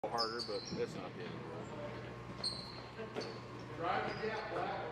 harder, but it's not the end of the world. Drive the gap, Black.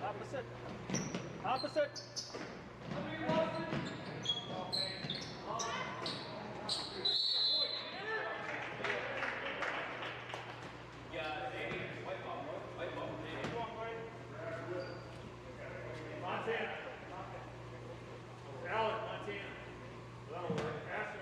Opposite. Opposite. Montana. Alan, Montana. That'll work. Ashton,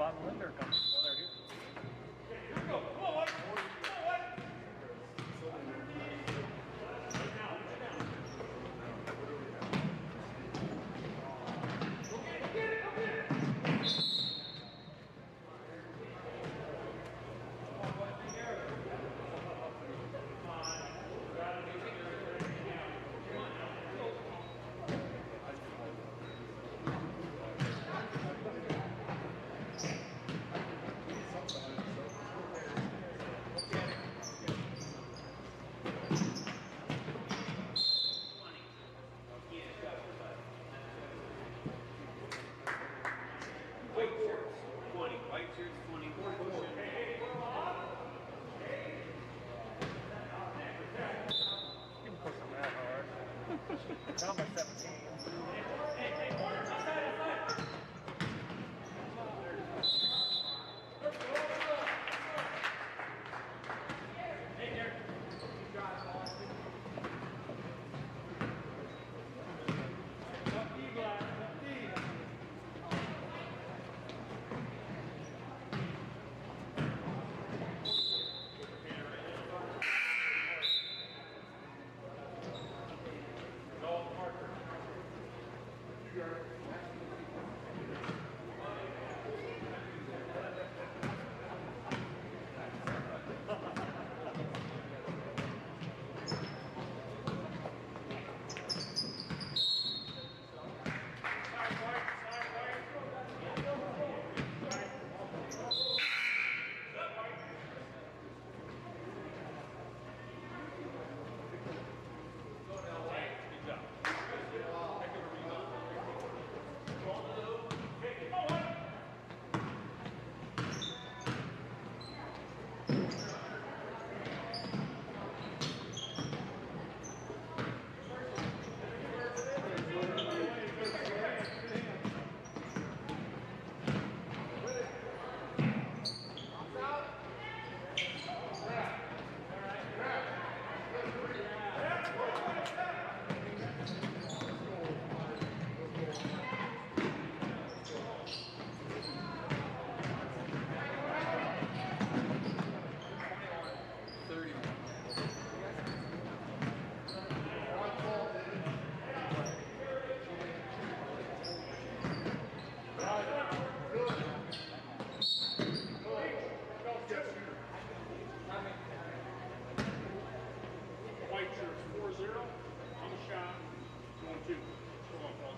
Bob and Linda are coming. Oh, they're here. Down by 17. White shirts 4-0 on the shot, 1-2. Come on, Paul.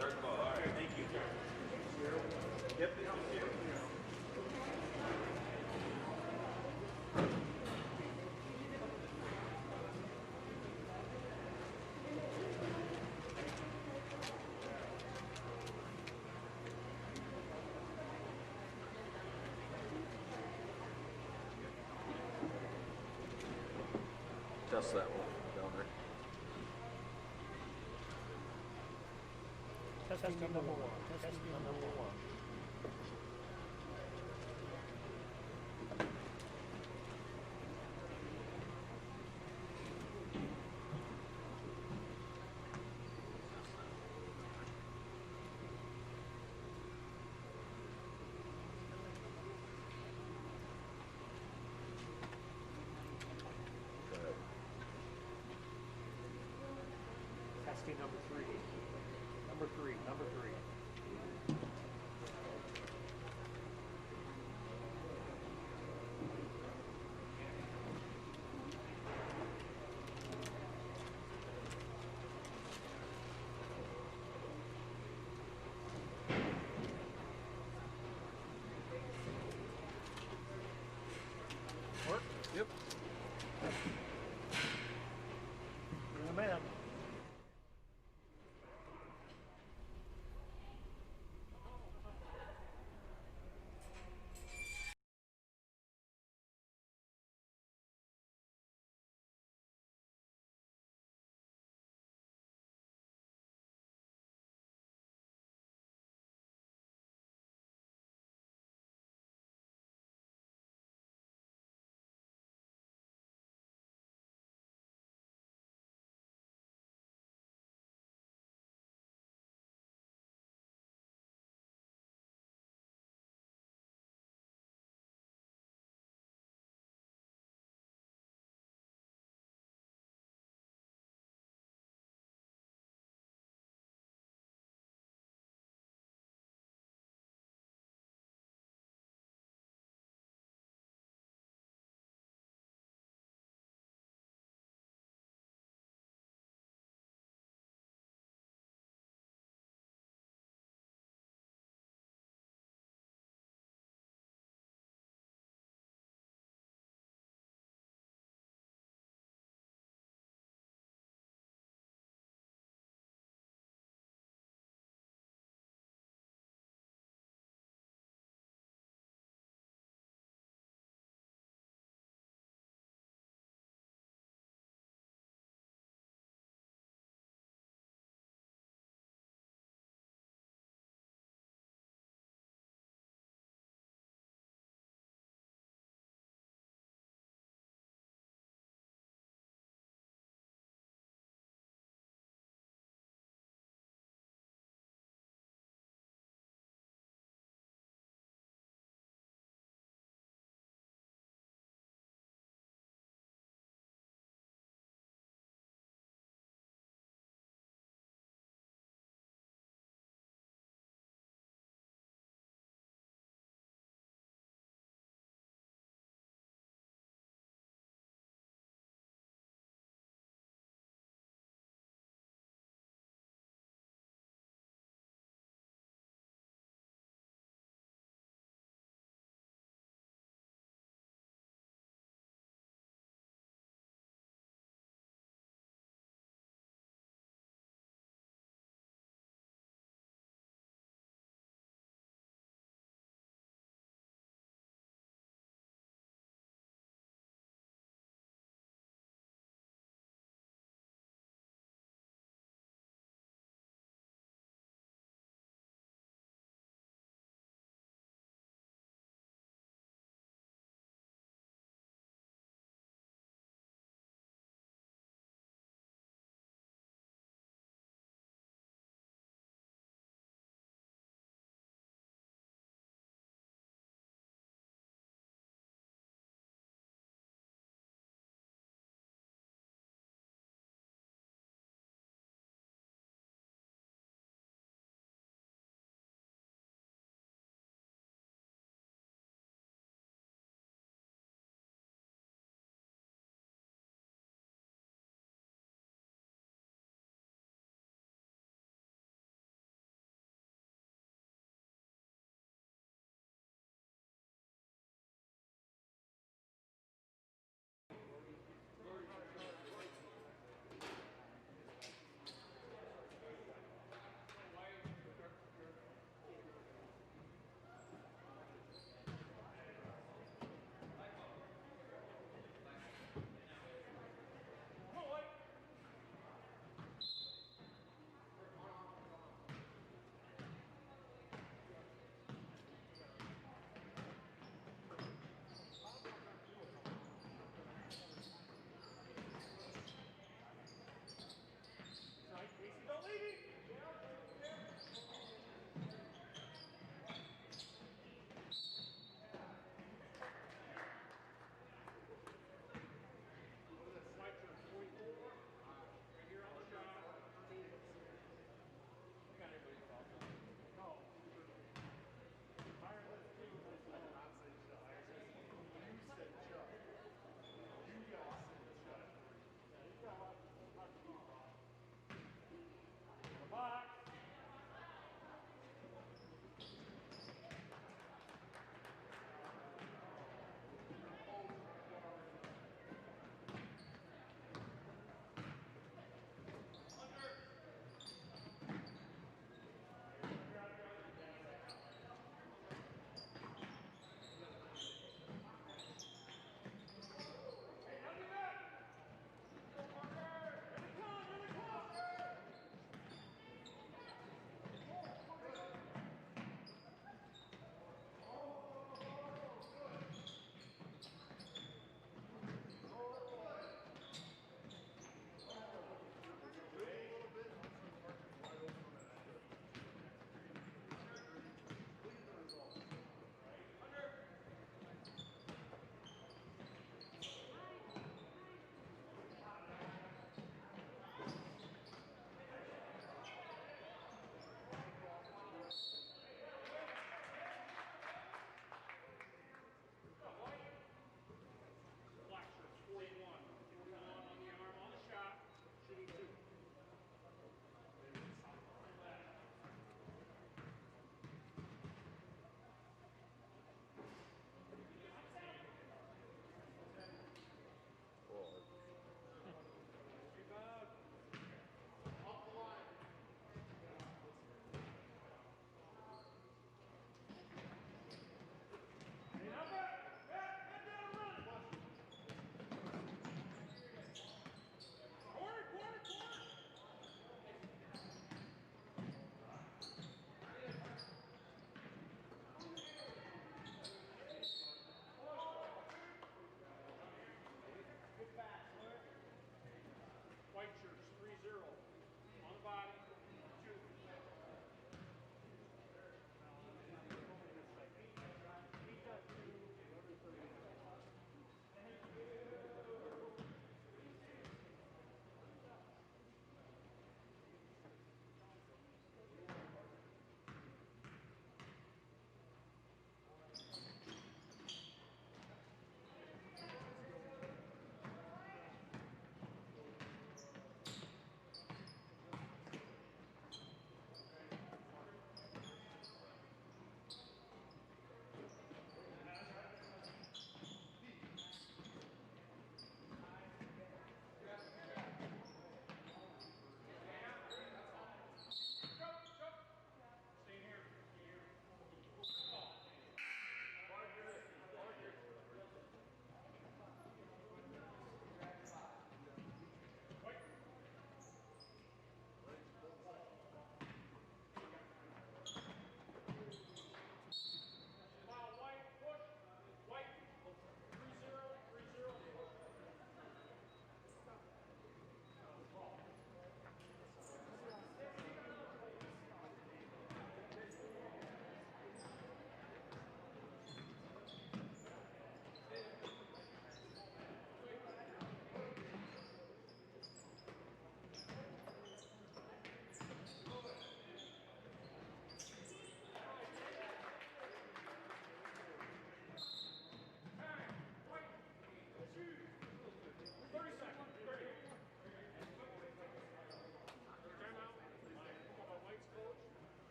Third ball, all right. Thank you, sir. Yep, thank you. Just that one down there. Testing number one. Testing number one. Testing number three. Number three. Number three. Work? Yep. Bring them in.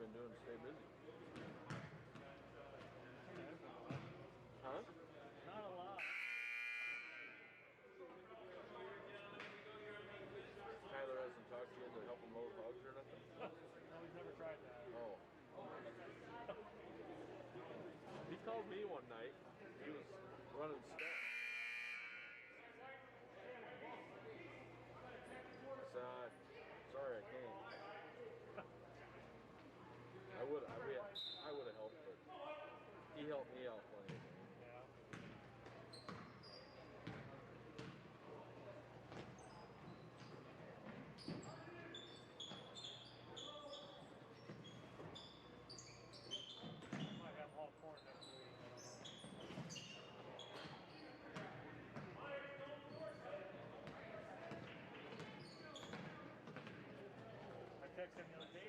been doing to stay busy? Huh? Not a lot. Tyler hasn't talked to you to help him load hogs or nothing? No, he's never tried that. Oh. He called me one night. He was running stuff. I said, sorry, I can't. I would have helped, but he helped me out plenty. Yeah. Might have all corn next week. I texted him the other day.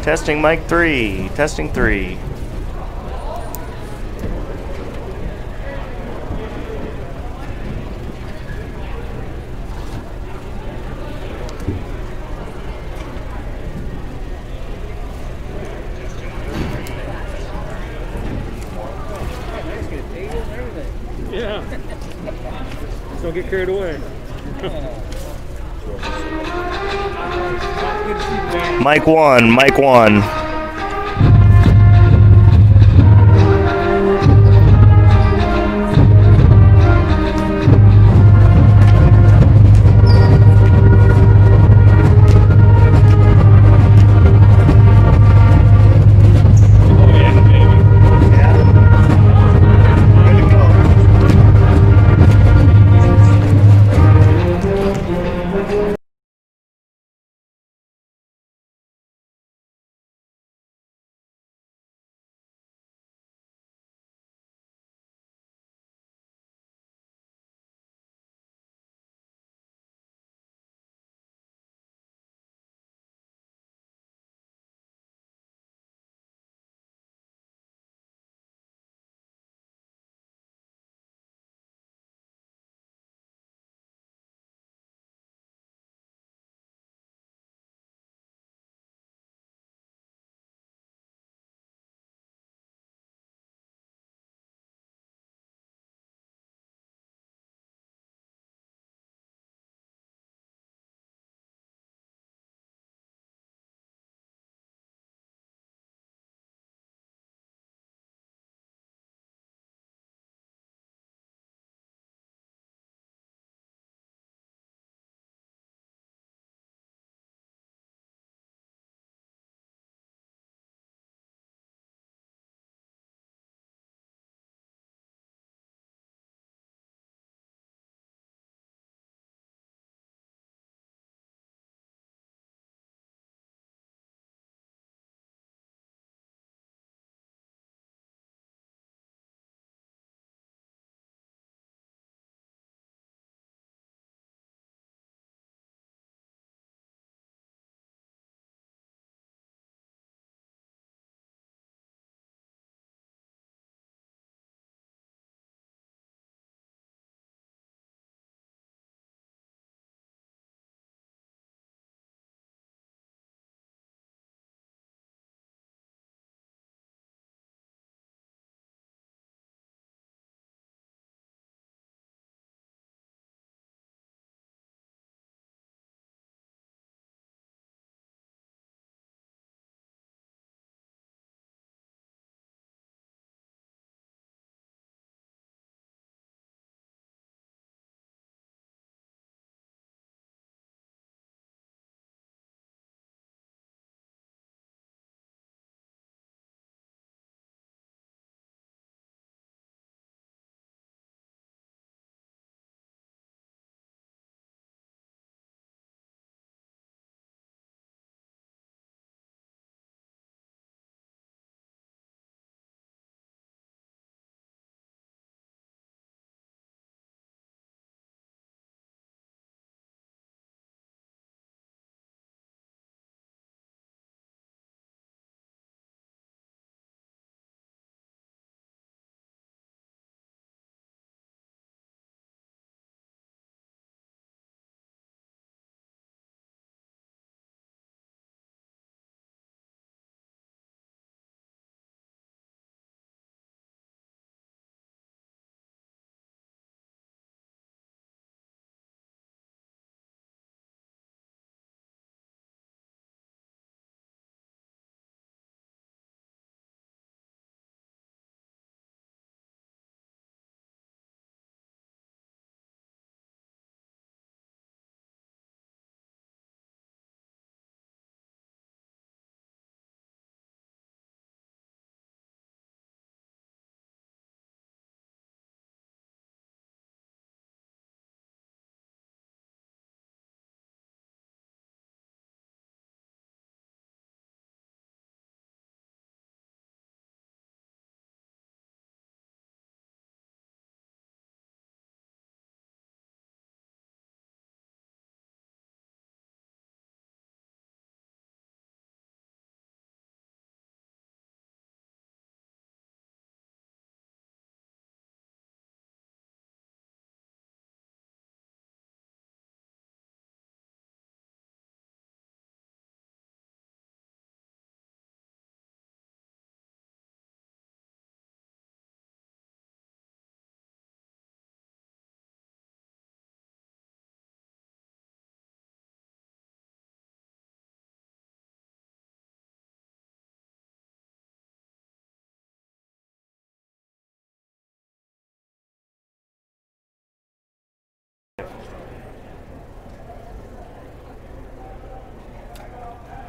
Testing mic 3. Testing 3. Yeah. Just don't get carried away. Mic 1. Mic 1.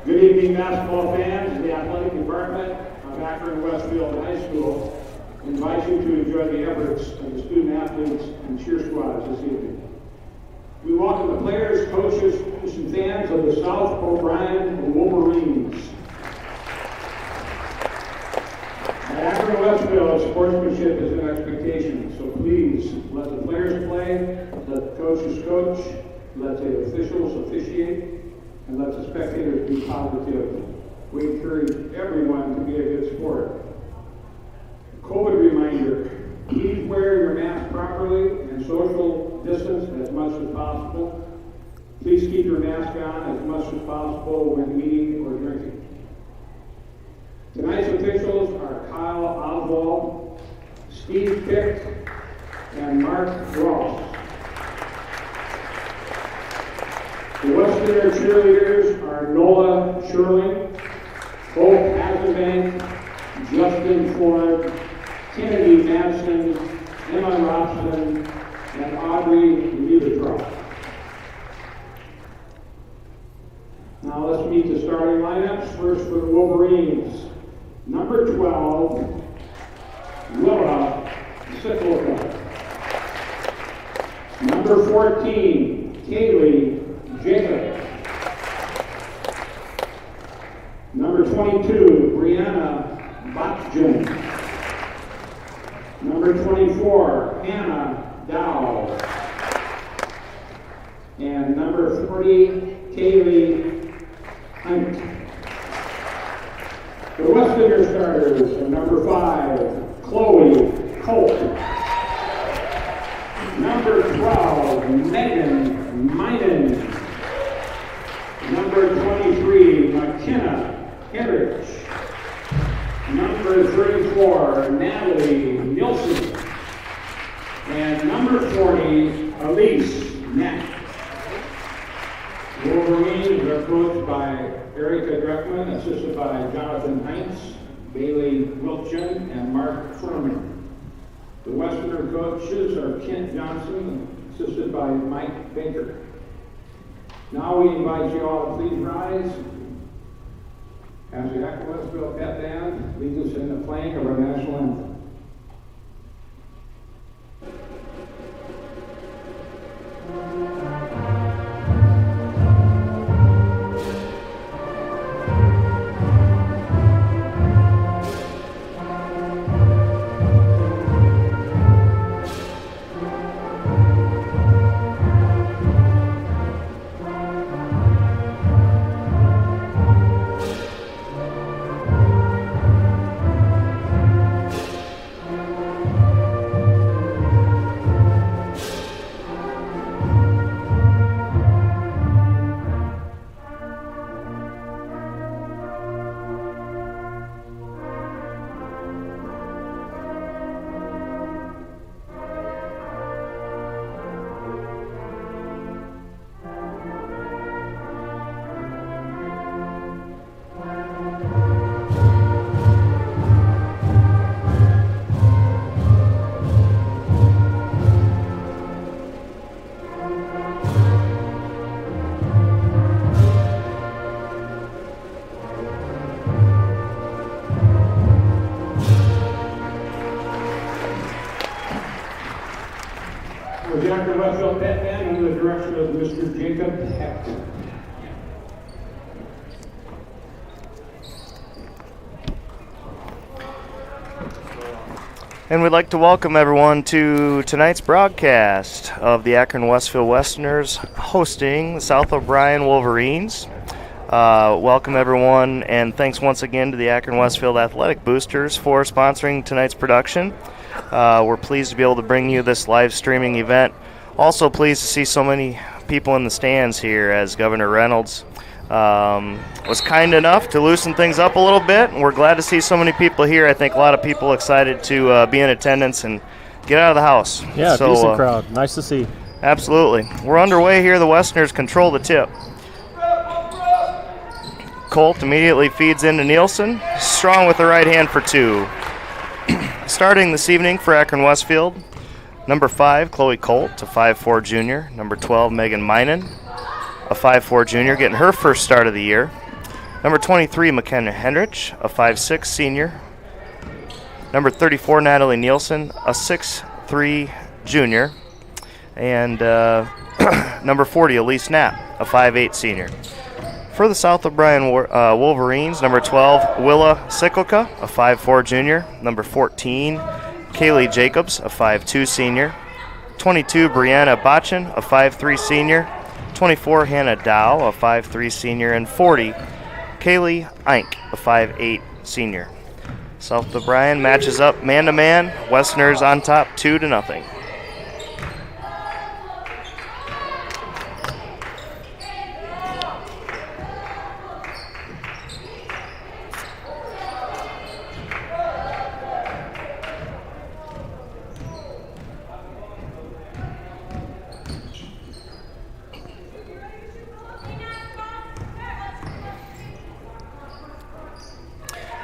Good evening, basketball fans. The athletic department of Akron-Westfield High School invites you to enjoy the efforts of the student athletes and cheer squads this evening. We welcome the players, coaches, and fans of the South O'Brien Wolverines. At Akron-Westfield, sportsmanship is an expectation, so please let the players play, let the coaches coach, let the officials officiate, and let the spectators be positive. We encourage everyone to be a good sport. COVID reminder, please wear your mask properly and social distance as much as possible. Please keep your mask on as much as possible when eating or drinking. Tonight's officials are Kyle Oswald, Steve Pick, and Mark Ross. The Westerner cheerleaders are Nola Sherling, Hope Hazenbank, Justin Ford, Kennedy Madsen, Emma Robson, and Audrey Liebetrop. Now let's meet the starting lineups. First for the Wolverines, number 12, Willa Sickleca. Number 14, Kaylee Jacob. Number 22, Brianna Botjan. Number 24, Hannah Dow. And number 40, Kaylee Hunt. The Westerner starters are number 5, Chloe Colt. Number 12, Megan Minen. Number 23, McKenna Herrich. Number 34, Natalie Nielsen. And number 40, Elise Knapp. Wolverines are coached by Erica Dreckman, assisted by Jonathan Heinz, Bailey Wilchin, and Mark Furman. The Westerner coaches are Kent Johnson, assisted by Mike Baker. Now we invite you all to please rise as the Akron-Westfield Pep Band leads us in the playing of our national anthem. The Akron-Westfield Pep Band under the direction of Mr. Jacob Hecht. And we'd like to welcome everyone to tonight's broadcast of the Akron-Westfield Westerners hosting the South O'Brien Wolverines. Welcome everyone, and thanks once again to the Akron-Westfield Athletic Boosters for sponsoring tonight's production. We're pleased to be able to bring you this live streaming event. Also pleased to see so many people in the stands here as Governor Reynolds was kind enough to loosen things up a little bit. And we're glad to see so many people here. I think a lot of people excited to be in attendance and get out of the house. Yeah, so, decent crowd. Nice to see. Absolutely. We're underway here. The Westerners control the tip. Colt immediately feeds into Nielsen. Strong with the right hand for two. Starting this evening for Akron-Westfield, Number 5, Chloe Colt, a 5'4 junior. Number 12, Megan Minen, a 5'4 junior, getting her first start of the year. Number 23, McKenna Hendrich, a 5'6 senior. Number 34, Natalie Nielsen, a 6'3 junior. And number 40, Elise Knapp, a 5'8 senior. For the South O'Brien Wolverines, number 12, Willa Cyclica, a 5'4 junior. Number 14, Kaylee Jacobs, a 5'2 senior. 22, Brianna Botchin, a 5'3 senior. 24, Hannah Dow, a 5'3 senior. And 40, Kaylee Eink, a 5'8 senior. South O'Brien matches up man-to-man. Westerners on top 2-0.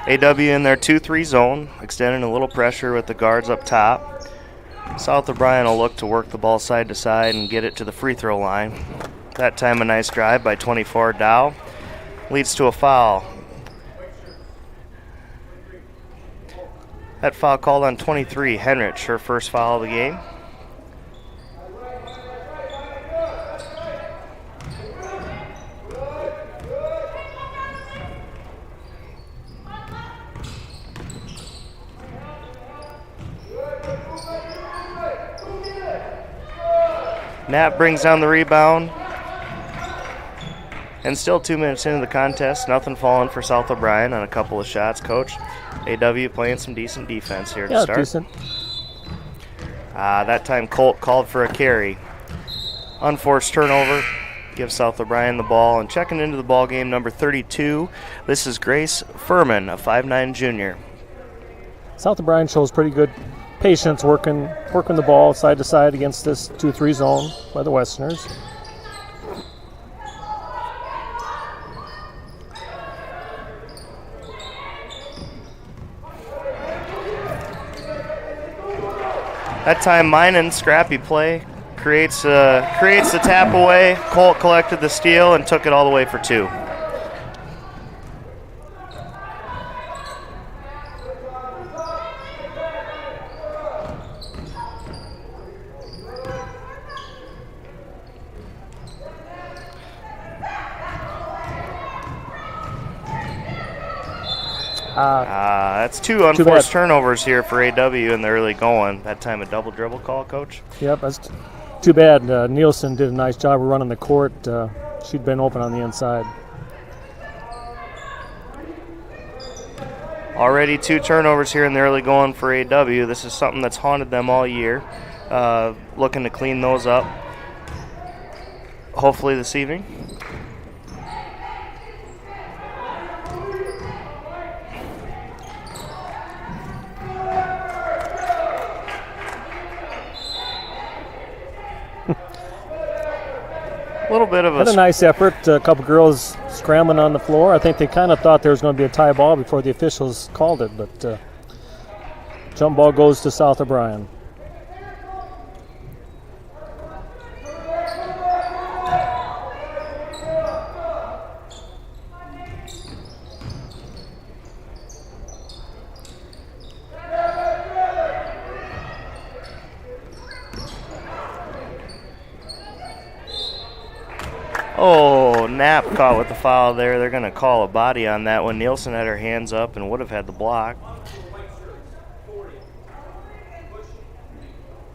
AW in their 2-3 zone, extending a little pressure with the guards up top. South O'Brien will look to work the ball side to side and get it to the free throw line. That time a nice drive by 24 Dow leads to a foul. That foul called on 23 Henrich, her first foul of the game. Knapp brings down the rebound. And still 2 minutes into the contest, nothing falling for South O'Brien on a couple of shots. Coach, AW playing some decent defense here to start. Decent. That time Colt called for a carry. Unforced turnover. Gives South O'Brien the ball. And checking into the ball game, number 32. This is Grace Furman, a 5'9 junior. South O'Brien shows pretty good patience working the ball side to side against this 2-3 zone by the Westerners. That time Minen, scrappy play, creates the tap away. Colt collected the steal and took it all the way for 2. That's 2 unforced turnovers here for AW in the early going. That time a double dribble call, Coach? Yep, that's too bad. Nielsen did a nice job of running the court. She'd been open on the inside. Already 2 turnovers here in the early going for AW. This is something that's haunted them all year. Looking to clean those up, hopefully this evening. A little bit of a nice effort. A couple girls scrambling on the floor. I think they kind of thought there was going to be a tie ball before the officials called it, but jump ball goes to South O'Brien. Oh, Knapp caught with the foul there. They're going to call a body on that one. Nielsen had her hands up and would have had the block.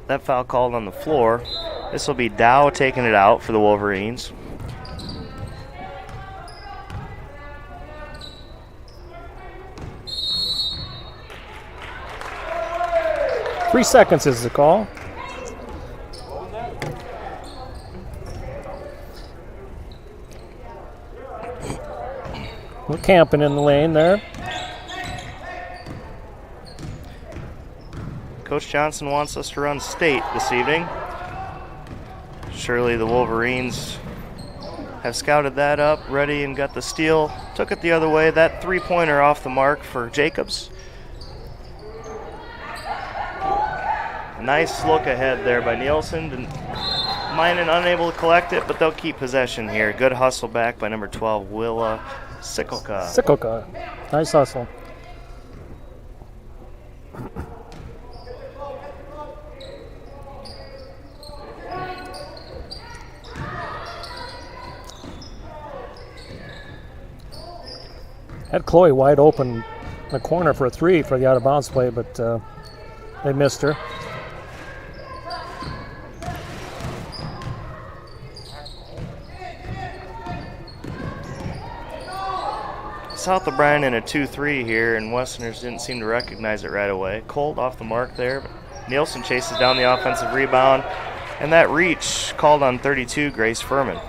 That foul called on the floor. This will be Dow taking it out for the Wolverines. Three seconds is the call. We're camping in the lane there. Coach Johnson wants us to run state this evening. Surely the Wolverines have scouted that up, ready and got the steal. Took it the other way. That three-pointer off the mark for Jacobs. Nice look ahead there by Nielsen. Minen unable to collect it, but they'll keep possession here. Good hustle back by number 12, Willa Sikolka. Sikolka. Nice hustle. Had Chloe wide open in the corner for a 3 for the out-of-bounds play, but they missed her. South O'Brien in a 2-3 here, and Westerners didn't seem to recognize it right away. Colt off the mark there, but Nielsen chases down the offensive rebound, and that reach called on 32, Grace Furman.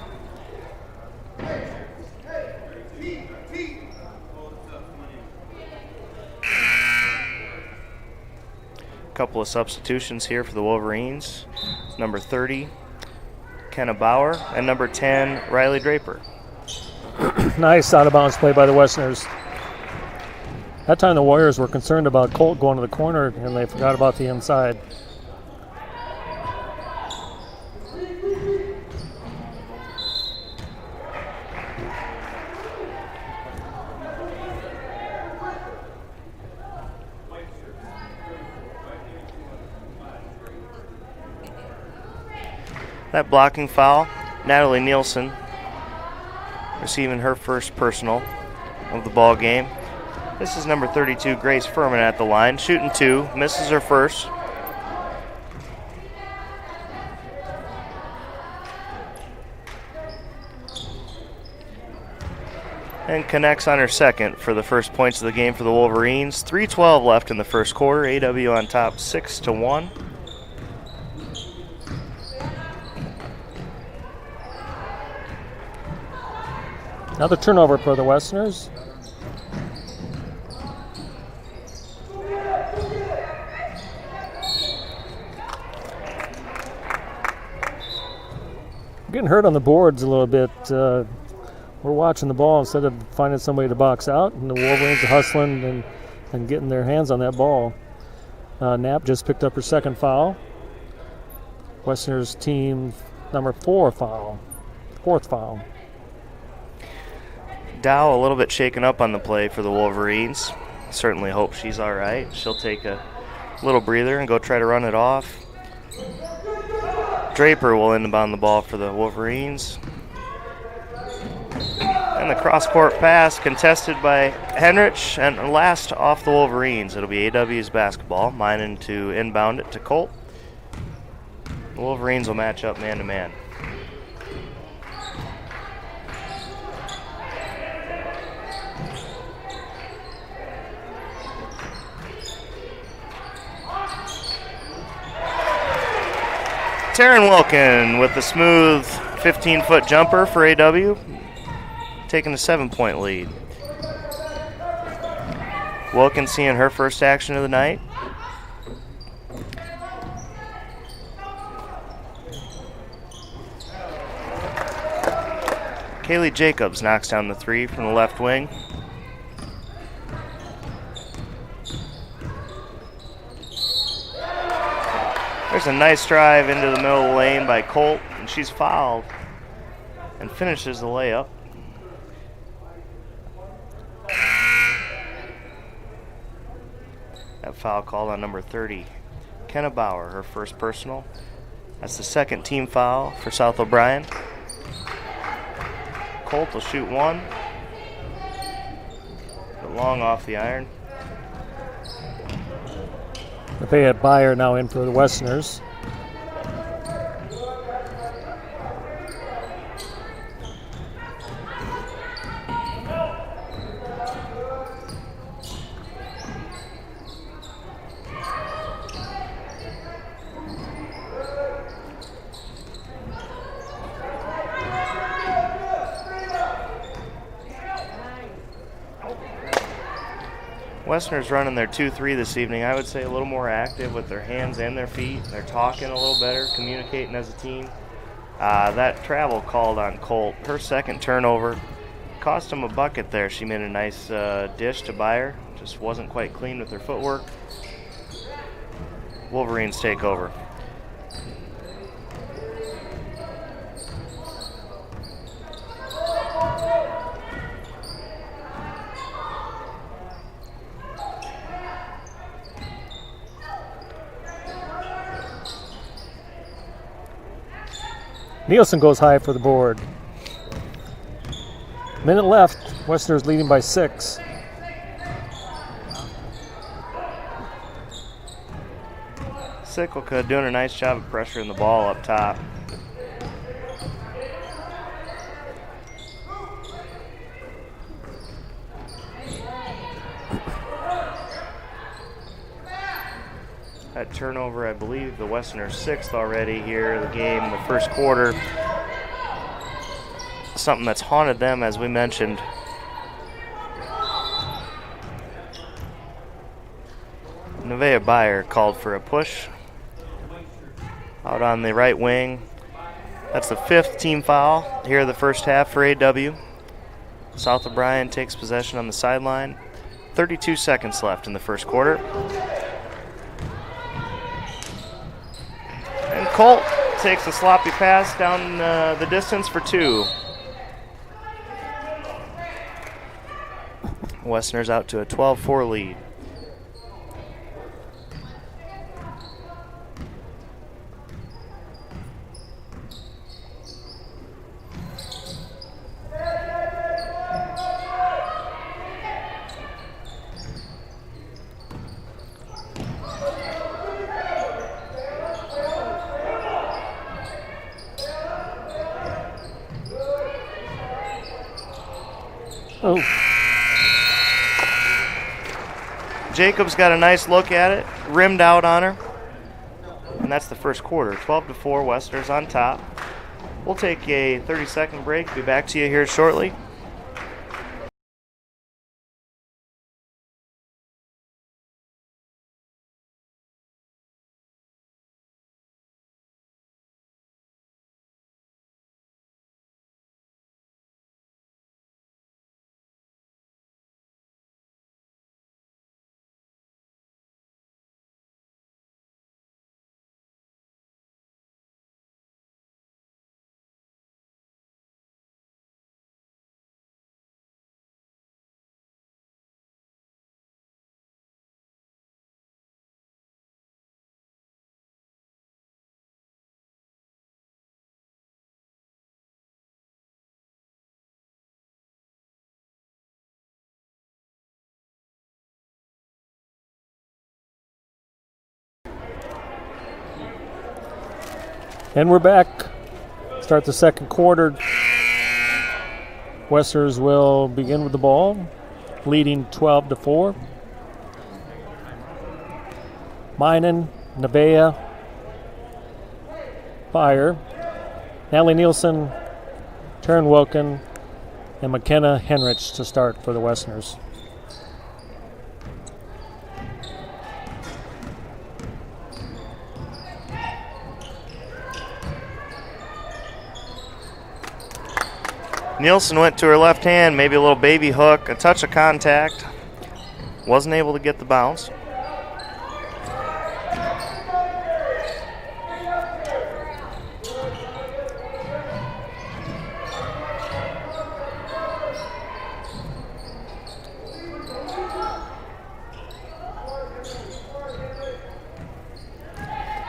Couple of substitutions here for the Wolverines. Number 30, Kenna Bauer, and number 10, Riley Draper. Nice out-of-bounds play by the Westerners. That time the Warriors were concerned about Colt going to the corner, and they forgot about the inside. That blocking foul, Natalie Nielsen receiving her first personal of the ball game. This is number 32, Grace Furman at the line, shooting 2, misses her first. And connects on her second for the first points of the game for the Wolverines. 3:12 left in the first quarter. AW on top 6-1. Another turnover for the Westerners. Getting hurt on the boards a little bit. We're watching the ball instead of finding somebody to box out, and the Wolverines are hustling and getting their hands on that ball. Knapp just picked up her second foul. Westerners team number 4 foul, 4th foul. Dow a little bit shaken up on the play for the Wolverines. Certainly hope she's all right. She'll take a little breather and go try to run it off. Draper will inbound the ball for the Wolverines. And the cross-court pass contested by Henrich, and last off the Wolverines. It'll be AW's basketball. Minen to inbound it to Colt. The Wolverines will match up man-to-man. Taryn Wilkin with the smooth 15-foot jumper for AW, taking a 7-point lead. Wilkin seeing her first action of the night. Kaylee Jacobs knocks down the 3 from the left wing. There's a nice drive into the middle of the lane by Colt, and she's fouled and finishes the layup. That foul called on number 30, Kenna Bauer, her first personal. That's the second team foul for South O'Brien. Colt will shoot 1, but long off the iron. Fayette Byer now in for the Westerners. Westerners running their 2-3 this evening. I would say a little more active with their hands and their feet. They're talking a little better, communicating as a team. That travel called on Colt. Her second turnover cost him a bucket there. She made a nice dish to Byer. Just wasn't quite clean with her footwork. Wolverines take over. Nielsen goes high for the board. Minute left. Westerners leading by 6. Cyclica doing a nice job of pressuring the ball up top. That turnover, I believe, the Westerners' 6th already here in the game, the first quarter. Something that's haunted them, as we mentioned. Nevaeh Byer called for a push out on the right wing. That's the 5th team foul here in the first half for AW. South O'Brien takes possession on the sideline. 32 seconds left in the first quarter. And Colt takes a sloppy pass down the distance for 2. Westerners out to a 12-4 lead. Oh. Jacobs got a nice look at it, rimmed out on her. And that's the first quarter. 12-4, Westerners on top. We'll take a 30-second break. Be back to you here shortly. And we're back. Start the second quarter. Westerners will begin with the ball, leading 12-4. Minen, Nevaeh, Byer, Natalie Nielsen, Taryn Wilken, and McKenna Henrich to start for the Westerners. Nielsen went to her left hand, maybe a little baby hook, a touch of contact. Wasn't able to get the bounce.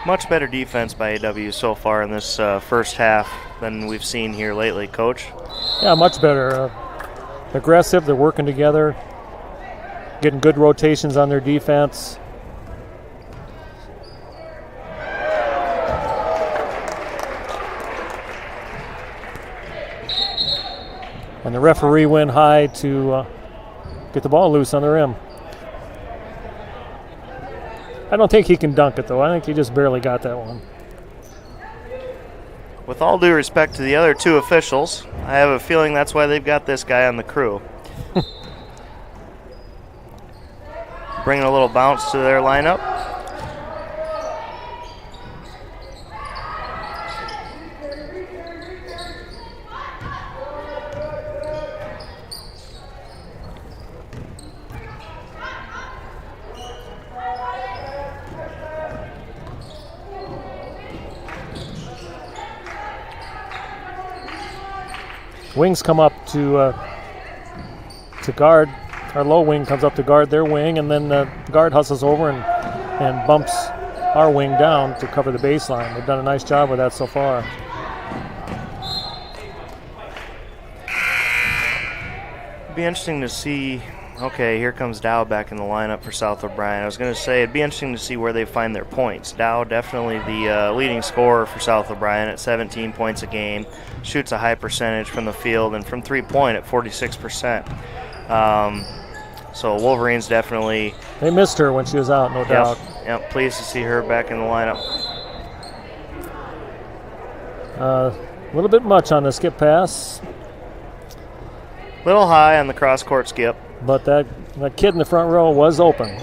Much better defense by AW so far in this first half than we've seen here lately, Coach. Yeah, much better. Aggressive, they're working together, getting good rotations on their defense. And the referee went high to get the ball loose on the rim. I don't think he can dunk it, though. I think he just barely got that one. With all due respect to the other two officials, I have a feeling that's why they've got this guy on the crew. Bringing a little bounce to their lineup. Wings come up to guard. Our low wing comes up to guard their wing, and then the guard hustles over and bumps our wing down to cover the baseline. They've done a nice job with that so far. It'd be interesting to see. Okay, here comes Dow back in the lineup for South O'Brien. I was going to say it'd be interesting to see where they find their points. Dow definitely the leading scorer for South O'Brien at 17 points a game. Shoots a high percentage from the field and from three-point at 46%. So Wolverines definitely... They missed her when she was out, no doubt. Yep, pleased to see her back in the lineup. A little bit much on the skip pass. Little high on the cross-court skip. But that kid in the front row was open.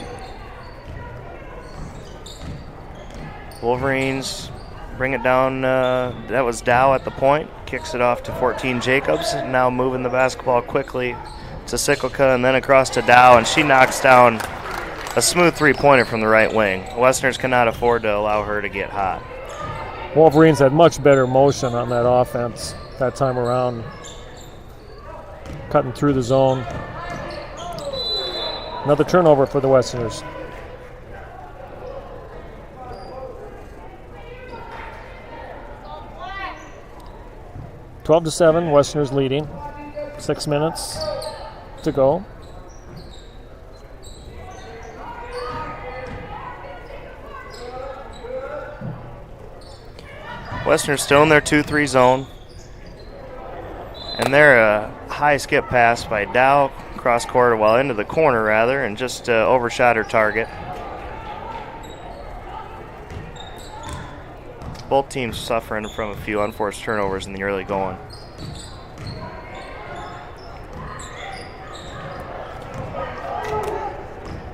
Wolverines bring it down. That was Dow at the point. Kicks it off to 14 Jacobs. Now moving the basketball quickly to Sikkelka and then across to Dow. And she knocks down a smooth three-pointer from the right wing. Westerners cannot afford to allow her to get hot. Wolverines had much better motion on that offense that time around. Cutting through the zone. Another turnover for the Westerners. (12-7), Westerners leading. 6 minutes to go. Westerners still in their 2-3 zone. And they're a high skip pass by Dow, cross court, well, into the corner rather, and just overshot her target. Both teams suffering from a few unforced turnovers in the early going.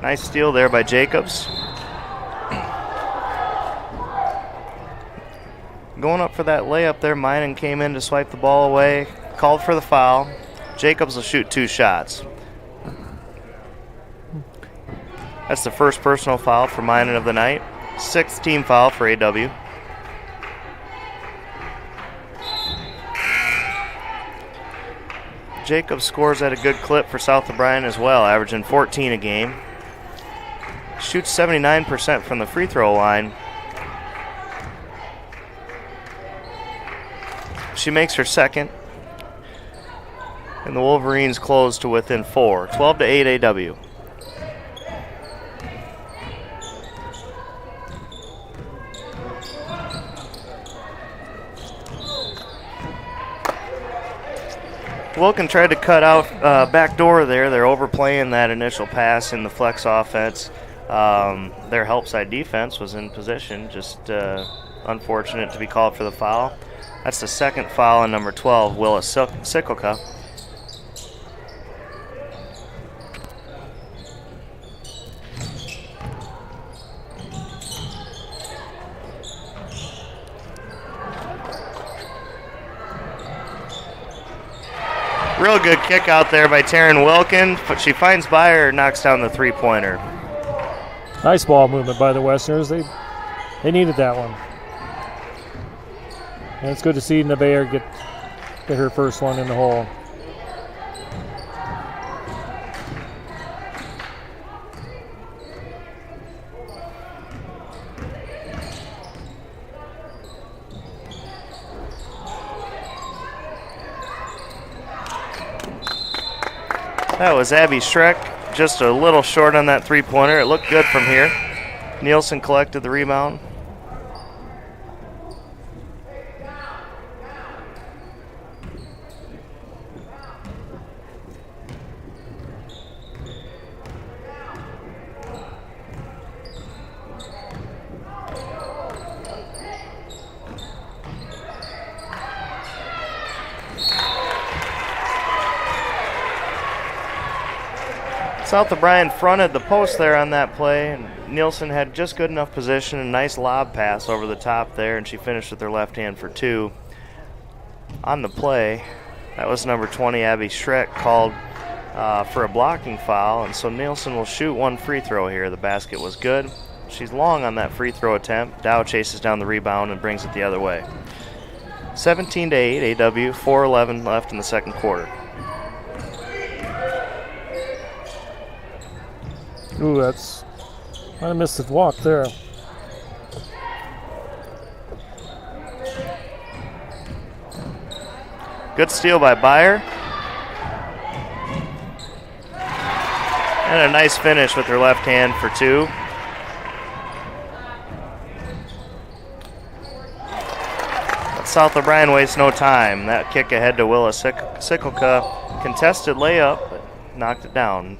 Nice steal there by Jacobs. Going up for that layup there, Minen came in to swipe the ball away, called for the foul. Jacobs will shoot 2 shots. That's the first personal foul for Minen of the night. 6th team foul for AW. Jacobs scores at a good clip for South O'Brien as well, averaging 14 a game. Shoots 79% from the free throw line. She makes her second. And the Wolverines close to within 4. 12-8 AW. Wilkin tried to cut out back door there. They're overplaying that initial pass in the flex offense. Their help side defense was in position, just unfortunate to be called for the foul. That's the second foul on number 12, Willis Sikkelka. Real good kick out there by Taryn Wilkin, but she finds Byer, knocks down the three-pointer. Nice ball movement by the Westerners. They needed that one. And it's good to see Nevaeh get her first one in the hole. That was Abby Schreck, just a little short on that three-pointer. It looked good from here. Nielsen collected the rebound. South O'Brien fronted the post there on that play, and Nielsen had just good enough position, a nice lob pass over the top there, and she finished with her left hand for 2. On the play, that was number 20, Abby Schreck, called for a blocking foul, and so Nielsen will shoot one free throw here. The basket was good. She's long on that free throw attempt. Dow chases down the rebound and brings it the other way. 17-8, AW, 4:11 left in the second quarter. Ooh, that's, might have missed the walk there. Good steal by Byer. And a nice finish with her left hand for two. But South O'Brien wastes no time. That kick ahead to Willa Cyclica. Contested layup, but knocked it down.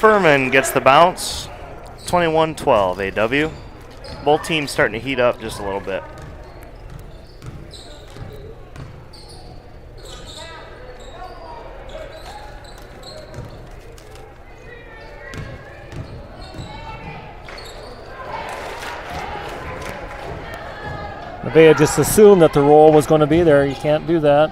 Furman gets the bounce, 21-12 AW. Both teams starting to heat up just a little bit. They had just assumed that the roll was going to be there. You can't do that.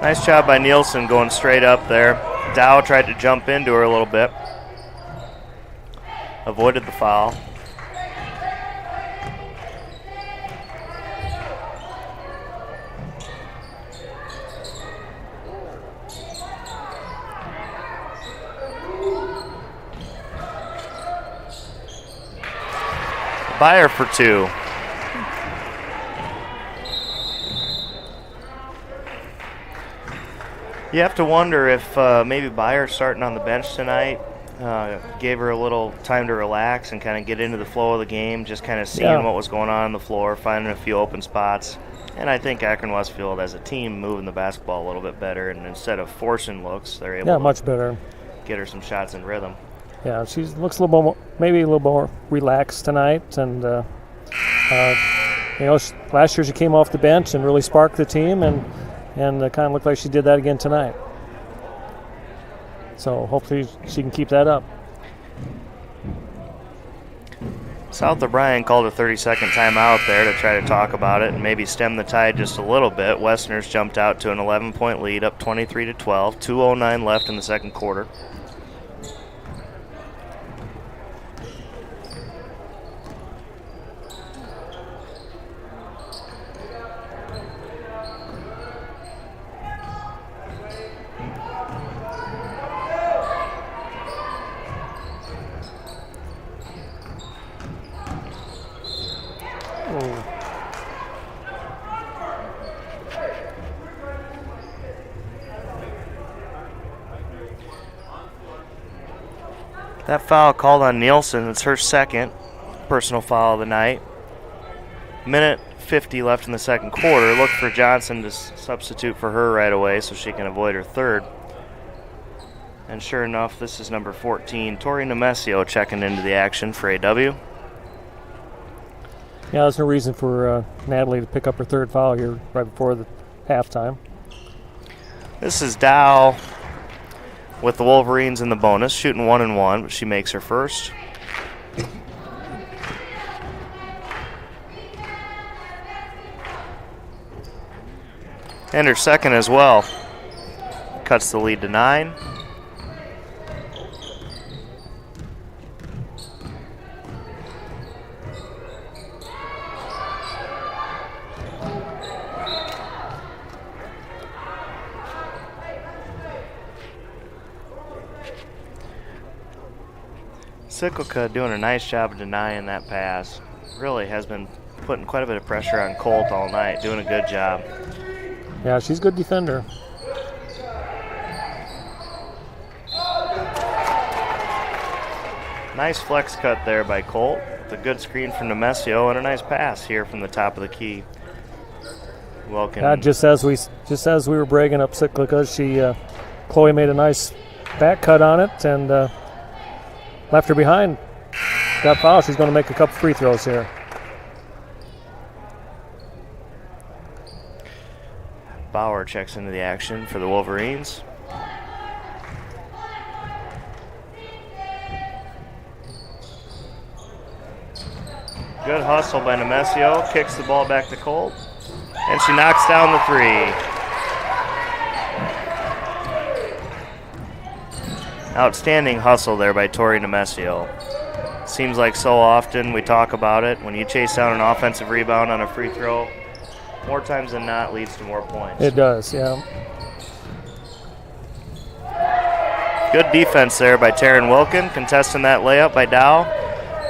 Nice job by Nielsen going straight up there. Dow tried to jump into her a little bit. Avoided the foul. Byer for two. You have to wonder if maybe Byer starting on the bench tonight gave her a little time to relax and kind of get into the flow of the game, just kind of seeing what was going on the floor, finding a few open spots. And I think Akron-Westfield as a team moving the basketball a little bit better, and instead of forcing looks, they're able to much better. Get her some shots in rhythm. Yeah, she looks a little more, maybe a little more relaxed tonight, and last year she came off the bench and really sparked the team, and kind of looked like she did that again tonight. So hopefully she can keep that up. South O'Brien called a 30-second timeout there to try to talk about it and maybe stem the tide just a little bit. Westerners jumped out to an 11-point lead, up 23-12, 2:09 left in the second quarter. That foul called on Nielsen. It's her second personal foul of the night. Minute 50 left in the second quarter. Look for Johnson to substitute for her right away so she can avoid her third. And sure enough, this is number 14, Tori Nemesio, checking into the action for AW. Yeah, there's no reason for Natalie to pick up her third foul here right before the halftime. This is Dow with the Wolverines in the bonus, shooting 1-1, but she makes her first. And her second as well. Cuts the lead to 9. Cyclica doing a nice job of denying that pass. Really has been putting quite a bit of pressure on Colt all night, doing a good job. Yeah, she's a good defender. Nice flex cut there by Colt. With a good screen from Nemesio and a nice pass here from the top of the key. Just as we were breaking up Cyclica, Chloe made a nice back cut on it and left her behind. Got fouled. She's going to make a couple free throws here. Bauer checks into the action for the Wolverines. Good hustle by Nemesio. Kicks the ball back to Colt. And she knocks down the three. Outstanding hustle there by Tori Nemesio. Seems like so often we talk about it. When you chase down an offensive rebound on a free throw, more times than not leads to more points. It does, yeah. Good defense there by Taryn Wilkin, contesting that layup by Dow.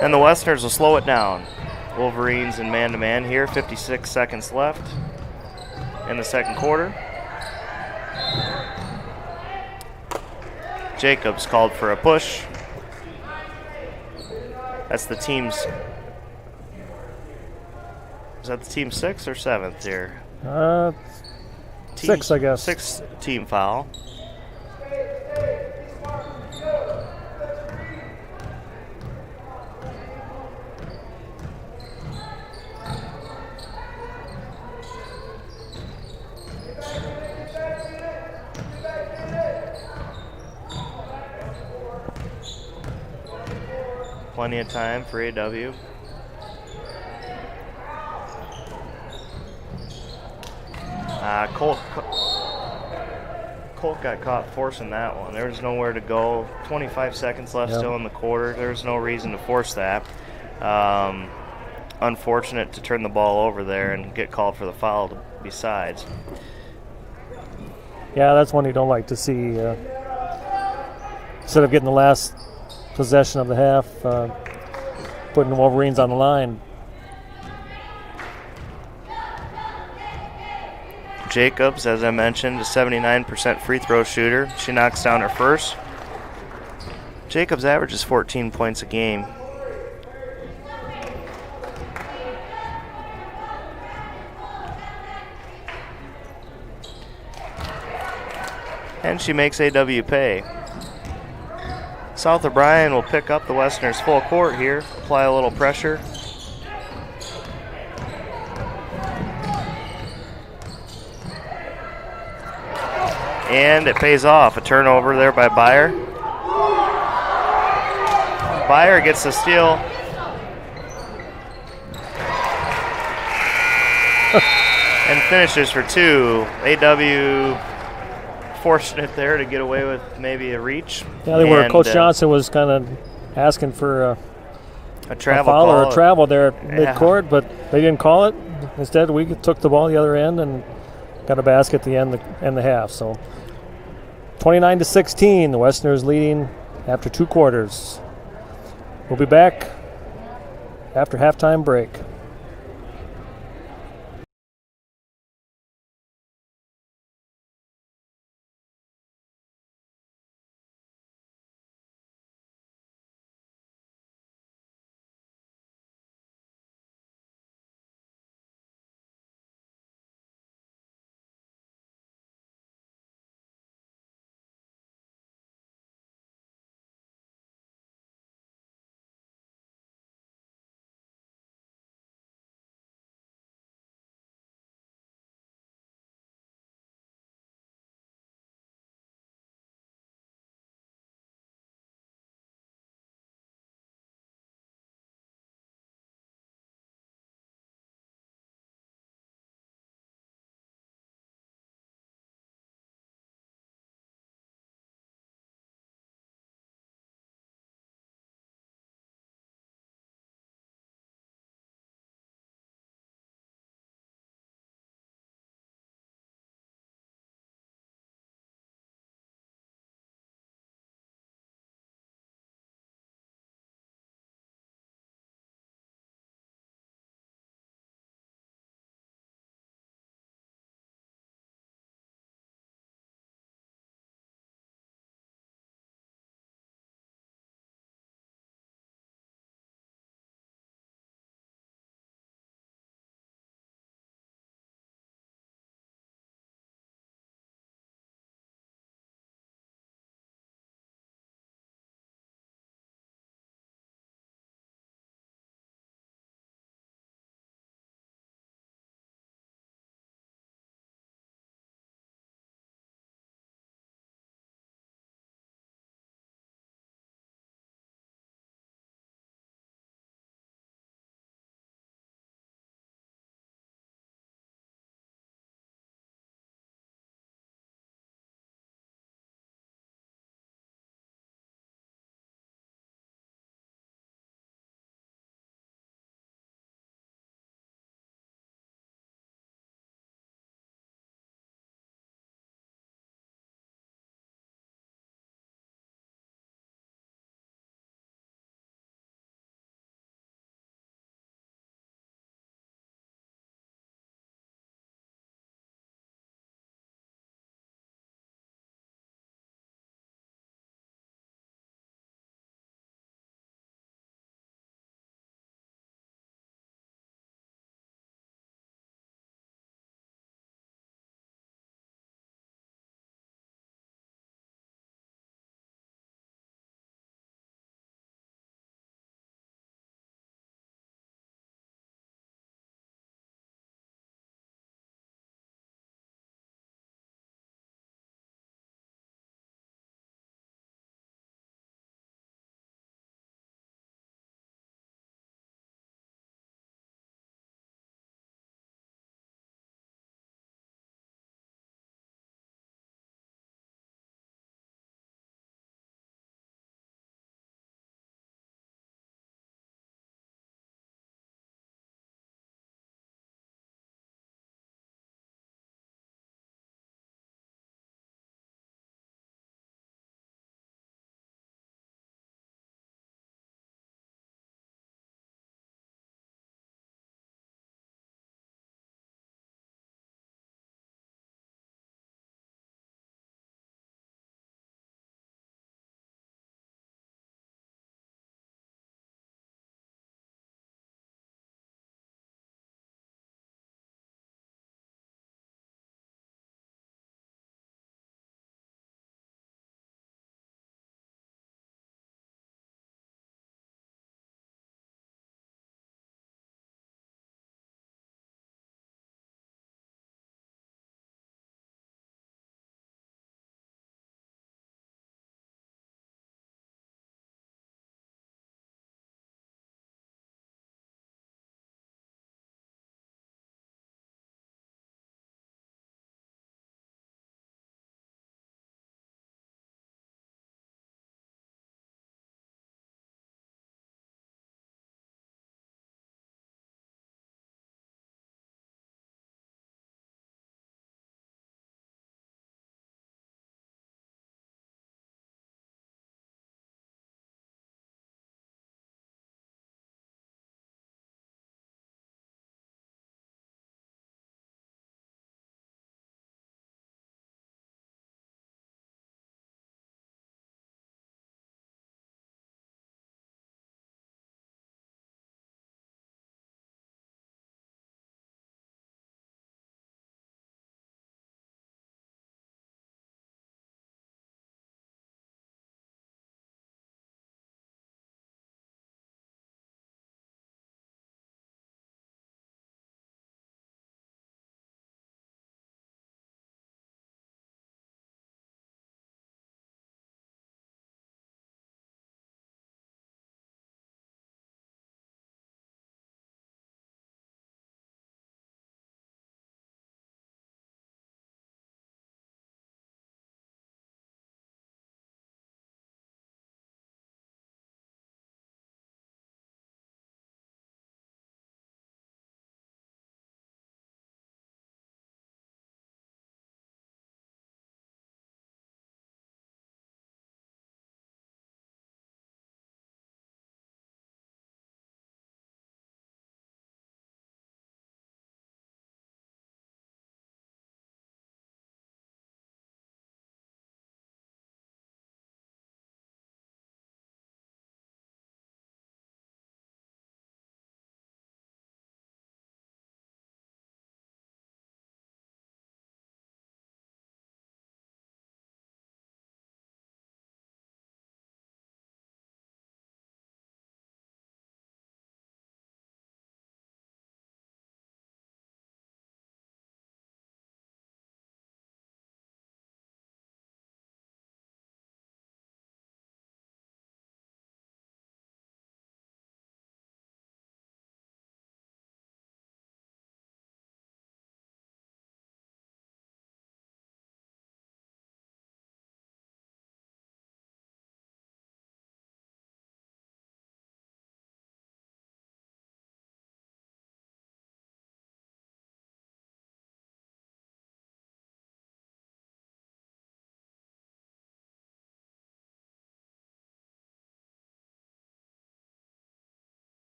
And the Westerners will slow it down. Wolverines in man-to-man here, 56 seconds left in the second quarter. Jacobs called for a push. That's the team's. Is that the team 6th or 7th here? 6, I guess. 6th team foul. Plenty of time for AW. Colt got caught forcing that one. There was nowhere to go. 25 seconds left still in the quarter. There was no reason to force that. Unfortunate to turn the ball over there and get called for the foul besides. Yeah, that's one you don't like to see. Instead of getting the last possession of the half, putting the Wolverines on the line. Jacobs, as I mentioned, a 79% free throw shooter. She knocks down her first. Jacobs averages 14 points a game. And she makes AW pay. South O'Brien will pick up the Westerners full court here, apply a little pressure. And it pays off. A turnover there by Byer. Byer gets the steal. And finishes for two. AW fortunate there to get away with maybe a reach. Yeah, they were. Coach Johnson was kind of asking for a travel foul call or a travel there at midcourt, but they didn't call it. Instead, we took the ball the other end and got a basket at the end the half. So 29-16, the Westerners leading after 2 quarters. We'll be back after halftime break.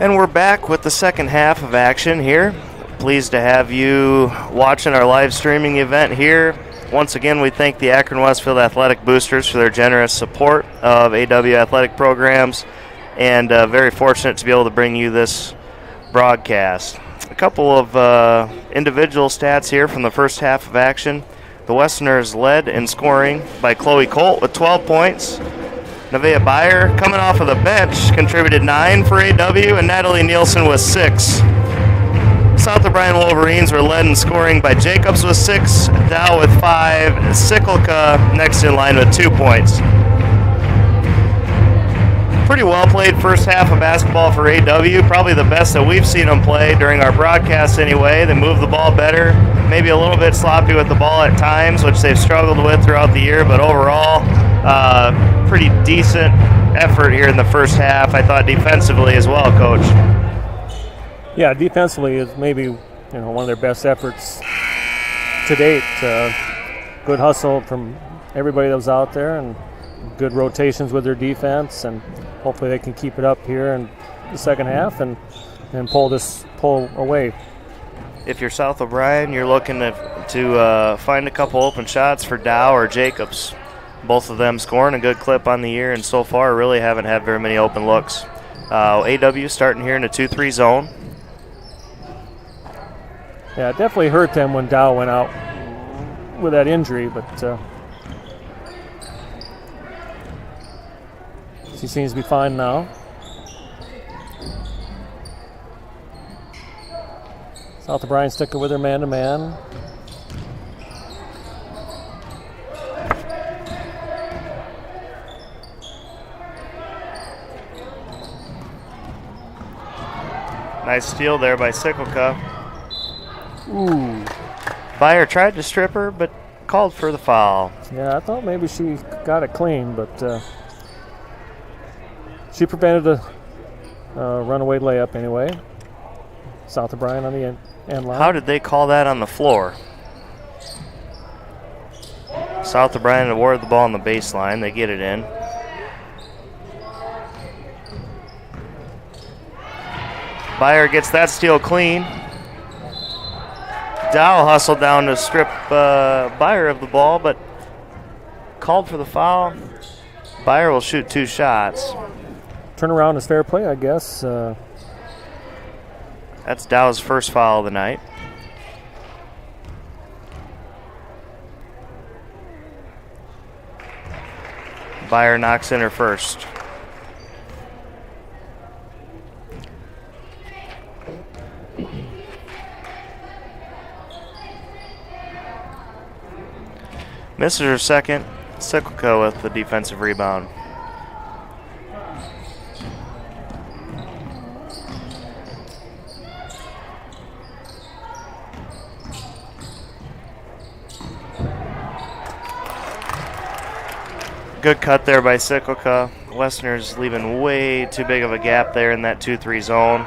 And we're back with the second half of action here. Pleased to have you watching our live streaming event here. Once again, we thank the Akron-Westfield Athletic Boosters for their generous support of AW athletic programs, and very fortunate to be able to bring you this broadcast. A couple of individual stats here from the first half of action. The Westerners led in scoring by Chloe Colt with 12 points. Nevaeh Byer, coming off of the bench, contributed 9 for AW, and Natalie Nielsen with 6. South O'Brien Wolverines were led in scoring by Jacobs with 6, Dow with 5, Sicklica next in line with 2 points. Pretty well played first half of basketball for AW, probably the best that we've seen them play during our broadcast anyway. They move the ball better, maybe a little bit sloppy with the ball at times, which they've struggled with throughout the year, but overall, pretty decent effort here in the first half. I thought defensively as well, Coach. Yeah, defensively is maybe one of their best efforts to date. Good hustle from everybody that was out there, and good rotations with their defense, and hopefully they can keep it up here in the second half and pull away. If you're South O'Brien, you're looking to find a couple open shots for Dow or Jacobs. Both of them scoring a good clip on the year, and so far really haven't had very many open looks. AW starting here in a 2-3 zone. Yeah, it definitely hurt them when Dow went out with that injury, but she seems to be fine now. South O'Brien sticking with her man-to-man. Nice steal there by Sicklica. Ooh. Byer tried to strip her, but called for the foul. Yeah, I thought maybe she got it clean, but she prevented a runaway layup anyway. South O'Brien on the end line. How did they call that on the floor? South O'Brien awarded the ball on the baseline. They get it in. Byer gets that steal clean. Dow hustled down to strip Byer of the ball, but called for the foul. Byer will shoot 2 shots. Turnaround is fair play, I guess. That's Dow's first foul of the night. Byer knocks in her first. Misses her second. Sicklica with the defensive rebound. Good cut there by Sicklica. Westerners leaving way too big of a gap there in that 2-3 zone.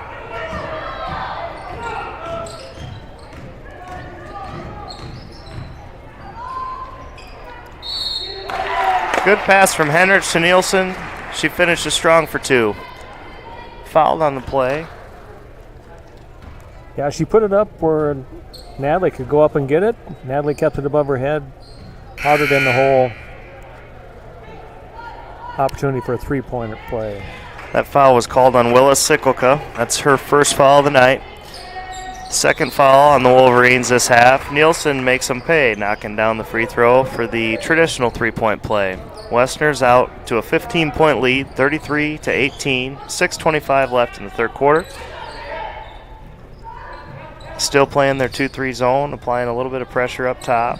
Good pass from Henrich to Nielsen. She finishes strong for 2. Fouled on the play. Yeah, she put it up where Natalie could go up and get it. Natalie kept it above her head. Harder than the whole opportunity for a three-pointer play. That foul was called on Willis Sicklica. That's her first foul of the night. Second foul on the Wolverines this half. Nielsen makes them pay, knocking down the free throw for the traditional three-point play. Westerners out to a 15-point lead, 33-18, 6:25 left in the third quarter. Still playing their 2-3 zone, applying a little bit of pressure up top.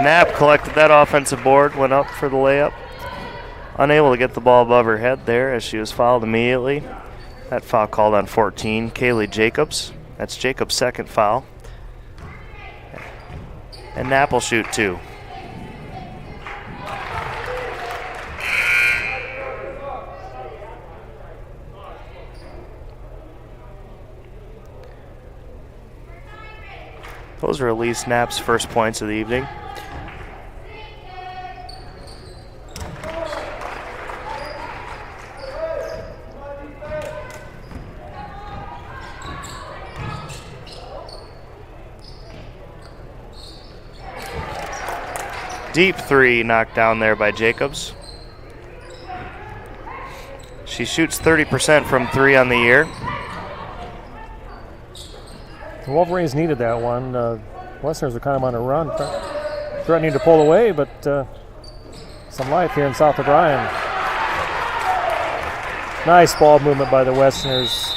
Knapp collected that offensive board, went up for the layup. Unable to get the ball above her head there as she was fouled immediately. That foul called on 14, Kaylee Jacobs. That's Jacobs' second foul. And Knapp will shoot 2. Those are at least Knapp's first points of the evening. Deep 3 knocked down there by Jacobs. She shoots 30% from 3 on the year. The Wolverines needed that one. Westerners are kind of on a run, threatening to pull away, but some life here in South O'Brien. Nice ball movement by the Westerners.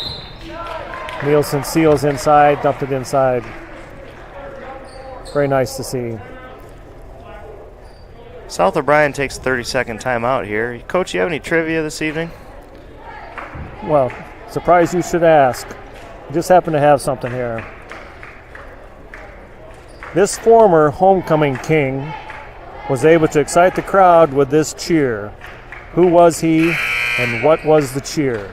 Nielsen seals inside, dumped it inside. Very nice to see. South O'Brien takes a 30-second timeout here. Coach, you have any trivia this evening? Well, surprised you should ask. Just happen to have something here. This former homecoming king was able to excite the crowd with this cheer. Who was he and what was the cheer?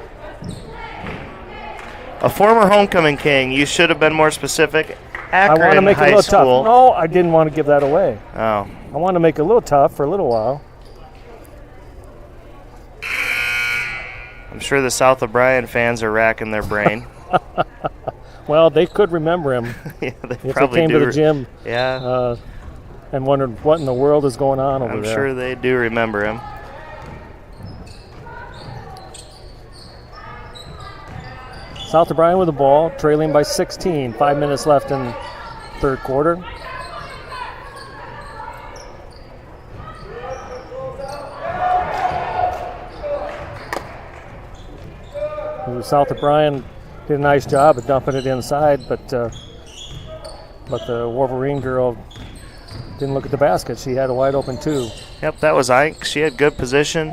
A former homecoming king. You should have been more specific. Akron I want to make it a High little School. tough. No, I didn't want to give that away. Oh. I want to make it a little tough for a little while. I'm sure the South O'Brien fans are racking their brain. Well, they could remember him Yeah, they if probably they came do. to the gym Yeah, and wondered what in the world is going on over I'm there. sure they do remember him. South O'Brien with the ball, trailing by 16. 5 minutes left in third quarter. South O'Brien did a nice job of dumping it inside, but the Wolverine girl didn't look at the basket. She had a wide open two. Yep, that was Ike. She had good position.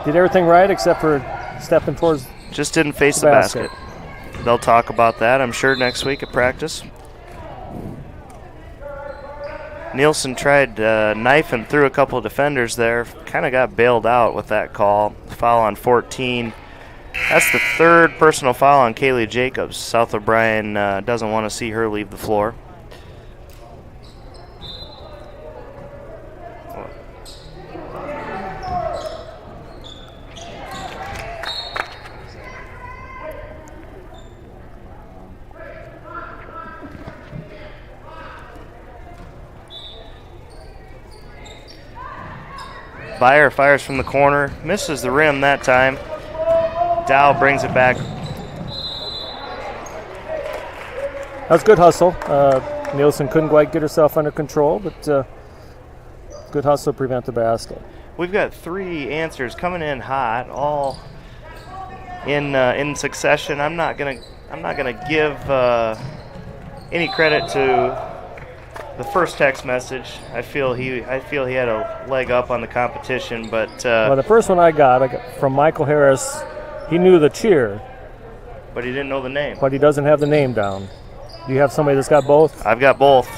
Did everything right except for stepping towards. Just didn't face the basket. They'll talk about that, I'm sure, next week at practice. Nielsen tried knifing through a couple of defenders there. Kind of got bailed out with that call. Foul on 14. That's the third personal foul on Kaylee Jacobs. South O'Brien doesn't want to see her leave the floor. Byer fires from the corner, misses the rim that time. Dow brings it back. That was good hustle. Nielsen couldn't quite get herself under control, but good hustle to prevent the basket. We've got 3 answers coming in hot, all in succession. I'm not gonna give any credit to the first text message. I feel he had a leg up on the competition, but well, the first one I got from Michael Harris. He knew the cheer, but he didn't know the name. but he doesn't have the name down. Do you have somebody that's got both? I've got both.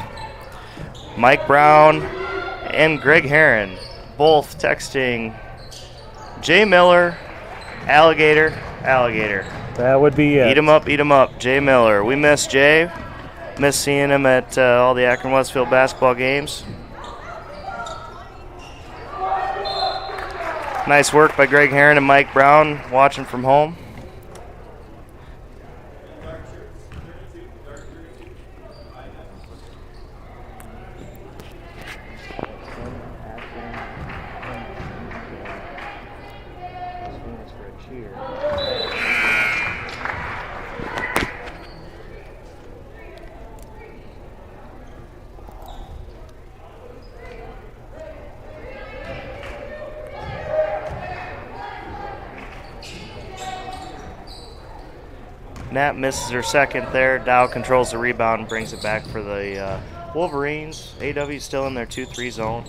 Mike Brown and Greg Herron, both texting Jay Miller, alligator. That would be it. Eat 'em up, Jay Miller. We miss Jay. Miss seeing him at all the Akron-Westfield basketball games. Nice work by Greg Herron and Mike Brown watching from home. Knapp misses her second there. Dow controls the rebound and brings it back for the Wolverines. AW still in their 2-3 zone.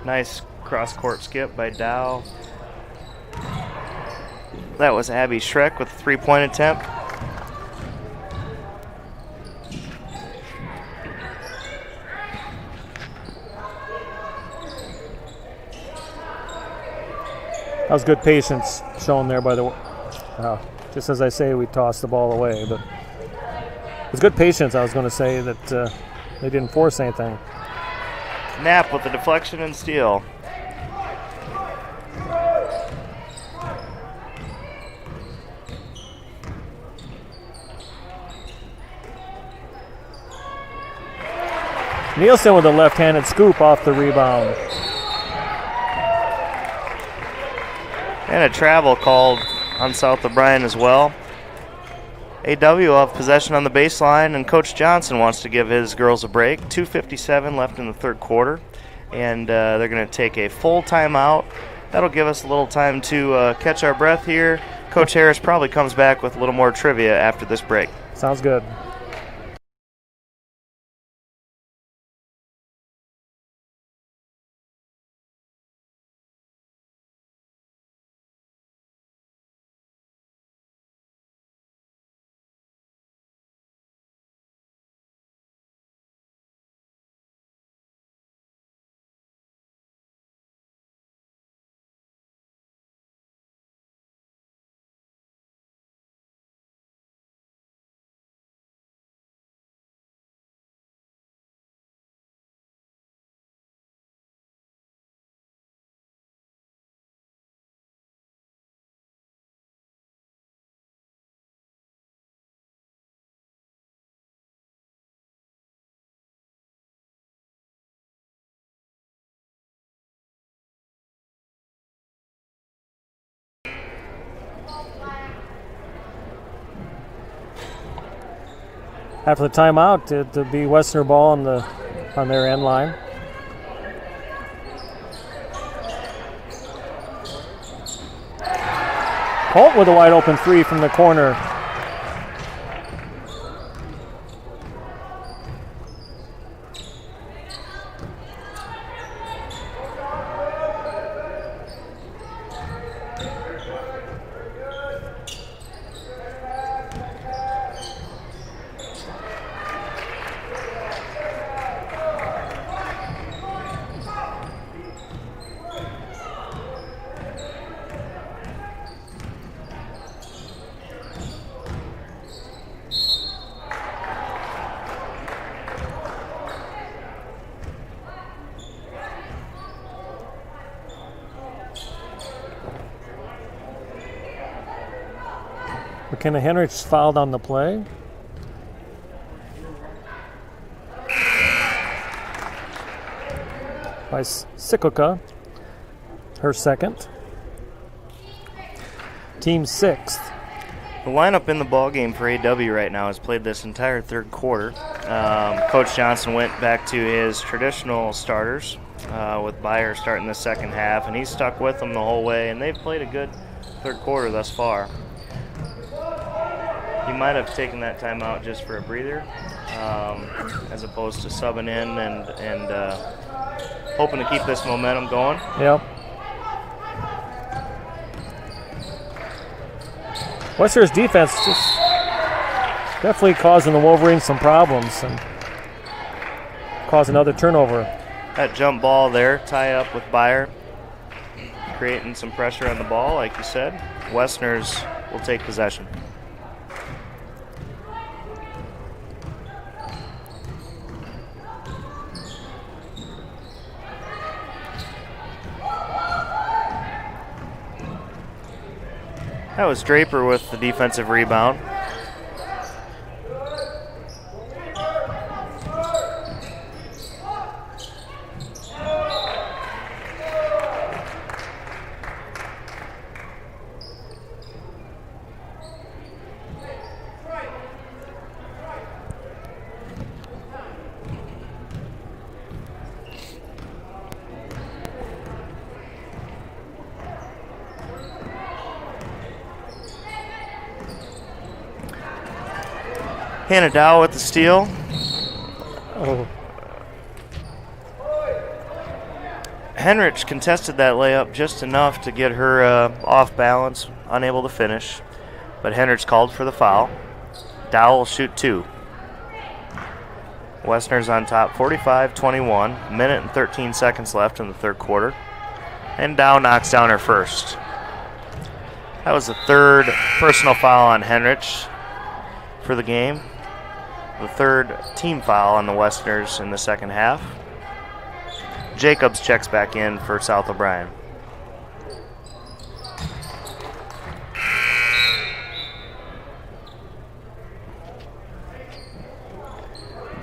Nice cross-court skip by Dow. That was Abby Schreck with a three-point attempt. That was good patience shown there by the. Just as I say, we tossed the ball away, but it was good patience. I was going to say that they didn't force anything. Knapp with the deflection and steal. Nielsen with a left-handed scoop off the rebound. And a travel called on South O'Brien as well. AW will have possession on the baseline, and Coach Johnson wants to give his girls a break. 2:57 left in the third quarter, and they're going to take a full timeout. That'll give us a little time to catch our breath here. Coach Harris probably comes back with a little more trivia after this break. Sounds good. After the timeout, it'll be Westerner ball on their end line. Holt with a wide open three from the corner. McKenna Henrich fouled on the play. By Sikoka, her second. Team sixth. The lineup in the ball game for AW right now has played this entire third quarter. Coach Johnson went back to his traditional starters with Byer starting the second half, and he's stuck with them the whole way, and they've played a good third quarter thus far. He might have taken that time out just for a breather, as opposed to subbing in and hoping to keep this momentum going. Yep. Westerner's defense just definitely causing the Wolverines some problems and cause another turnover. That jump ball there, tie up with Byer, creating some pressure on the ball, like you said. Westerners will take possession. That was Draper with the defensive rebound. Hannah Dow with the steal. Oh. Henrich contested that layup just enough to get her off balance, unable to finish. But Henrich called for the foul. Dow will shoot 2. Westerners on top 45-21. Minute and 13 seconds left in the third quarter. And Dow knocks down her first. That was the third personal foul on Henrich for the game. The third team foul on the Westerners in the second half. Jacobs checks back in for South O'Brien.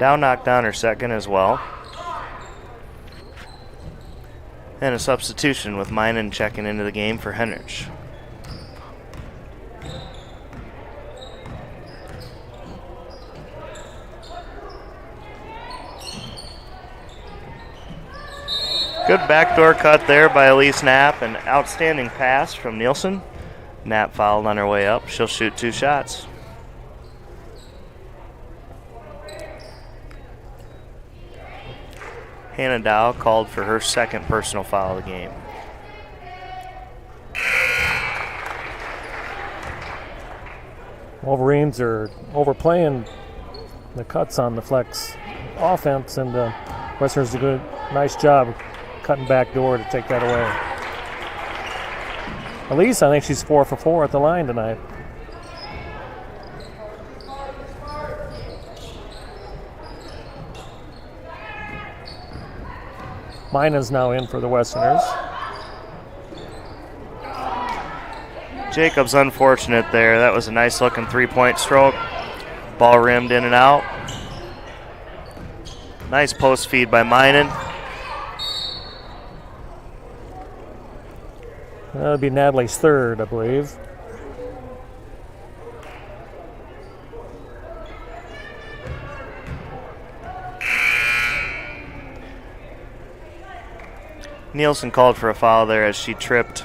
Dow knocked down her second as well. And a substitution with Minen checking into the game for Henrich. Good backdoor cut there by Elise Knapp. An outstanding pass from Nielsen. Knapp fouled on her way up. She'll shoot 2 shots. Hannah Dow called for her second personal foul of the game. Wolverines are overplaying the cuts on the flex offense, and Westerners do a nice job cutting back door to take that away. Elise, I think she's 4 for 4 at the line tonight. Minen's now in for the Westerners. Jacobs unfortunate there. That was a nice looking 3-point stroke. Ball rimmed in and out. Nice post feed by Minen. That would be Natalie's third, I believe. Nielsen called for a foul there as she tripped.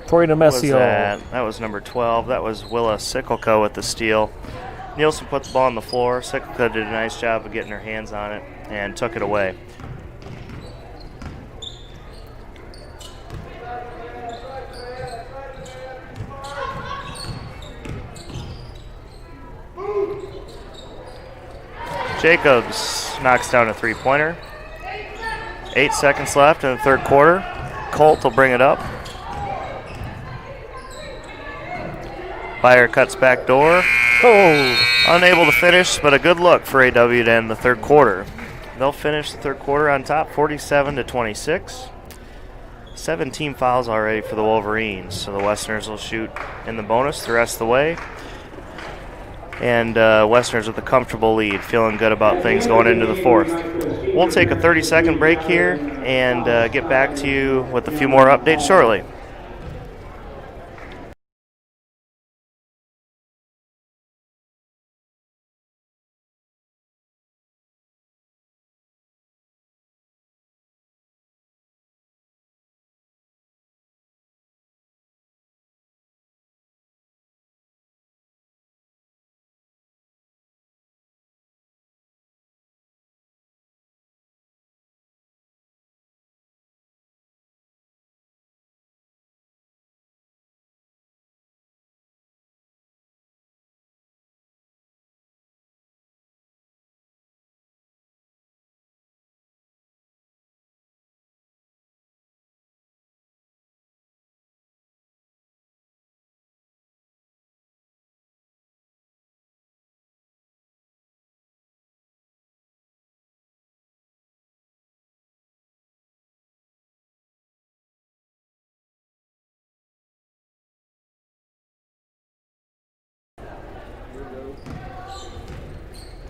Tori Nemesio. That was number 12. That was Willa Sikelka with the steal. Nielsen put the ball on the floor. Sikelka did a nice job of getting her hands on it and took it away. Jacobs knocks down a 3-pointer. 8 seconds left in the third quarter. Colt will bring it up. Byer cuts back door. Oh! Unable to finish, but a good look for AW to end the third quarter. They'll finish the third quarter on top, 47-26. 17 fouls already for the Wolverines, so the Westerners will shoot in the bonus the rest of the way. And Westerners with a comfortable lead, feeling good about things going into the fourth. We'll take a 30-second break here and get back to you with a few more updates shortly.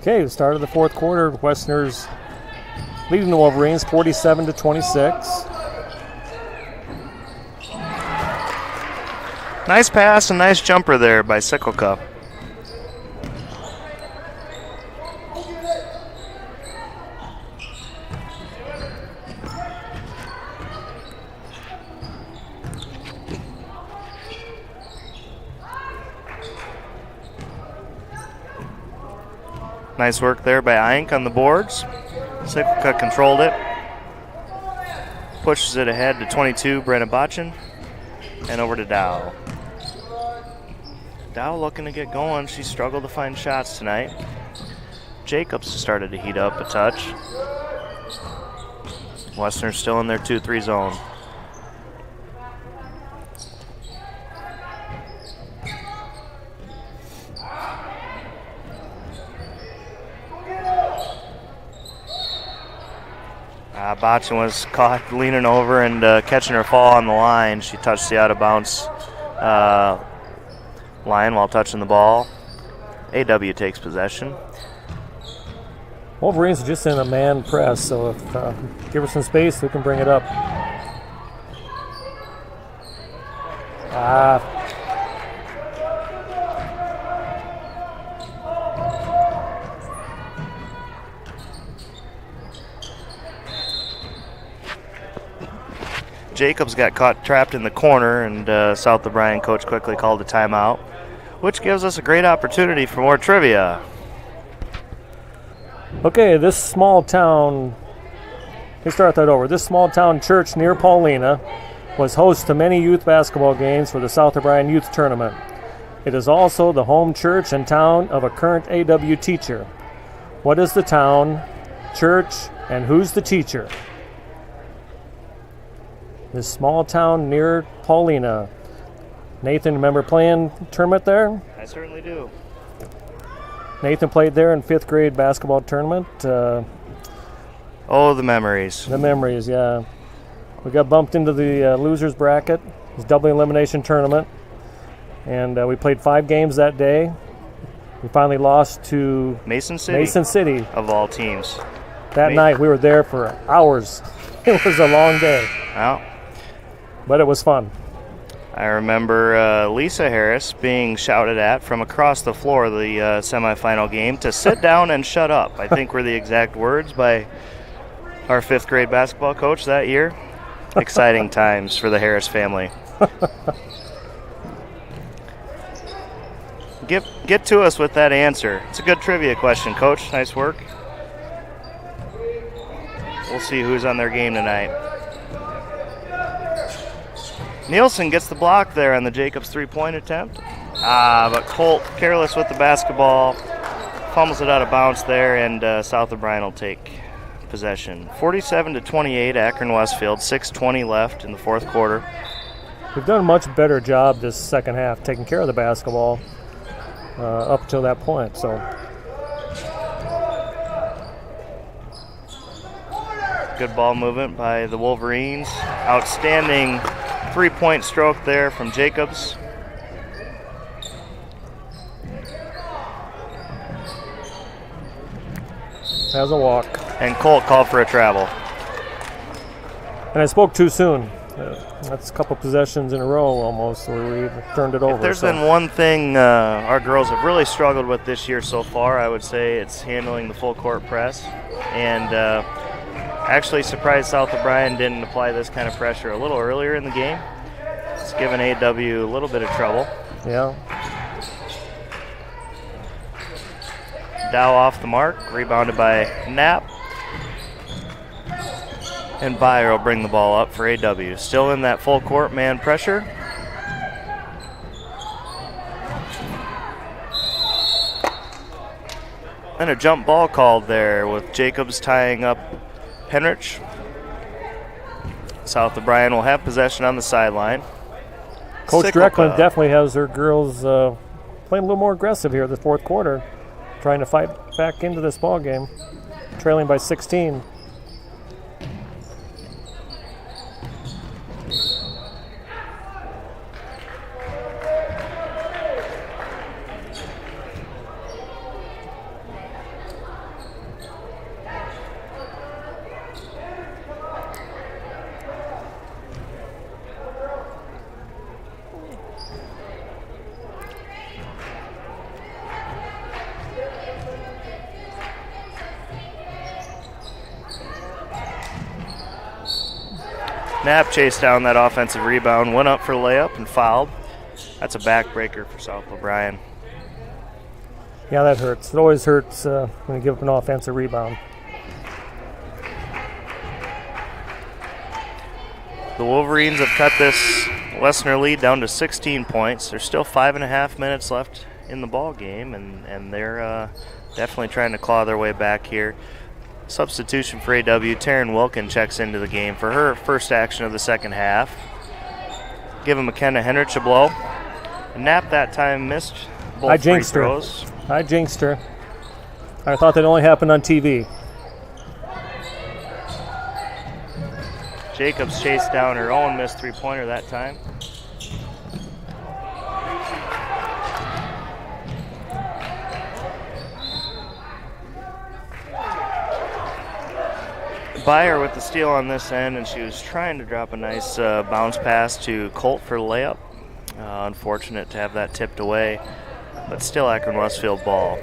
Okay, the start of the fourth quarter, Westerners leading the Wolverines 47-26. Nice pass and nice jumper there by Sikelka. Nice work there by Eink on the boards. Cyclica controlled it. Pushes it ahead to 22, Brenna Botchin. And over to Dow. Dow looking to get going. She struggled to find shots tonight. Jacobs started to heat up a touch. Western's still in their 2-3 zone. Botchin was caught leaning over and catching her fall on the line. She touched the out-of-bounds line while touching the ball. AW takes possession. Wolverines are just in a man press, so if give her some space, we can bring it up. Jacobs got caught trapped in the corner, and South O'Brien coach quickly called a timeout, which gives us a great opportunity for more trivia. Okay, this small town, let's start that over. This small town church near Paulina was host to many youth basketball games for the South O'Brien Youth Tournament. It is also the home church and town of a current AW teacher. What is the town, church, and who's the teacher? This small town near Paulina. Nathan, remember playing tournament there? I certainly do. Nathan played there in 5th grade basketball tournament. Oh, the memories. The memories, yeah. We got bumped into the losers bracket. It was double elimination tournament. And we played 5 games that day. We finally lost to Mason City. Mason City. Of all teams. That night we were there for hours. It was a long day. Well, but it was fun. I remember Lisa Harris being shouted at from across the floor of the semifinal game to sit down and shut up. I think were the exact words by our 5th grade basketball coach that year. Exciting times for the Harris family. Get to us with that answer. It's a good trivia question, Coach. Nice work. We'll see who's on their game tonight. Nielsen gets the block there on the Jacobs three-point attempt. But Colt careless with the basketball. Fumbles it out of bounds there, and South O'Brien will take possession. 47-28, Akron-Westfield. 6:20 left in the 4th quarter. We've done a much better job this second half taking care of the basketball up till that point. So good ball movement by the Wolverines. Outstanding three-point stroke there from Jacobs. Has a walk. And Colt called for a travel. And I spoke too soon. That's a couple possessions in a row almost where we turned it over. If there's been one thing our girls have really struggled with this year so far, I would say it's handling the full court press. And actually surprised South O'Brien didn't apply this kind of pressure a little earlier in the game. It's given AW a little bit of trouble. Yeah. Dow off the mark, rebounded by Knapp. And Byer will bring the ball up for AW. Still in that full court man pressure. And a jump ball called there with Jacobs tying up Penrich. South O'Brien will have possession on the sideline. Coach Cyclica. Dreckman definitely has her girls playing a little more aggressive here in the 4th quarter, trying to fight back into this ball game, trailing by 16. Knapp chased down that offensive rebound, went up for the layup and fouled. That's a backbreaker for South O'Brien. Yeah, that hurts. It always hurts when you give up an offensive rebound. The Wolverines have cut this Westerner lead down to 16 points. There's still 5.5 minutes left in the ball game, and they're definitely trying to claw their way back here. Substitution for AW, Taryn Wilkin checks into the game for her first action of the second half. Giving McKenna Henrich a blow. Knapp that time missed both free throws. I jinxed her. I thought that only happened on TV. Jacobs chased down her own missed three-pointer that time. Byer with the steal on this end, and she was trying to drop a nice bounce pass to Colt for the layup. Unfortunate to have that tipped away, but still Akron-Westfield ball.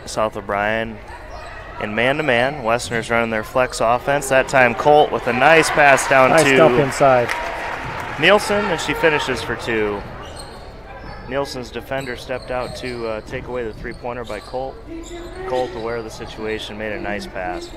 South O'Brien in man-to-man. Westerners running their flex offense. That time Colt with a nice pass down nice to dump inside. Nielsen, and she finishes for two. Nielsen's defender stepped out to take away the three-pointer by Colt. Colt, aware of the situation, made a nice pass.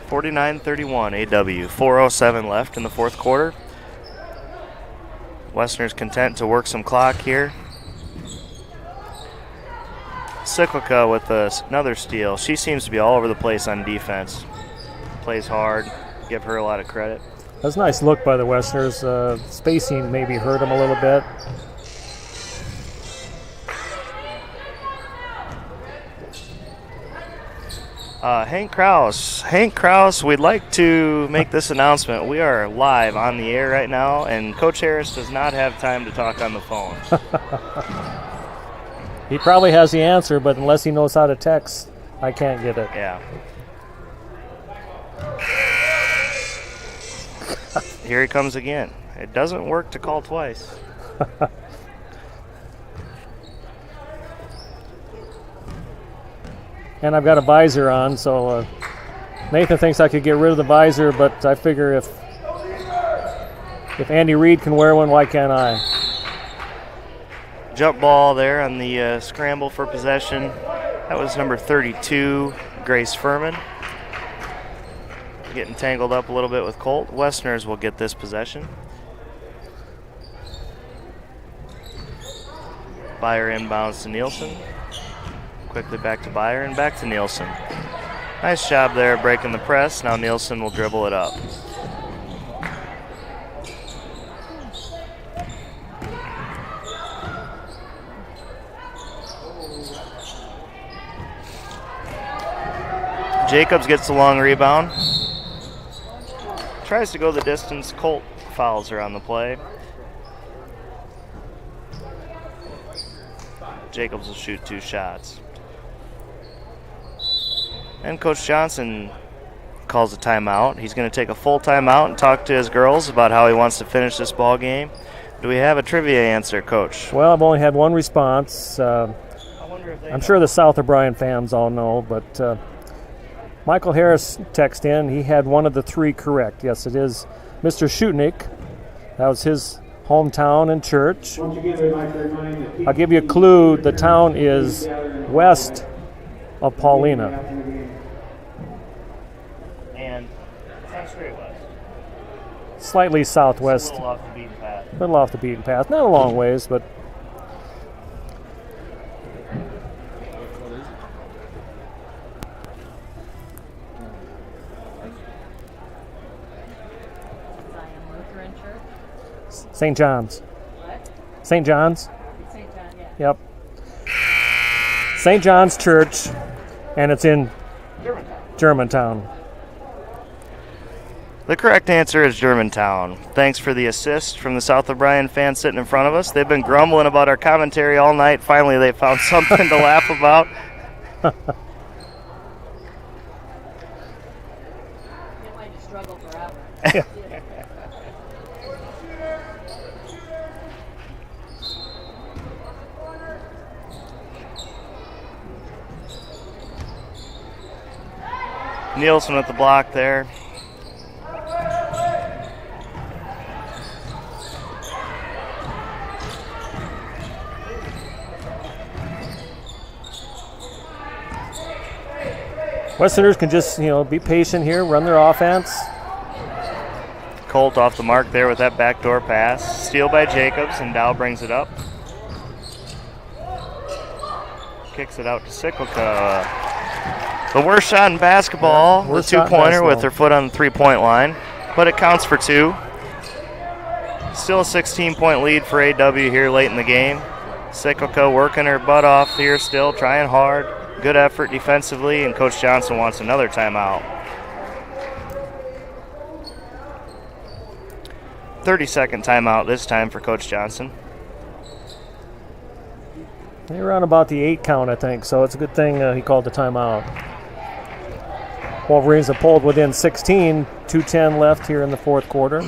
(49-31) AW. 4:07 left in the fourth quarter. Westerners content to work some clock here. Cyclica with another steal. She seems to be all over the place on defense. Plays hard. Give her a lot of credit. That's a nice look by the Westerners. Spacing maybe hurt them a little bit. Hank Kraus, we'd like to make this announcement. We are live on the air right now, and Coach Harris does not have time to talk on the phone. He probably has the answer, but unless he knows how to text, I can't get it. Yeah. Here he comes again. It doesn't work to call twice. And I've got a visor on, so Nathan thinks I could get rid of the visor, but I figure if Andy Reid can wear one, why can't I? Jump ball there on the scramble for possession. That was number 32, Grace Furman. Getting tangled up a little bit with Colt. Westerners will get this possession. Byer inbounds to Nielsen. Quickly back to Byer and back to Nielsen. Nice job there breaking the press. Now Nielsen will dribble it up. Jacobs gets the long rebound. Tries to go the distance. Colt fouls her on the play. Jacobs will shoot two shots. And Coach Johnson calls a timeout. He's going to take a full timeout and talk to his girls about how he wants to finish this ball game. Do we have a trivia answer, Coach? Well, I've only had one response. I'm sure the South O'Brien fans all know, but Michael Harris texted in. He had one of the three correct. Yes, it is Mr. Shutnik. That was his hometown and church. Once again, we'd like to remind the people I'll give you a clue. The town is west of Paulina. And it's straight west. Slightly southwest. A little off the beaten path. Little off the beaten path. Not a long ways, but St. John's. What? St. John's? St. John, yeah. Yep. St. John's Church, and it's in Germantown. The correct answer is Germantown. Thanks for the assist from the South O'Brien fans sitting in front of us. They've been grumbling about our commentary all night. Finally, they found something to laugh about. It might just struggle forever. Nielsen with the block there. Westerners can just, be patient here, run their offense. Colt off the mark there with that backdoor pass. Steal by Jacobs, and Dow brings it up. Kicks it out to Cyclica. The worst shot in basketball, the two-pointer with her foot on the three-point line, but it counts for two. Still a 16-point lead for AW here late in the game. Cyclica working her butt off here still, trying hard. Good effort defensively, and Coach Johnson wants another timeout. 30-second timeout this time for Coach Johnson. They're on about the 8 count, I think, so it's a good thing he called the timeout. Wolverines have pulled within 16, 2:10 left here in the fourth quarter.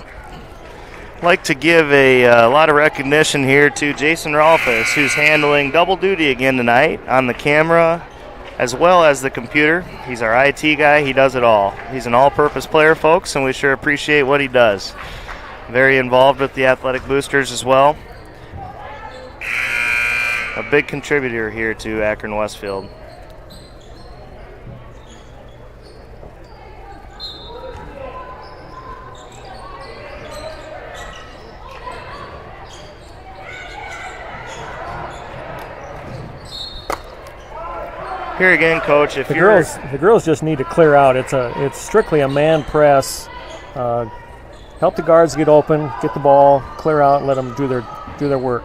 Like to give a lot of recognition here to Jason Rolfus, who's handling double duty again tonight on the camera as well as the computer. He's our IT guy. He does it all. He's an all-purpose player, folks, and we sure appreciate what he does. Very involved with the Athletic Boosters as well. A big contributor here to Akron-Westfield. Here again, Coach, if the girls just need to clear out. It's strictly a man press. Help the guards get open, get the ball, clear out, and let them do their work.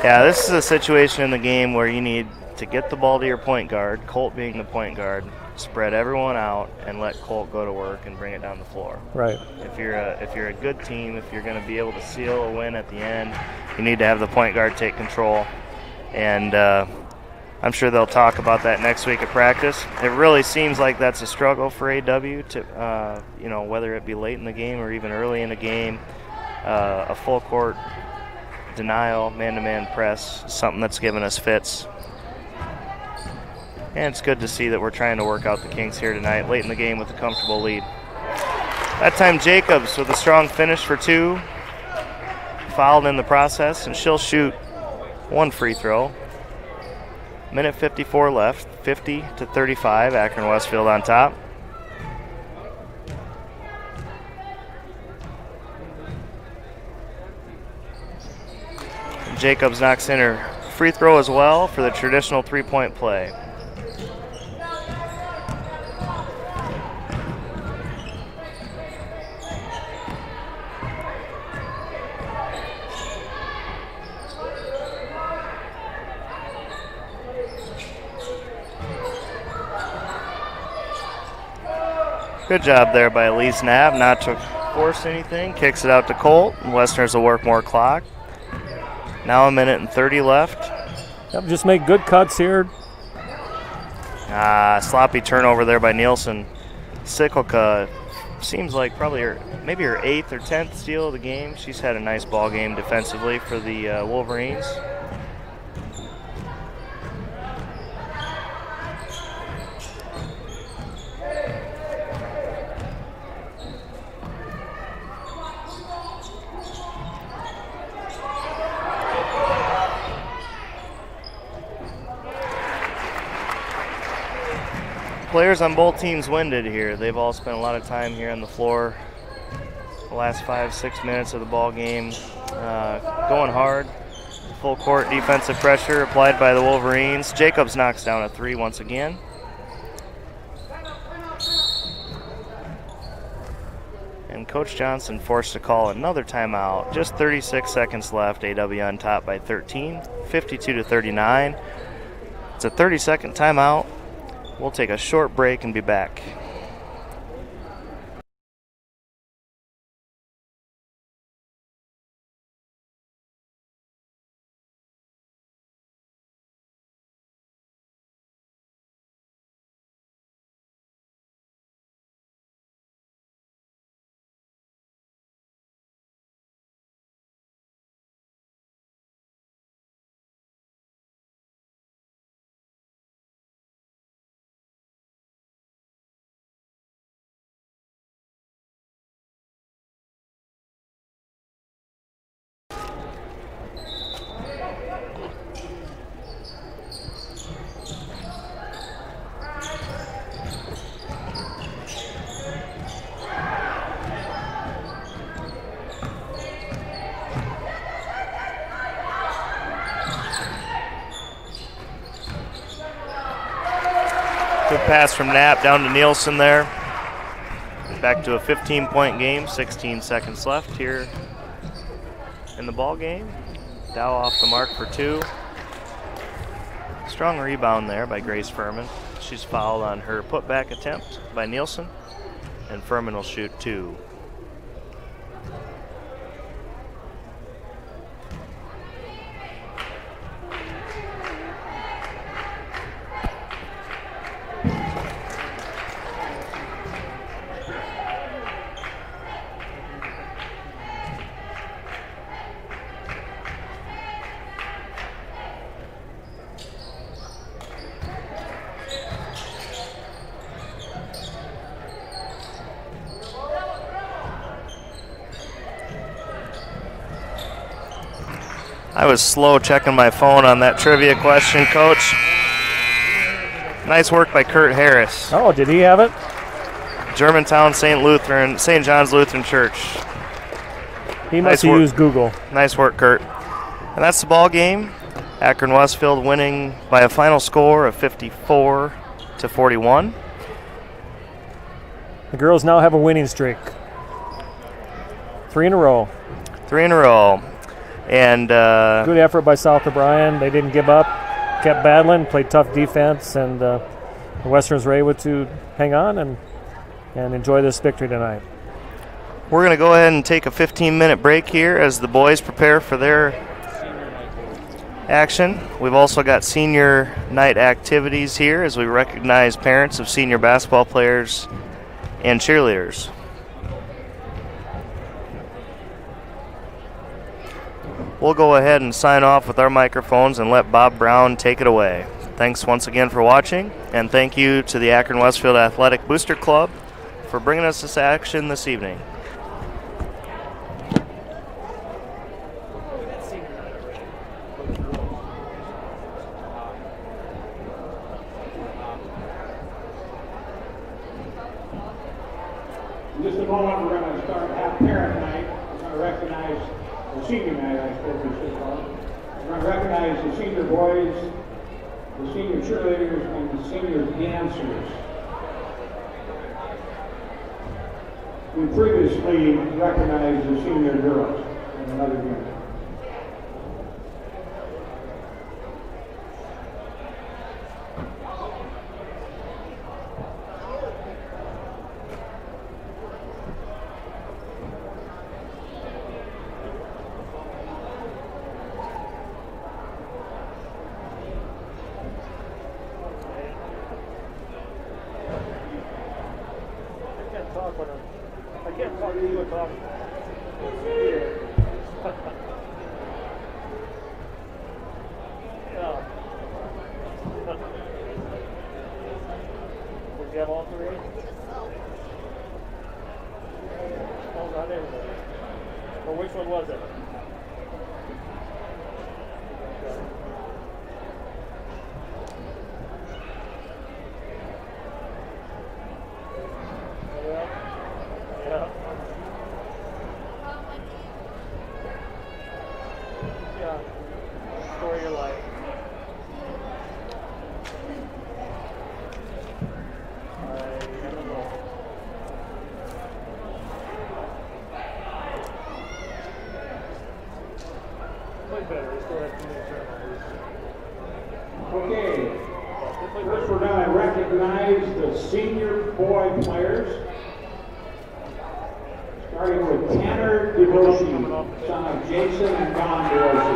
Yeah, this is a situation in the game where you need to get the ball to your point guard, Colt being the point guard, spread everyone out, and let Colt go to work and bring it down the floor. Right. If you're a good team, if you're going to be able to seal a win at the end, you need to have the point guard take control. And I'm sure they'll talk about that next week at practice. It really seems like that's a struggle for AW to, whether it be late in the game or even early in the game, a full court denial, man-to-man press, something that's given us fits. And it's good to see that we're trying to work out the kinks here tonight, late in the game with a comfortable lead. That time Jacobs with a strong finish for two. Fouled in the process, and she'll shoot one free throw. Minute 54 left, 50-35, Akron-Westfield on top. Jacobs knocks in her free throw as well for the traditional three-point play. Good job there by Elise Knapp not to force anything. Kicks it out to Colt. Westerners will work more clock. Now a minute and 30 left. Yep, just make good cuts here. Sloppy turnover there by Nielsen. Cyclica seems like probably maybe her 8th or 10th steal of the game. She's had a nice ball game defensively for the Wolverines. Players on both teams winded here. They've all spent a lot of time here on the floor the last 5-6 minutes of the ball game. Going hard. Full court defensive pressure applied by the Wolverines. Jacobs knocks down a three once again. And Coach Johnson forced to call another timeout. Just 36 seconds left. AW on top by 13, 52-39. It's a 30-second timeout. We'll take a short break and be back. pass from Knapp down to Nielsen there. Back to a 15-point game, 16 seconds left here in the ball game. Dow off the mark for 2. Strong rebound there by Grace Furman. She's fouled on her putback attempt by Nielsen, and Furman will shoot 2. I was slow checking my phone on that trivia question, Coach. Nice work by Kurt Harris. Oh, did he have it? Germantown St. John's Lutheran Church. He must have used Google. Nice work, Kurt. And that's the ball game. Akron-Westfield winning by a final score of 54-41. The girls now have a winning streak. 3 in a row. 3 in a row. And good effort by South O'Brien. They didn't give up, kept battling, played tough defense, and the Westerners were able to hang on and enjoy this victory tonight. We're going to go ahead and take a 15-minute break here as the boys prepare for their action. We've also got senior night activities here as we recognize parents of senior basketball players and cheerleaders. We'll go ahead and sign off with our microphones and let Bob Brown take it away. Thanks once again for watching, and thank you to the Akron-Westfield Athletic Booster Club for bringing us this action this evening. In just a moment, we're going to start half parent night. We're going to recognize, or senior night, I suppose we should call it. We're going to recognize the senior boys, the senior cheerleaders, and the senior dancers. We previously recognized the senior girls in another game. I can't talk to you and talk. Did you have all 3? Oh, not everybody. Well, which one was it? Story of your life. I don't know. Play better. We still have too many turnovers. Okay. First, we're going to recognize the senior boy players. Starting with Tanner DeBoshi, son of Jason and Don DeBoshi.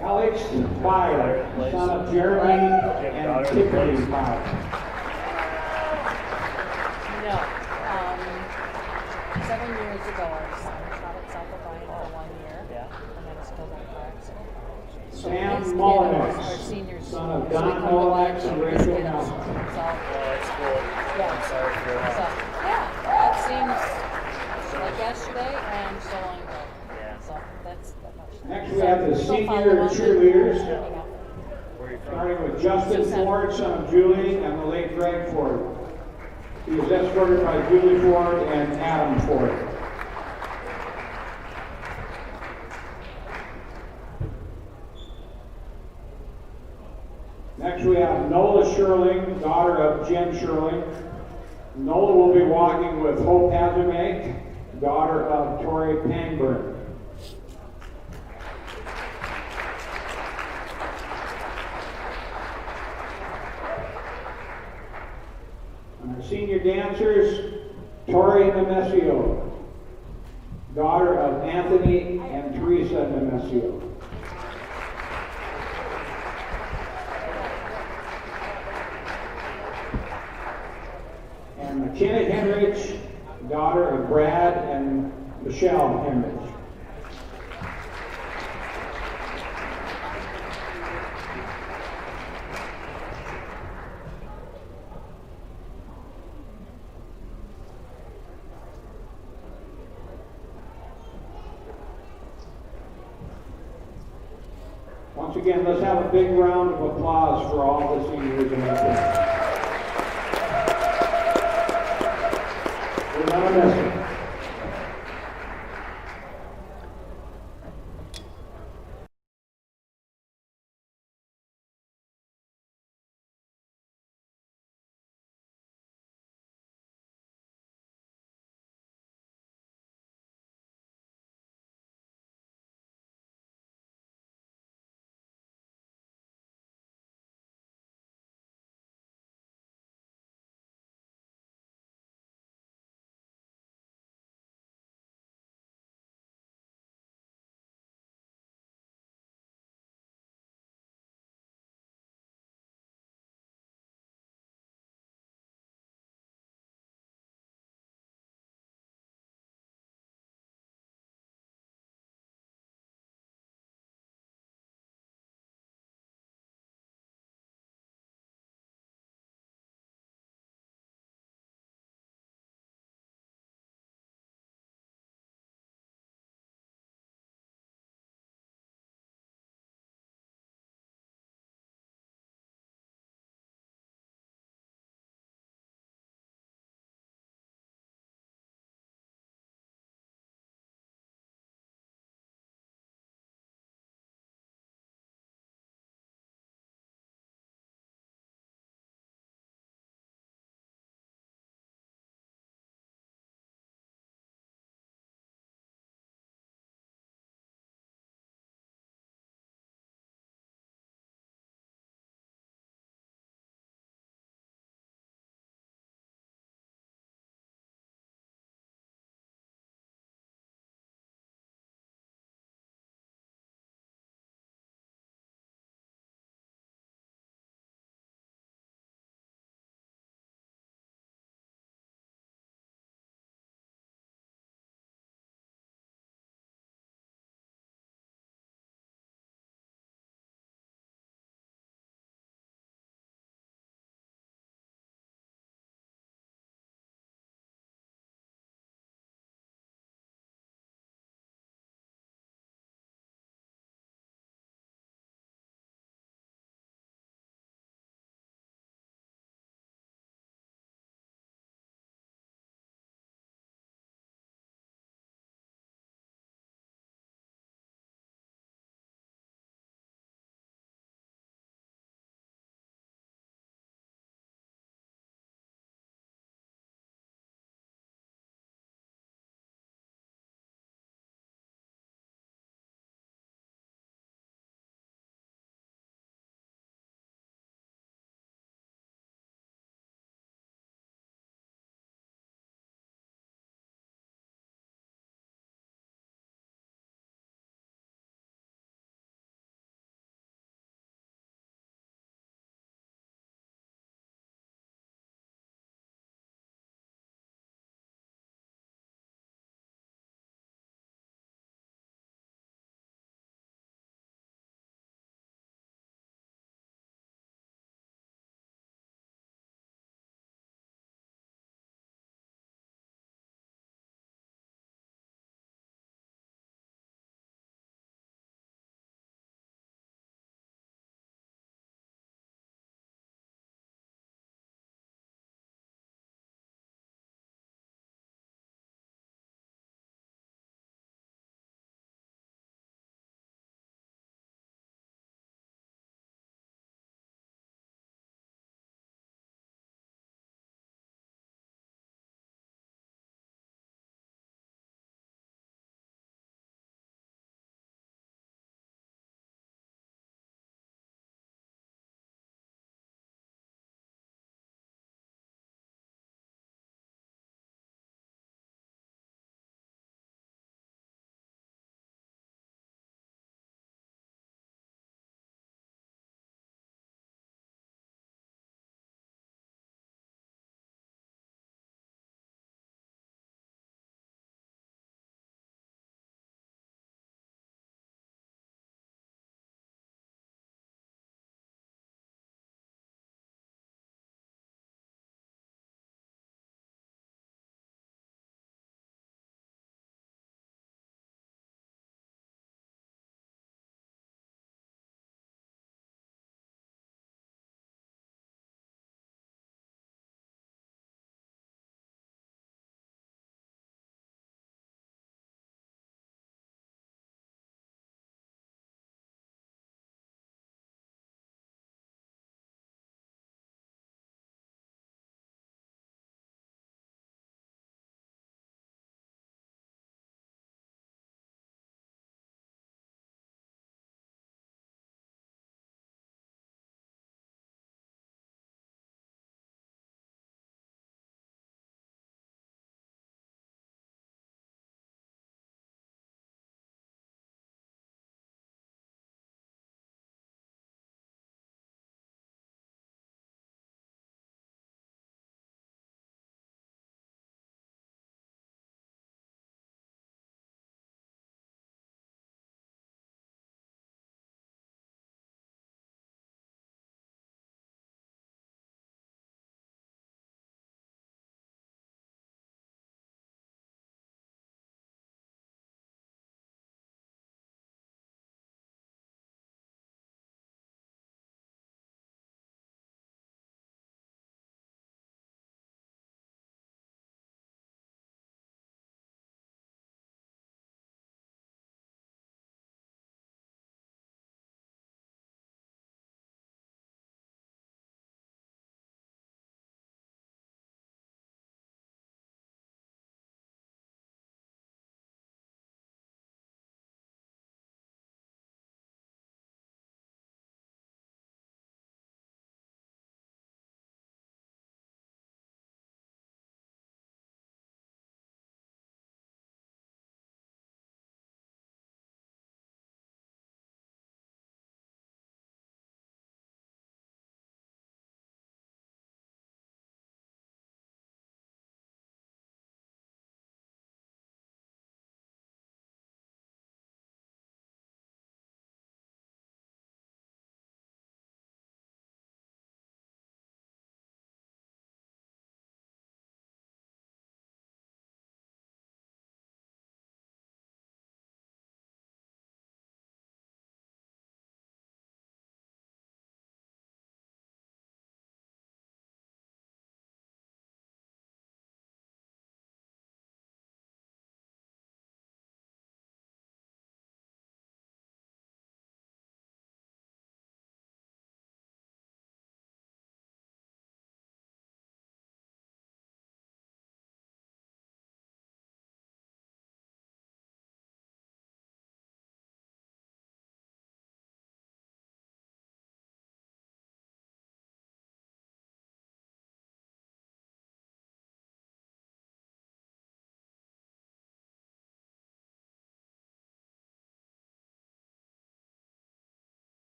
Alex Byer, son of Jeremy and Tiffany Byer. No. 7 years ago, our son taught at South O'Brien for 1 year. Yeah. And then it's still on track. Sam Molinax, son of Don Molinax and Rachel Nelson. It seems like yesterday and so long ago. Yeah. So that's that much. Next we have the senior cheerleaders, starting with Justin Ford, son of Julie, and the late Greg Ford. He was escorted by Julie Ford and Adam Ford. Next we have Nola Sherling, daughter of Jen Sherling. Nola will be walking with Hope Hazamek, daughter of Tori Pangburn. Our senior dancers, Tori Nemesio, daughter of Anthony and Teresa Nemesio. And McKenna Henrich, daughter of Brad and Michelle Henrich. Once again, let's have a big round of applause for all the seniors in our team. We're not missing.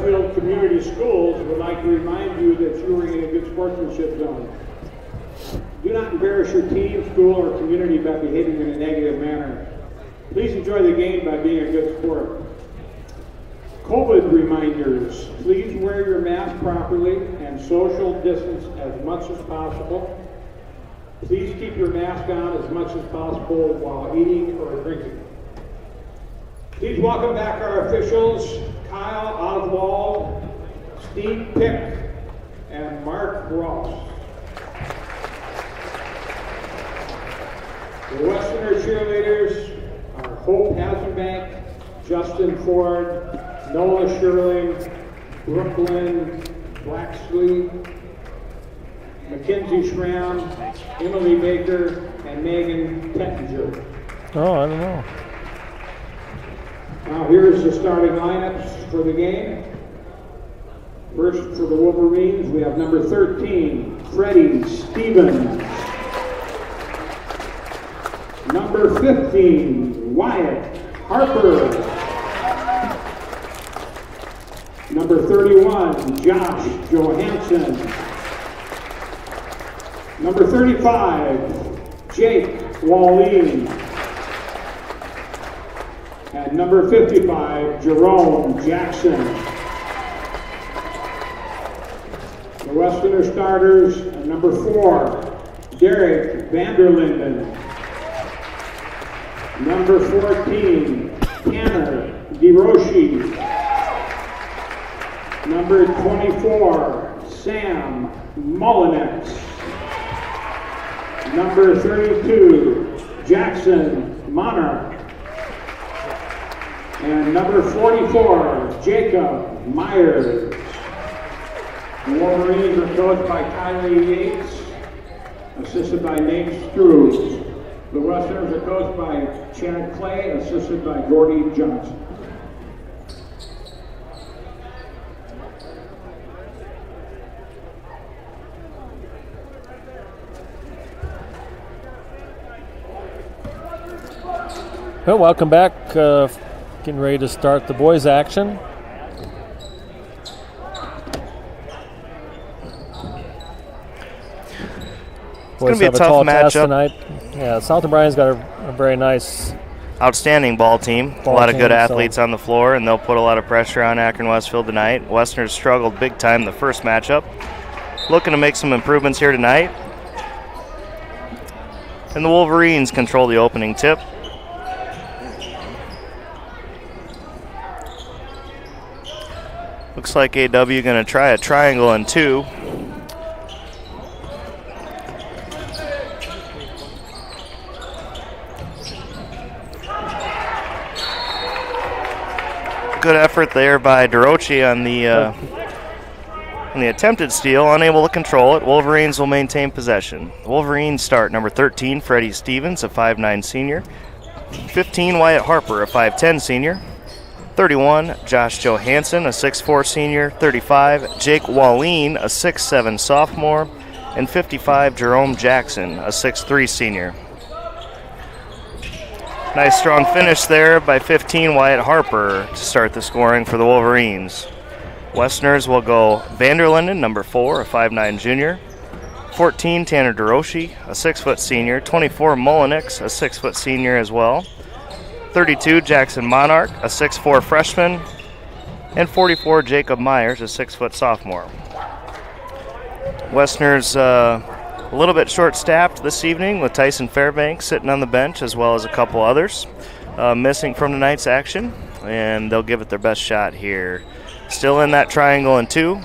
Akron-Westfield Community Schools would like to remind you that you are in a good sportsmanship zone. Do not embarrass your team, school, or community by behaving in a negative manner. Please enjoy the game by being a good sport. COVID reminders. Please wear your mask properly and social distance as much as possible. Please keep your mask on as much as possible while eating or drinking. Please welcome back our officials, Kyle Oswald, Steve Pick, and Mark Ross. The Westerner cheerleaders are Hope Hasenbank, Justin Ford, Noah Sherling, Brooklyn Blacksley, Mackenzie Schramm, Emily Baker, and Megan Tettinger. Oh, I don't know. Now here's the starting lineups for the game. First for the Wolverines, we have number 13, Freddie Stevens. Number 15, Wyatt Harper. Number 31, Josh Johansson. Number 35, Jake Wallin. And number 55, Jerome Jackson. The Westerner starters, number 4, Derek Vanderlinden. Number 14, Tanner DeRoshi. Number 24, Sam Mullinex. Number 32, Jackson Monarch. And number 44, Jacob Myers. The Wolverines are coached by Kylie Yates, assisted by Nate Struve. The Westerners are coached by Chad Clay, assisted by Gordy Johnson. Well, welcome back. Getting ready to start the boys' action. It's going to be a tough matchup tonight. Yeah, South O'Brien's got a very nice, outstanding ball team. A lot of good athletes on the floor, and they'll put a lot of pressure on Akron-Westfield tonight. Westerners struggled big time the first matchup. Looking to make some improvements here tonight. And the Wolverines control the opening tip. Looks like AW going to try a triangle and 2. Good effort there by DeRochi on the attempted steal, unable to control it. Wolverines will maintain possession. Wolverines start number 13, Freddie Stevens, a 5'9 senior. 15, Wyatt Harper, a 5'10 senior. 31, Josh Johansson, a 6'4 senior. 35, Jake Wallin, a 6'7 sophomore. And 55, Jerome Jackson, a 6'3 senior. Nice strong finish there by 15, Wyatt Harper, to start the scoring for the Wolverines. Westerners will go Vanderlinden, number 4, a 5'9 junior. 14, Tanner DeRoshi, a 6' senior. 24, Mullinex, a 6' senior as well. 32, Jackson Monarch, a 6'4 freshman. And 44, Jacob Myers, a 6' sophomore. Westerners a little bit short-staffed this evening with Tyson Fairbanks sitting on the bench as well as a couple others missing from tonight's action, and they'll give it their best shot here. Still in that triangle and 2.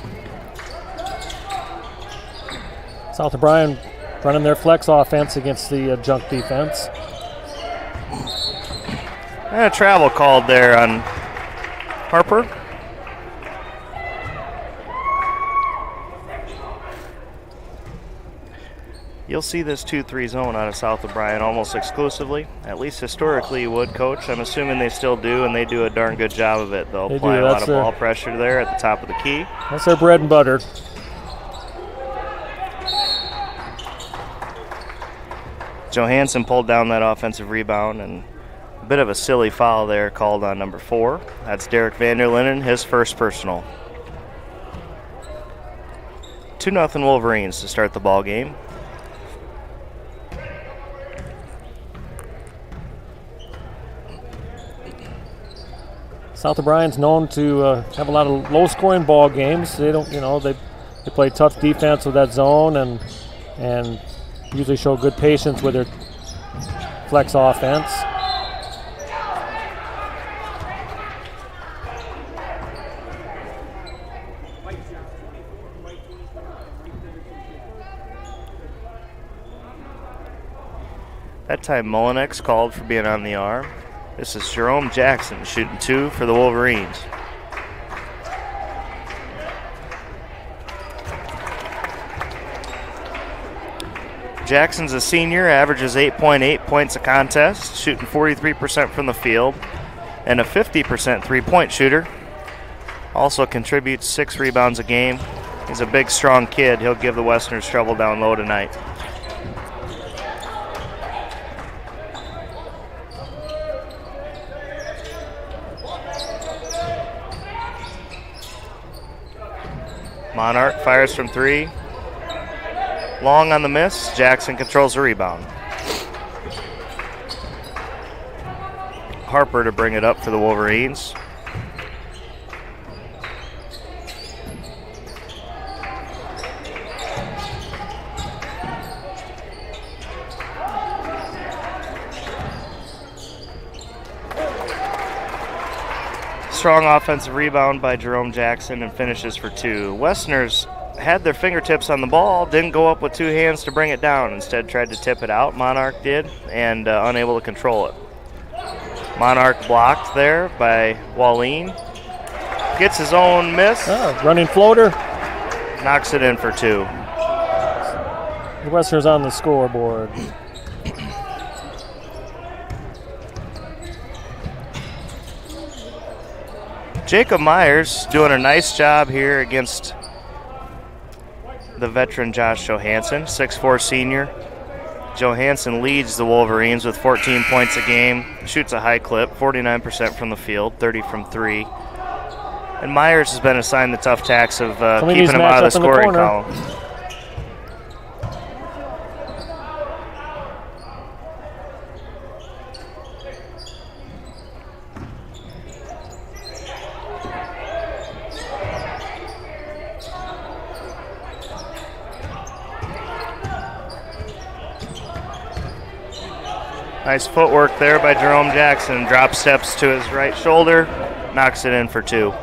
South O'Brien running their flex offense against the junk defense. And a travel called there on Harper. You'll see this 2-3 zone out of South O'Brien almost exclusively. At least historically you would, Coach. I'm assuming they still do, and they do a darn good job of it. They'll apply a lot of ball pressure there at the top of the key. That's their bread and butter. Johansson pulled down that offensive rebound, and a bit of a silly foul there called on number 4. That's Derek Vanderlinden, his first personal. 2-0 Wolverines to start the ball game. South O'Brien's known to have a lot of low-scoring ball games. They don't, they play tough defense with that zone and usually show good patience with their flex offense. That time Mullinex called for being on the arm. This is Jerome Jackson shooting 2 for the Wolverines. Jackson's a senior, averages 8.8 points a contest, shooting 43% from the field, and a 50% three-point shooter. Also contributes 6 rebounds a game. He's a big, strong kid. He'll give the Westerners trouble down low tonight. Monarch fires from 3. Long on the miss. Jackson controls the rebound. Harper to bring it up for the Wolverines. Strong offensive rebound by Jerome Jackson and finishes for 2. Westerners had their fingertips on the ball, didn't go up with 2 hands to bring it down. Instead tried to tip it out. Monarch did, and unable to control it. Monarch blocked there by Wallin. Gets his own miss. Running floater. Knocks it in for 2. The Westerners on the scoreboard. Jacob Myers doing a nice job here against the veteran Josh Johansson, 6'4" senior. Johansson leads the Wolverines with 14 points a game, shoots a high clip, 49% from the field, 30 from 3. And Myers has been assigned the tough task of keeping him out of the scoring column. Nice footwork there by Jerome Jackson. Drop steps to his right shoulder, knocks it in for 2.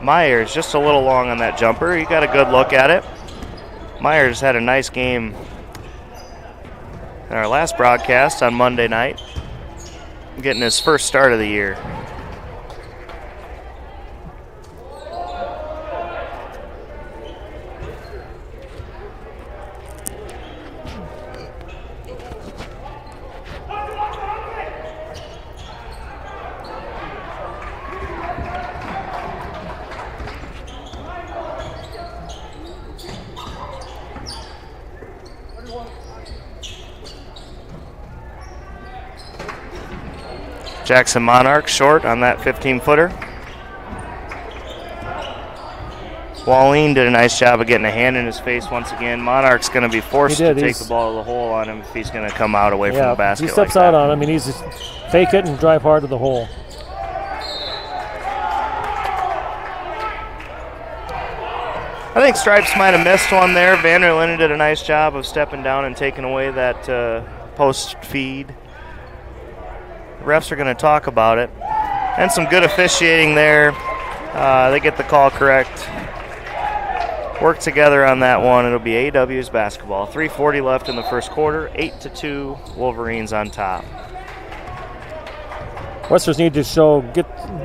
Myers just a little long on that jumper. He got a good look at it. Myers had a nice game in our last broadcast on Monday night, getting his first start of the year. Jackson Monarch short on that 15-footer. Wallin did a nice job of getting a hand in his face once again. Monarch's going to be forced to take the ball to the hole on him if he's going to come out away from the basket. He steps out on him. He needs to fake it and drive hard to the hole. I think Stripes might have missed one there. Vanderlinden did a nice job of stepping down and taking away that post feed. The refs are going to talk about it. And some good officiating there. They get the call correct. Work together on that one. It'll be AW's basketball. 3:40 left in the first quarter. 8-2 Wolverines on top. Westerners need to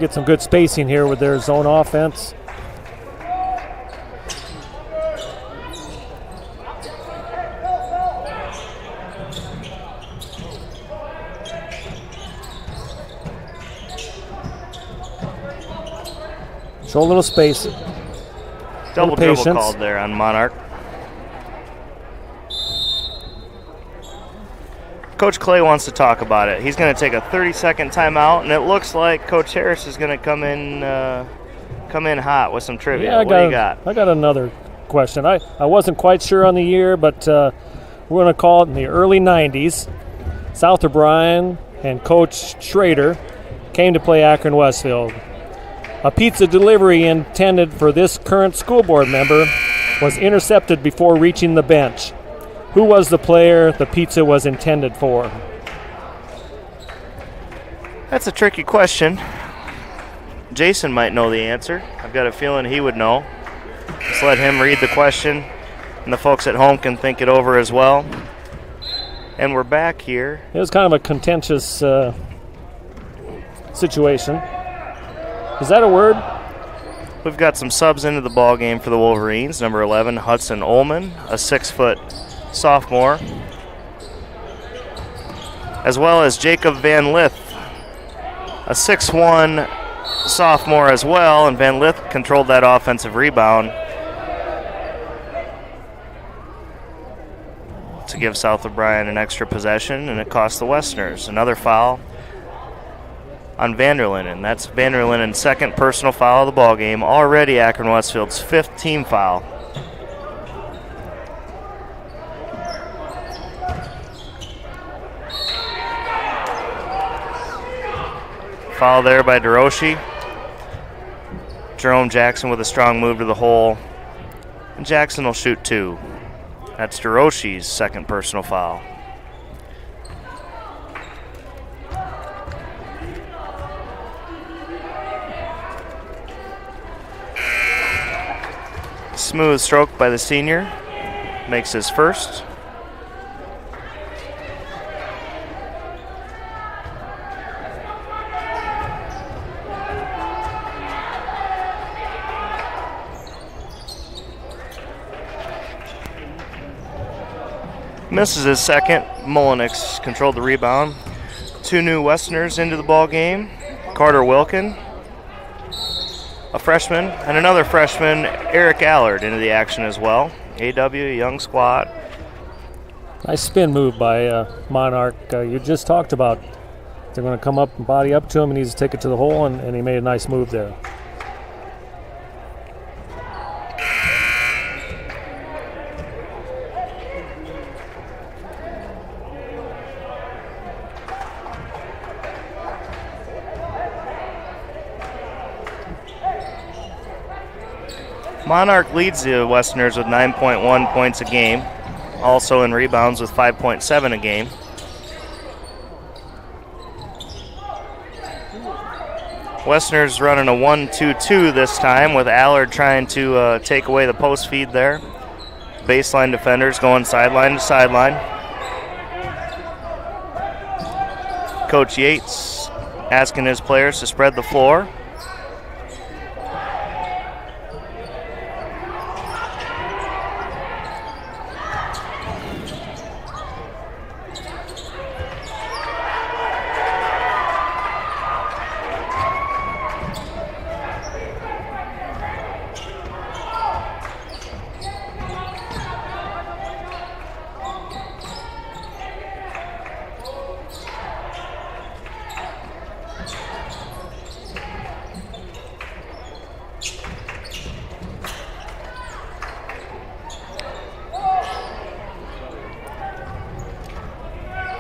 get some good spacing here with their zone offense. Show a little space. Double dribble called there on Monarch. Coach Clay wants to talk about it. He's going to take a 30-second timeout, and it looks like Coach Harris is going to come in hot with some trivia. Yeah, what do you got? I got another question. I wasn't quite sure on the year, but we're going to call it in the early 90s. South O'Brien and Coach Schrader came to play Akron-Westfield. A pizza delivery intended for this current school board member was intercepted before reaching the bench. Who was the player the pizza was intended for? That's a tricky question. Jason might know the answer. I've got a feeling he would know. Just let him read the question, and the folks at home can think it over as well. And we're back here. It was kind of a contentious situation. Is that a word? We've got some subs into the ball game for the Wolverines. Number 11, Hudson Ullman, a 6-foot sophomore, as well as Jacob Van Lith, a 6'1" sophomore as well, and Van Lith controlled that offensive rebound to give South O'Brien an extra possession, and it cost the Westerners. Another foul on Vanderlinden. That's Vanderlinden's second personal foul of the ball game. Already Akron-Westfield's 5th team foul. Foul there by DeRoche. Jerome Jackson with a strong move to the hole. And Jackson will shoot 2. That's DeRoche's second personal foul. Smooth stroke by the senior. Makes his first. Misses his second. Mullenix controlled the rebound. 2 new Westerners into the ball game. Carter Wilkin, a freshman, and another freshman, Eric Allard, into the action as well. AW, young squad. Nice spin move by Monarch. You just talked about they're going to come up and body up to him, and he needs to take it to the hole, and he made a nice move there. Monarch leads the Westerners with 9.1 points a game, also in rebounds with 5.7 a game. Westerners running a 1-2-2 this time, with Allard trying to take away the post feed there. Baseline defenders going sideline to sideline. Coach Yates asking his players to spread the floor.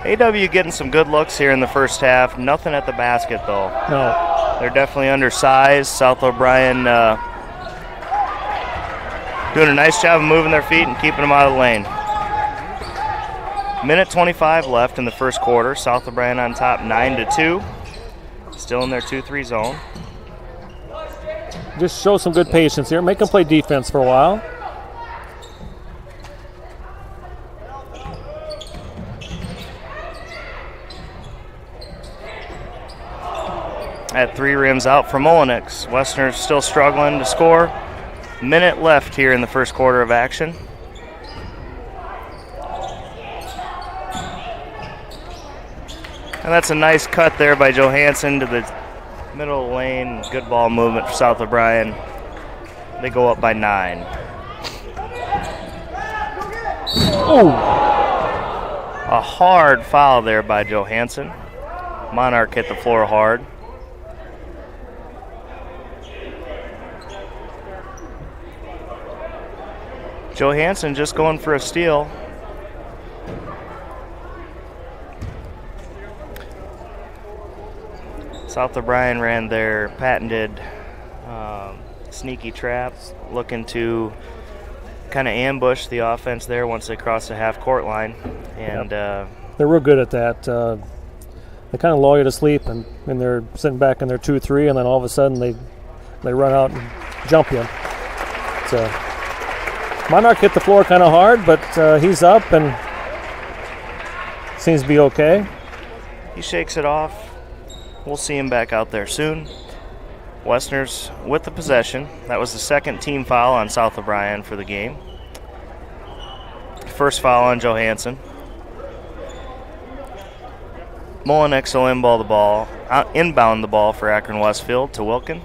AW getting some good looks here in the first half. Nothing at the basket, though. No. They're definitely undersized. South O'Brien doing a nice job of moving their feet and keeping them out of the lane. Minute 25 left in the first quarter. South O'Brien on top 9-2. Still in their 2-3 zone. Just show some good patience here. Make them play defense for a while. At 3 rims out for Mullenix. Westerners still struggling to score. Minute left here in the first quarter of action. And that's a nice cut there by Johansson to the middle of the lane. Good ball movement for South O'Brien. They go up by 9. Oh! A hard foul there by Johansson. Monarch hit the floor hard. Johansson just going for a steal. South O'Brien ran their patented sneaky traps, looking to kind of ambush the offense there once they cross the half-court line. And they're real good at that. They kind of lull you to sleep, and they're sitting back in their 2-3, and then all of a sudden they run out and jump you. So Monarch hit the floor kind of hard, but he's up and seems to be okay. He shakes it off. We'll see him back out there soon. Westerners with the possession. That was the second team foul on South O'Brien for the game. First foul on Johansson. Molinex will inbound the ball for Akron-Westfield to Wilkin.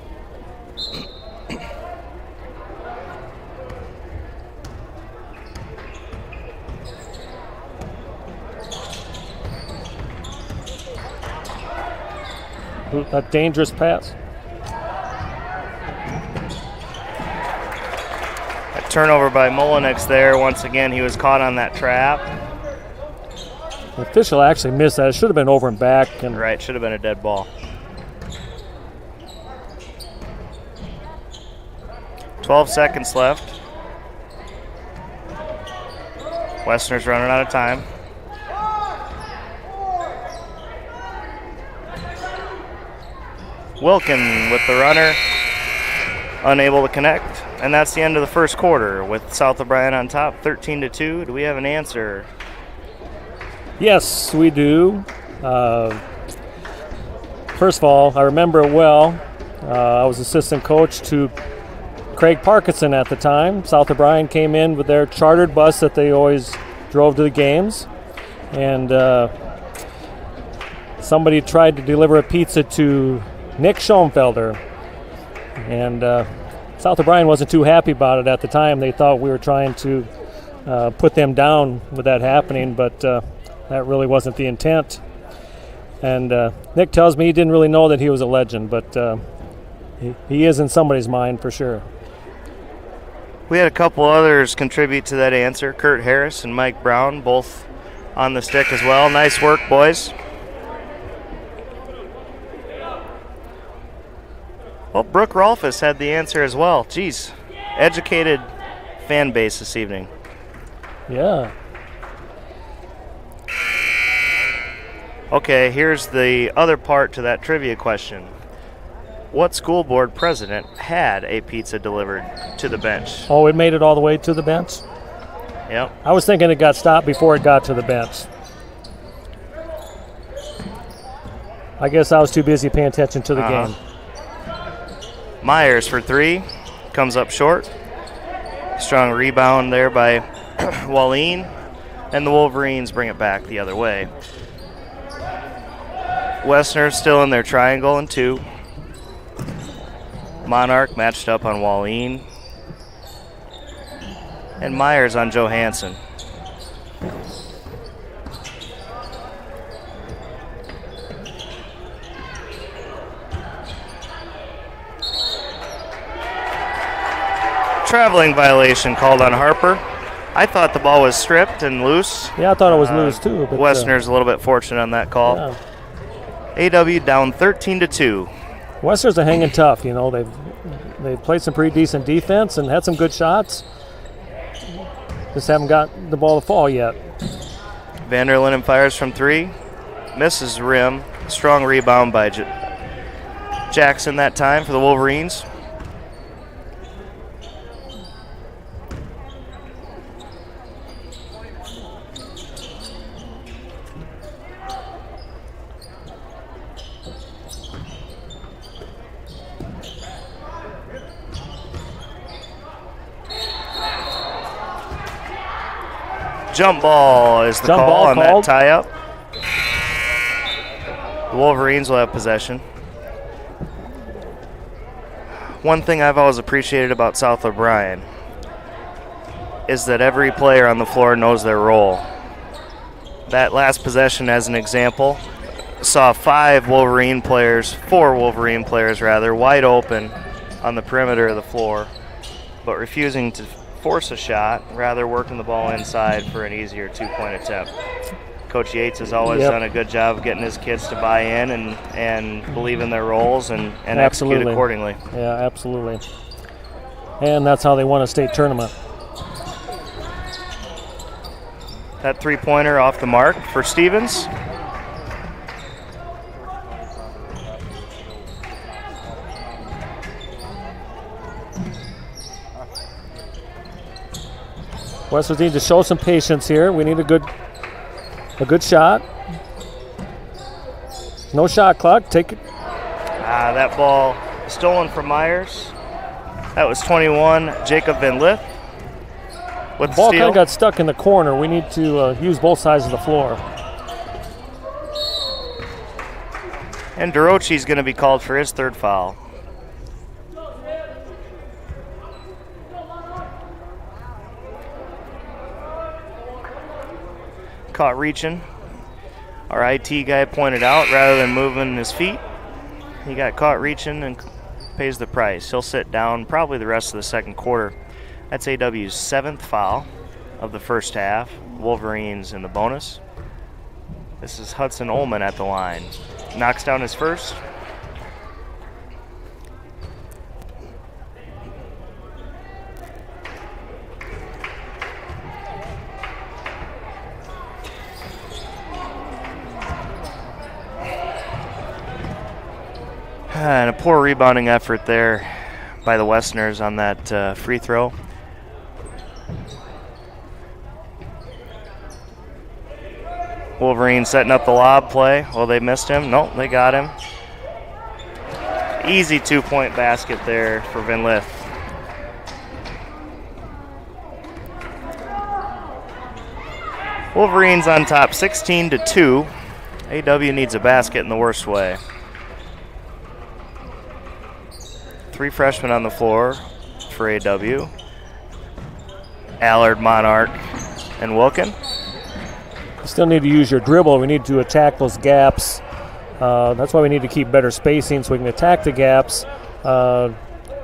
A dangerous pass. A turnover by Molinex there. Once again, he was caught on that trap. The official actually missed that. It should have been over and back. And Right, should have been a dead ball. 12 seconds left. Westerners running out of time. Wilkin with the runner, unable to connect. And that's the end of the first quarter with South O'Brien on top, 13-2. Do we have an answer? Yes, we do. First of all, I remember it well. I was assistant coach to Craig Parkinson at the time. South O'Brien came in with their chartered bus that they always drove to the games. And somebody tried to deliver a pizza to Nick Schoenfelder. And South O'Brien wasn't too happy about it at the time. They thought we were trying to put them down with that happening, but that really wasn't the intent. And Nick tells me he didn't really know that he was a legend, but he is in somebody's mind for sure. We had a couple others contribute to that answer. Kurt Harris and Mike Brown, both on the stick as well. Nice work, boys. Well, Brooke Rolfus had the answer as well. Geez, educated fan base this evening. Yeah. Okay, here's the other part to that trivia question. What school board president had a pizza delivered to the bench? Oh, it made it all the way to the bench? Yep. I was thinking it got stopped before it got to the bench. I guess I was too busy paying attention to the game. Myers for three, comes up short. Strong rebound there by Wallin, and the Wolverines bring it back the other way. Westerners still in their triangle and two. Monarch matched up on Wallin, and Myers on Johansson. Traveling violation called on Harper. I thought the ball was stripped and loose. Yeah, I thought it was loose too. But, Westerners a little bit fortunate on that call. Yeah. AW down 13-2. Westerners are hanging tough. You know, they've played some pretty decent defense and had some good shots. Just haven't got the ball to fall yet. Vanderlinden fires from three, misses rim. Strong rebound by Jackson that time for the Wolverines. Jump ball is the call on that tie-up. The Wolverines will have possession. One thing I've always appreciated about South O'Brien is that every player on the floor knows their role. that last possession as an example, saw four Wolverine players rather, wide open on the perimeter of the floor, but refusing to force a shot, rather working the ball inside for an easier two-point attempt. Coach Yates has always done a good job of getting his kids to buy in and believe in their roles and execute accordingly. Yeah, absolutely. And that's how they won a state tournament. That three-pointer off the mark for Stevens. Westers need to show some patience here. We need a good shot. No shot clock. Take it. That ball stolen from Myers. That was 21, Jacob Van Lith with the ball steal. kind of got stuck in the corner. We need to use both sides of the floor. And Durochi's going to be called for his third foul. Caught reaching. Our IT guy pointed out, rather than moving his feet, he got caught reaching and pays the price. He'll sit down probably the rest of the second quarter. That's AW's 7th foul of the first half. Wolverines in the bonus. This is Hudson Ullman at the line. Knocks down his first. And a poor rebounding effort there by the Westerners on that free throw. Wolverine setting up the lob play. Well, they missed him. Nope, they got him. Easy two-point basket there for Van Lith. Wolverines on top 16-2. AW needs a basket in the worst way. 3 freshmen on the floor for AW. Allard, Monarch, and Wilkin. You still need to use your dribble. We need to attack those gaps. That's why we need to keep better spacing so we can attack the gaps,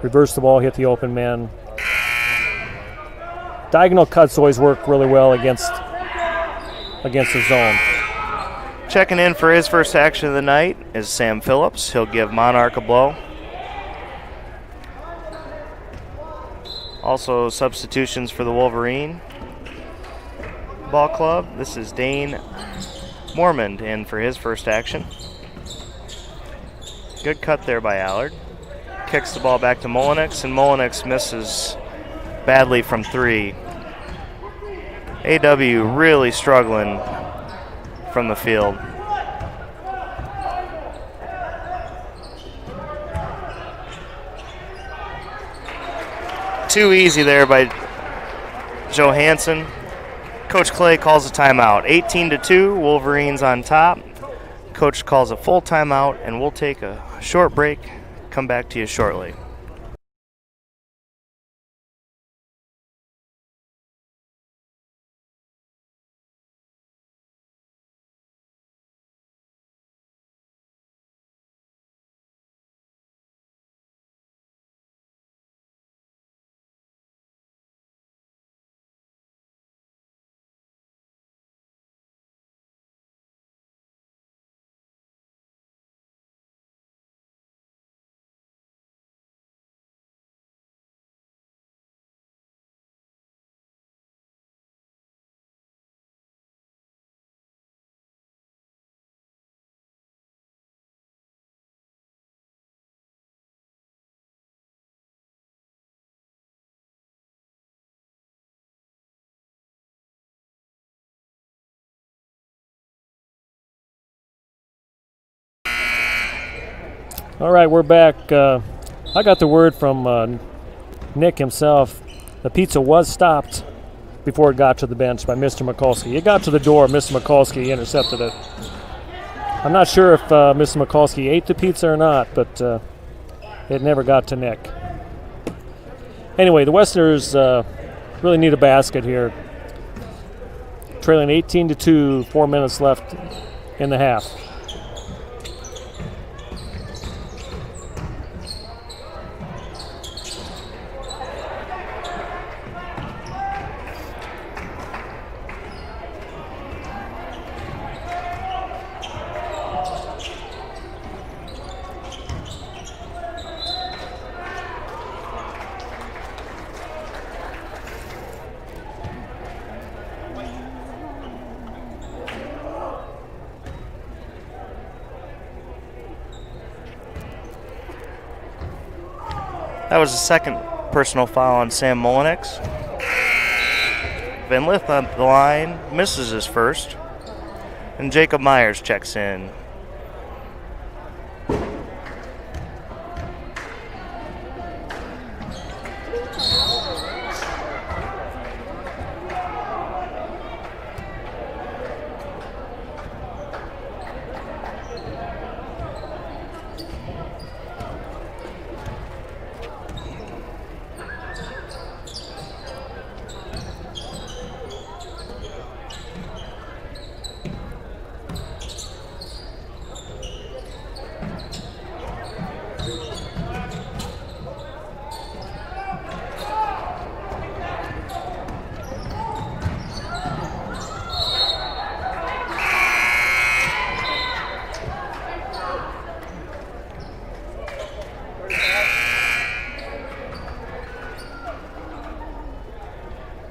reverse the ball, hit the open man. Diagonal cuts always work really well against the zone. Checking in for his first action of the night is Sam Phillips. He'll give Monarch a blow. Also substitutions for the Wolverine ball club. This is Dane Mormond in for his first action. Good cut there by Allard. Kicks the ball back to Molinix, and Molinix misses badly from 3. AW really struggling from the field. Too easy there by Johansson. Coach Clay calls a timeout. 18-2, Wolverines on top. Coach calls a full timeout, and we'll take a short break. Come back to you shortly. All right, we're back. I got the word from Nick himself. The pizza was stopped before it got to the bench by Mr. Mikulski. It got to the door. Mr. Mikulski intercepted it. I'm not sure if Mr. Mikulski ate the pizza or not, but it never got to Nick. Anyway, the Westerners really need a basket here. trailing 18-2, 4 minutes left in the half. That was the second personal foul on Sam Molinix. Van Lith on the line, misses his first. And Jacob Myers checks in.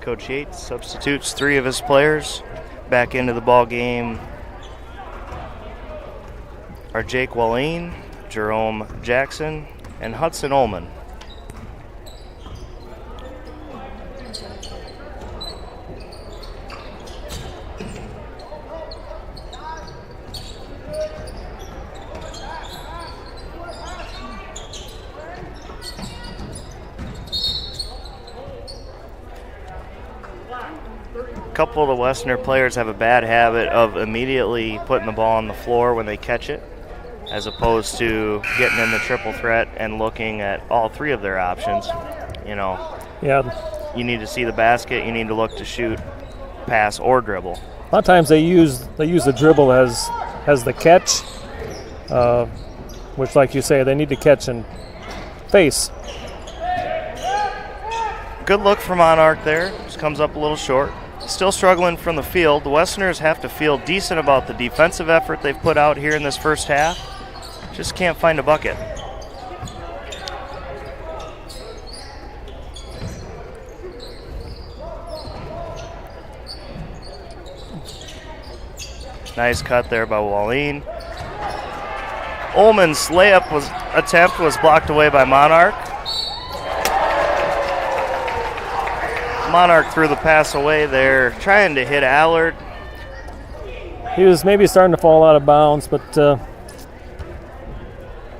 Coach Yates substitutes 3 of his players. Back into the ball game are Jake Walleen, Jerome Jackson, and Hudson Ullman. A couple of the Westerner players have a bad habit of immediately putting the ball on the floor when they catch it, as opposed to getting in the triple threat and looking at all 3 of their options. You know, you need to see the basket, you need to look to shoot, pass, or dribble. A lot of times they use the dribble as the catch, which, like you say, they need to catch and face. Good look for Monarch there. Just comes up a little short. Still struggling from the field. The Westerners have to feel decent about the defensive effort they've put out here in this first half. Just can't find a bucket. Nice cut there by Walleen. Ullman's layup attempt was blocked away by Monarch. Monarch threw the pass away there, trying to hit Allard. He was maybe starting to fall out of bounds, but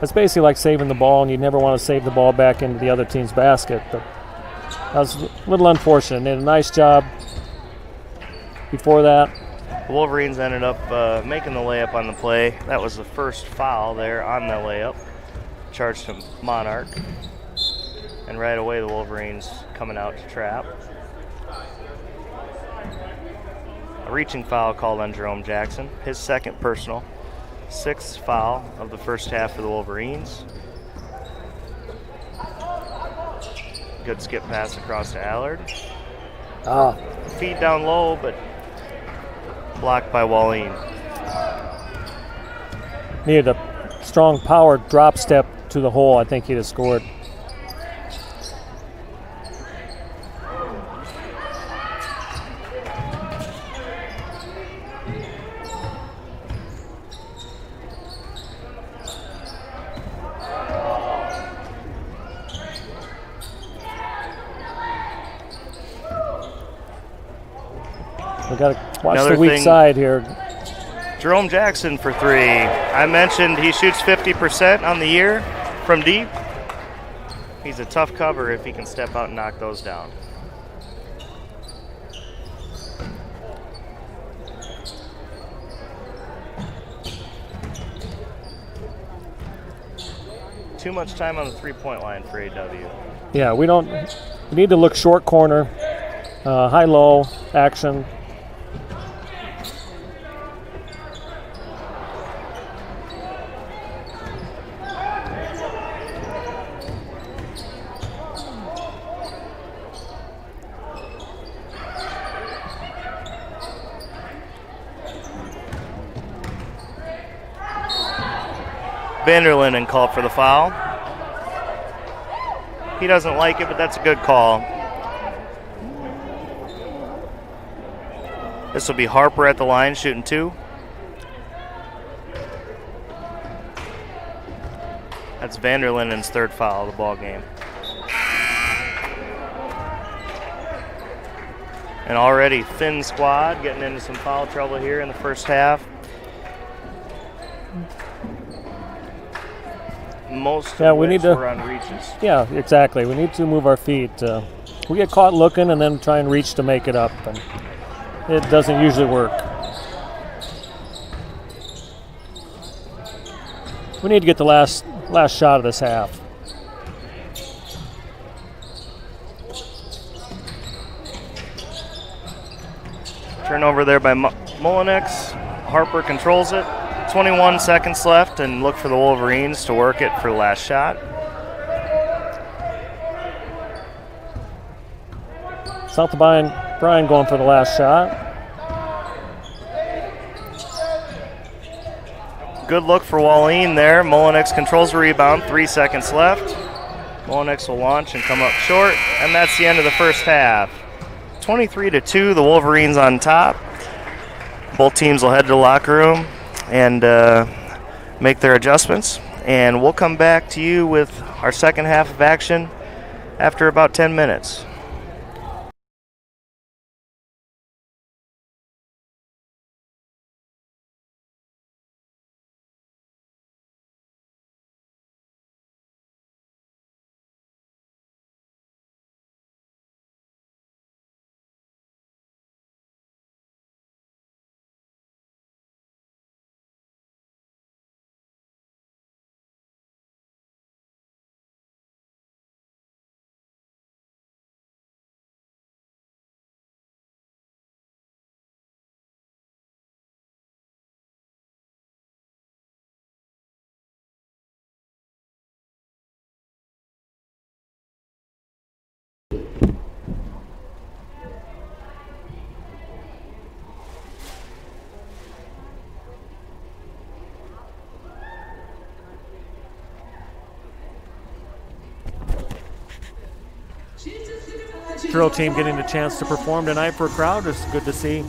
it's basically like saving the ball, and you never want to save the ball back into the other team's basket. But that was a little unfortunate. They did a nice job before that. The Wolverines ended up making the layup on the play. That was the first foul there on the layup. Charged to Monarch. And right away the Wolverines coming out to trap. A reaching foul called on Jerome Jackson, his second personal. 6th foul of the first half for the Wolverines. Good skip pass across to Allard. Feed down low, but blocked by Walleen. Needed a strong power drop step to the hole. I think he'd have scored. We got to watch Another the weak thing, side here. Jerome Jackson for 3. I mentioned he shoots 50% on the year from deep. He's a tough cover if he can step out and knock those down. Too much time on the three-point line for AW. Yeah, we need to look short corner, high-low action. Vanderlinden called for the foul. He doesn't like it, but that's a good call. This will be Harper at the line, shooting 2. That's Vanderlinden's 3rd foul of the ball game. And already thin squad, getting into some foul trouble here in the first half. Most of we which need to, were on reaches. Yeah, exactly. We need to move our feet. We get caught looking and then try and reach to make it up, and it doesn't usually work. We need to get the last shot of this half. Turnover there by Mullenix. Harper controls it. 21 seconds left, and look for the Wolverines to work it for the last shot. South of Bryan going for the last shot. Good look for Wallene there. Mullenix controls the rebound. 3 seconds left. Mullenix will launch and come up short, and that's the end of the first half. 23-2, the Wolverines on top. Both teams will head to the locker room and make their adjustments. And we'll come back to you with our second half of action after about 10 minutes. Drill team getting the chance to perform tonight for a crowd. It's good to see.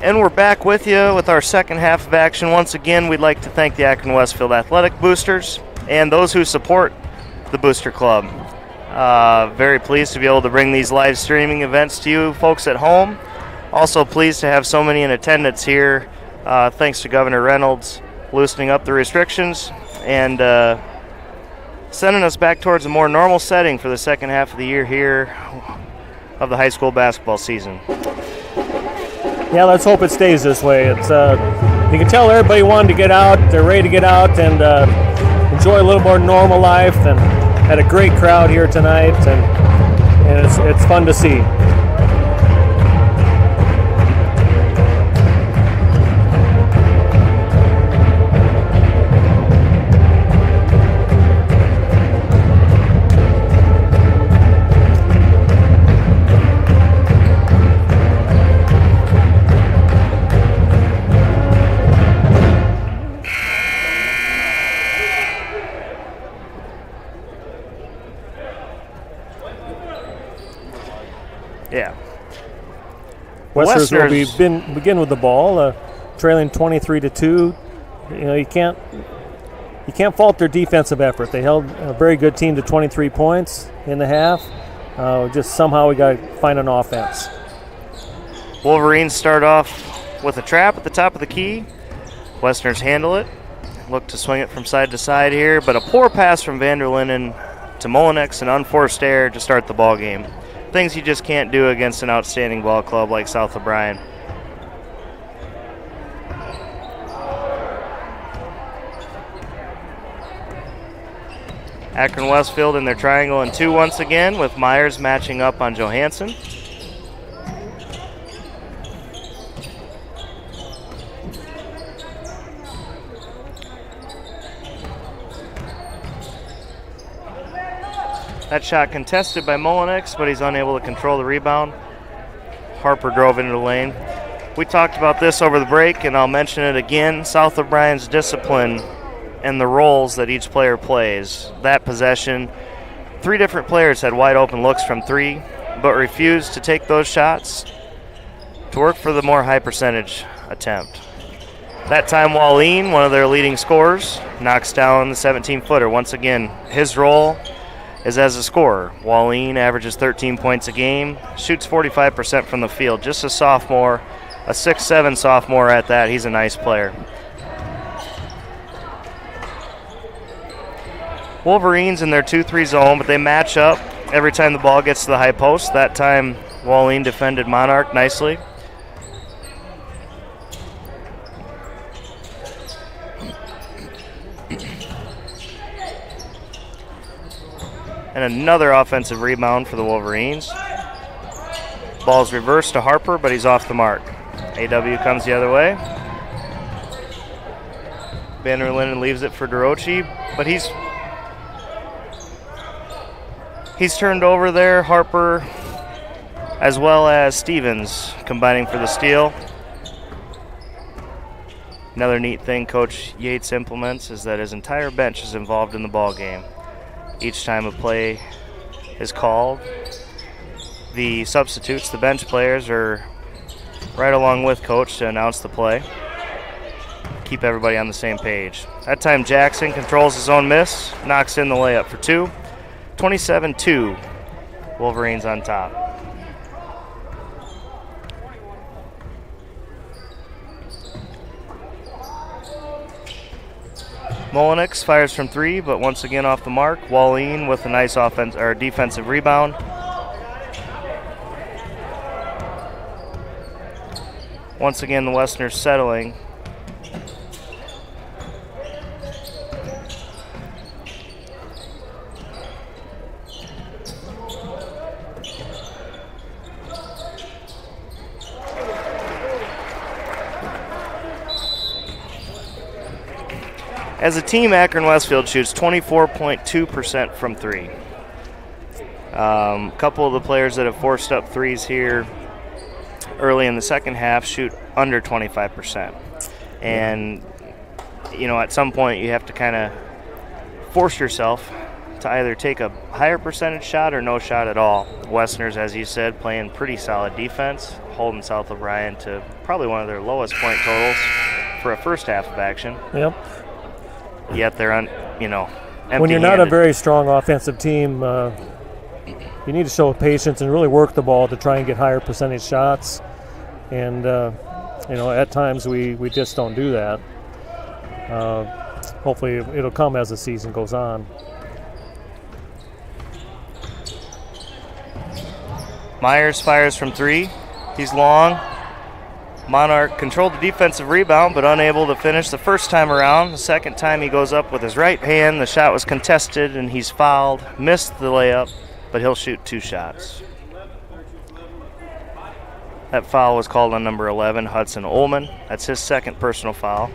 And we're back with you with our second half of action. Once again, we'd like to thank the Akron-Westfield Athletic Boosters and those who support the Booster Club. Very pleased to be able to bring these live streaming events to you folks at home. Also pleased to have so many in attendance here, thanks to Governor Reynolds loosening up the restrictions and sending us back towards a more normal setting for the second half of the year here of the high school basketball season. Yeah, let's hope it stays this way. It's you can tell everybody wanted to get out. They're ready to get out and enjoy a little more normal life. And had a great crowd here tonight, and it's fun to see. Yeah. Westerners will begin with the ball, trailing 23-2. You know, you can't fault their defensive effort. They held a very good team to 23 points in the half. Just somehow we got to find an offense. Wolverines start off with a trap at the top of the key. Westerners handle it. Look to swing it from side to side here, but a poor pass from Vanderlinden to Molinex, an unforced error to start the ball game. Things you just can't do against an outstanding ball club like South O'Brien. Akron-Westfield in their triangle and 2 once again, with Myers matching up on Johansson. That shot contested by Molinex, but he's unable to control the rebound. Harper drove into the lane. We talked about this over the break, and I'll mention it again. South O'Brien's discipline and the roles that each player plays. That possession, 3 different players had wide open looks from 3, but refused to take those shots to work for the more high percentage attempt. That time, Wallin, one of their leading scorers, knocks down the 17-footer. Once again, his role is as a scorer. Wallin averages 13 points a game, shoots 45% from the field. Just a sophomore, a 6'7" sophomore at that. He's a nice player. Wolverines in their 2-3 zone, but they match up every time the ball gets to the high post. That time, Wallin defended Monarch nicely. And another offensive rebound for the Wolverines. Ball's reversed to Harper, but he's off the mark. AW comes the other way. Vanderlinden leaves it for DeRochi, but he's turned over there. Harper as well as Stevens combining for the steal. Another neat thing Coach Yates implements is that his entire bench is involved in the ball game. Each time a play is called, the substitutes, the bench players, are right along with Coach to announce the play. Keep everybody on the same page. That time Jackson controls his own miss, knocks in the layup for 2. 27-2, Wolverines on top. Molinex fires from 3, but once again off the mark. Wallin with a nice defensive rebound. Once again, the Westerners settling. As a team, Akron-Westfield shoots 24.2% from 3. A couple of the players that have forced up threes here early in the second half shoot under 25%. And, you know, at some point you have to kind of force yourself to either take a higher percentage shot or no shot at all. Westerners, as you said, playing pretty solid defense, holding South O'Brien to probably one of their lowest point totals for a first half of action. Yep. Yet they're When you're not a very strong offensive team, you need to show patience and really work the ball to try and get higher percentage shots. And at times we just don't do that. Hopefully it'll come as the season goes on. Myers fires from 3. He's long. Monarch controlled the defensive rebound, but unable to finish the first time around. The second time he goes up with his right hand. The shot was contested, and he's fouled. Missed the layup, but he'll shoot 2 shots. That foul was called on number 11, Hudson Ullman. That's his second personal foul.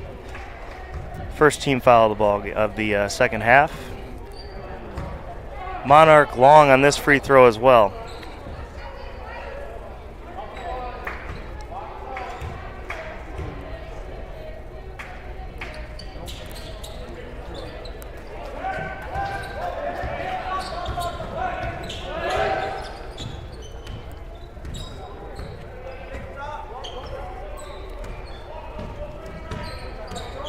First team foul of the second half. Monarch long on this free throw as well.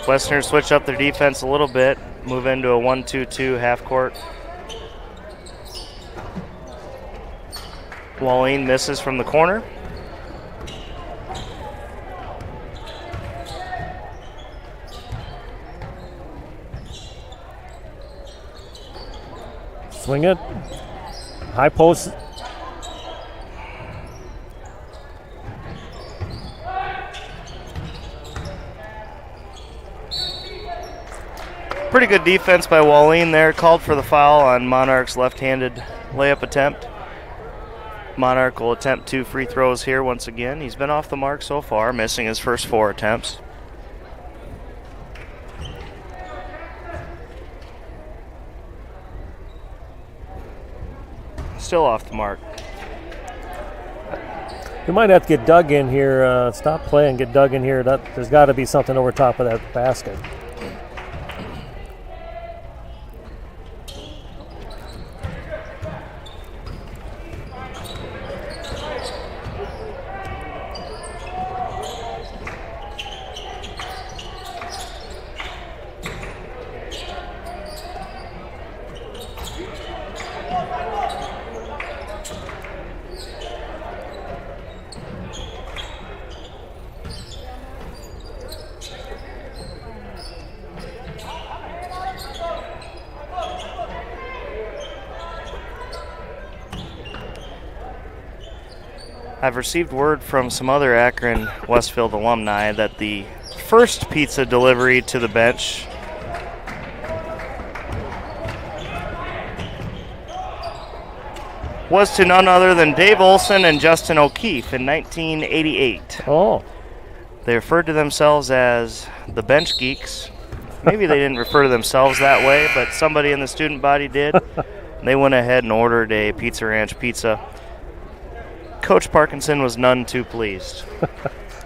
Westerners switch up their defense a little bit, move into a 1-2-2 half court. Walleen misses from the corner. Swing it. High post. Pretty good defense by Walleen there. Called for the foul on Monarch's left-handed layup attempt. Monarch will attempt 2 free throws here once again. He's been off the mark so far, missing his first 4 attempts. Still off the mark. You might have to get dug in here. Stop playing, get dug in here. There's got to be something over top of that basket. I've received word from some other Akron-Westfield alumni that the first pizza delivery to the bench was to none other than Dave Olson and Justin O'Keefe in 1988. Oh. They referred to themselves as the Bench Geeks. Maybe they didn't refer to themselves that way, but somebody in the student body did. They went ahead and ordered a Pizza Ranch pizza. Coach Parkinson was none too pleased.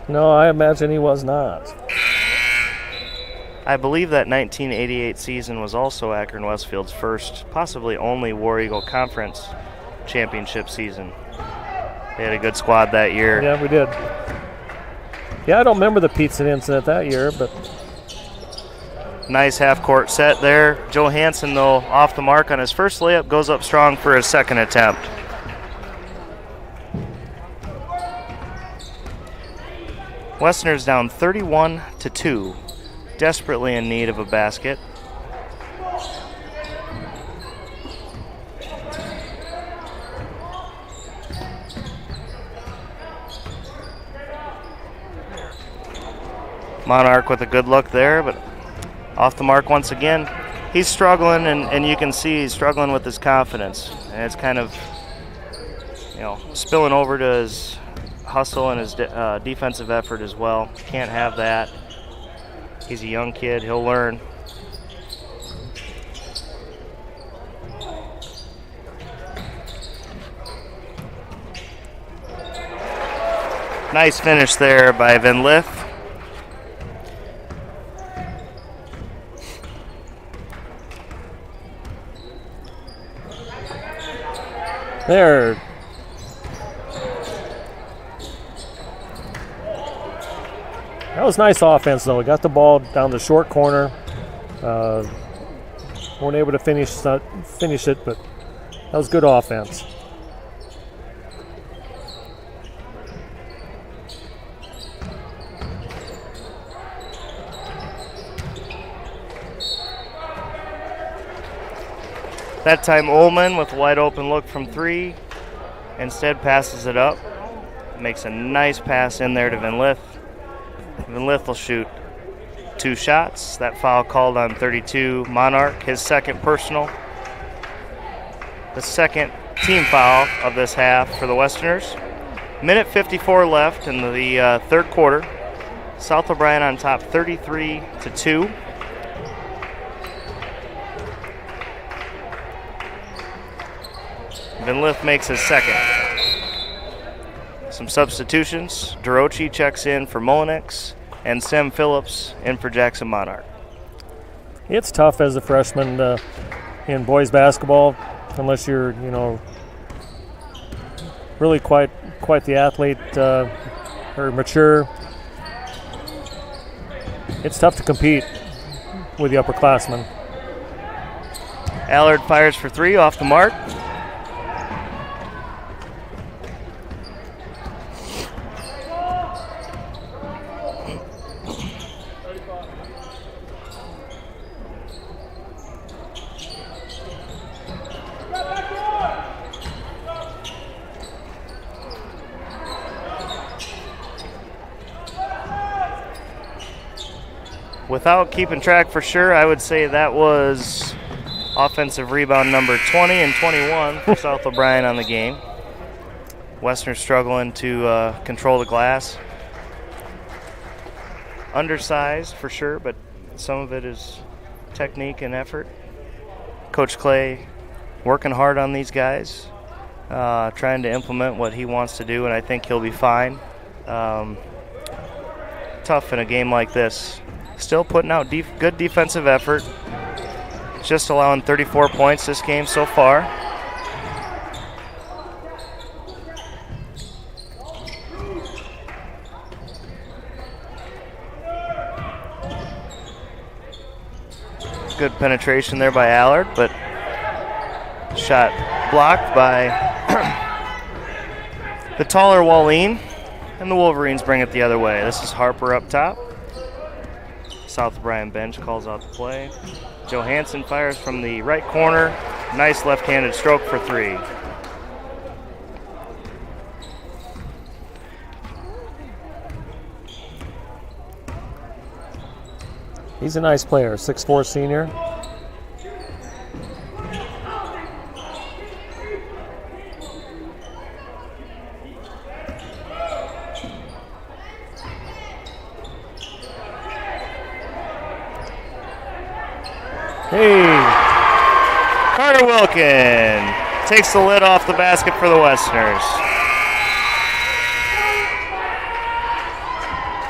No, I imagine he was not. I believe that 1988 season was also Akron-Westfield's first, possibly only War Eagle Conference championship season. They had a good squad that year. Yeah, we did. Yeah, I don't remember the pizza incident that year, but... Nice half-court set there. Joe Hansen, though, off the mark on his first layup, goes up strong for his second attempt. Westerners down 31-2, desperately in need of a basket. Monarch with a good look there, but off the mark once again. He's struggling, and you can see he's struggling with his confidence. And it's kind of, spilling over to his hustle and his defensive effort as well. Can't have that. He's a young kid. He'll learn. Nice finish there by Van Lith. There. That was nice offense, though. We got the ball down the short corner. Weren't able to finish it, but that was good offense. That time Ullman with a wide open look from 3. Instead passes it up. Makes a nice pass in there to Van Lith. Van Lith will shoot 2 shots. That foul called on 32 Monarch, his second personal. The second team foul of this half for the Westerners. Minute 54 left in the third quarter. South O'Brien on top 33-2. Van Lith makes his second. Some substitutions. Dorochi checks in for Molinix, and Sam Phillips in for Jackson Monarch. It's tough as a freshman in boys basketball, unless you're, really quite the athlete or mature. It's tough to compete with the upperclassmen. Allard fires for 3 off the mark. Without keeping track for sure, I would say that was offensive rebound number 20 and 21 for South O'Brien on the game. Westerners struggling to control the glass. Undersized for sure, but some of it is technique and effort. Coach Clay working hard on these guys, trying to implement what he wants to do, and I think he'll be fine. Tough in a game like this. Still putting out good defensive effort. Just allowing 34 points this game so far. Good penetration there by Allard, but shot blocked by the taller Wallin, and the Wolverines bring it the other way. This is Harper up top. South O'Brien bench calls out the play. Johansson fires from the right corner. Nice left-handed stroke for 3. He's a nice player, 6'4" senior. Hey! Carter Wilkin takes the lid off the basket for the Westerners.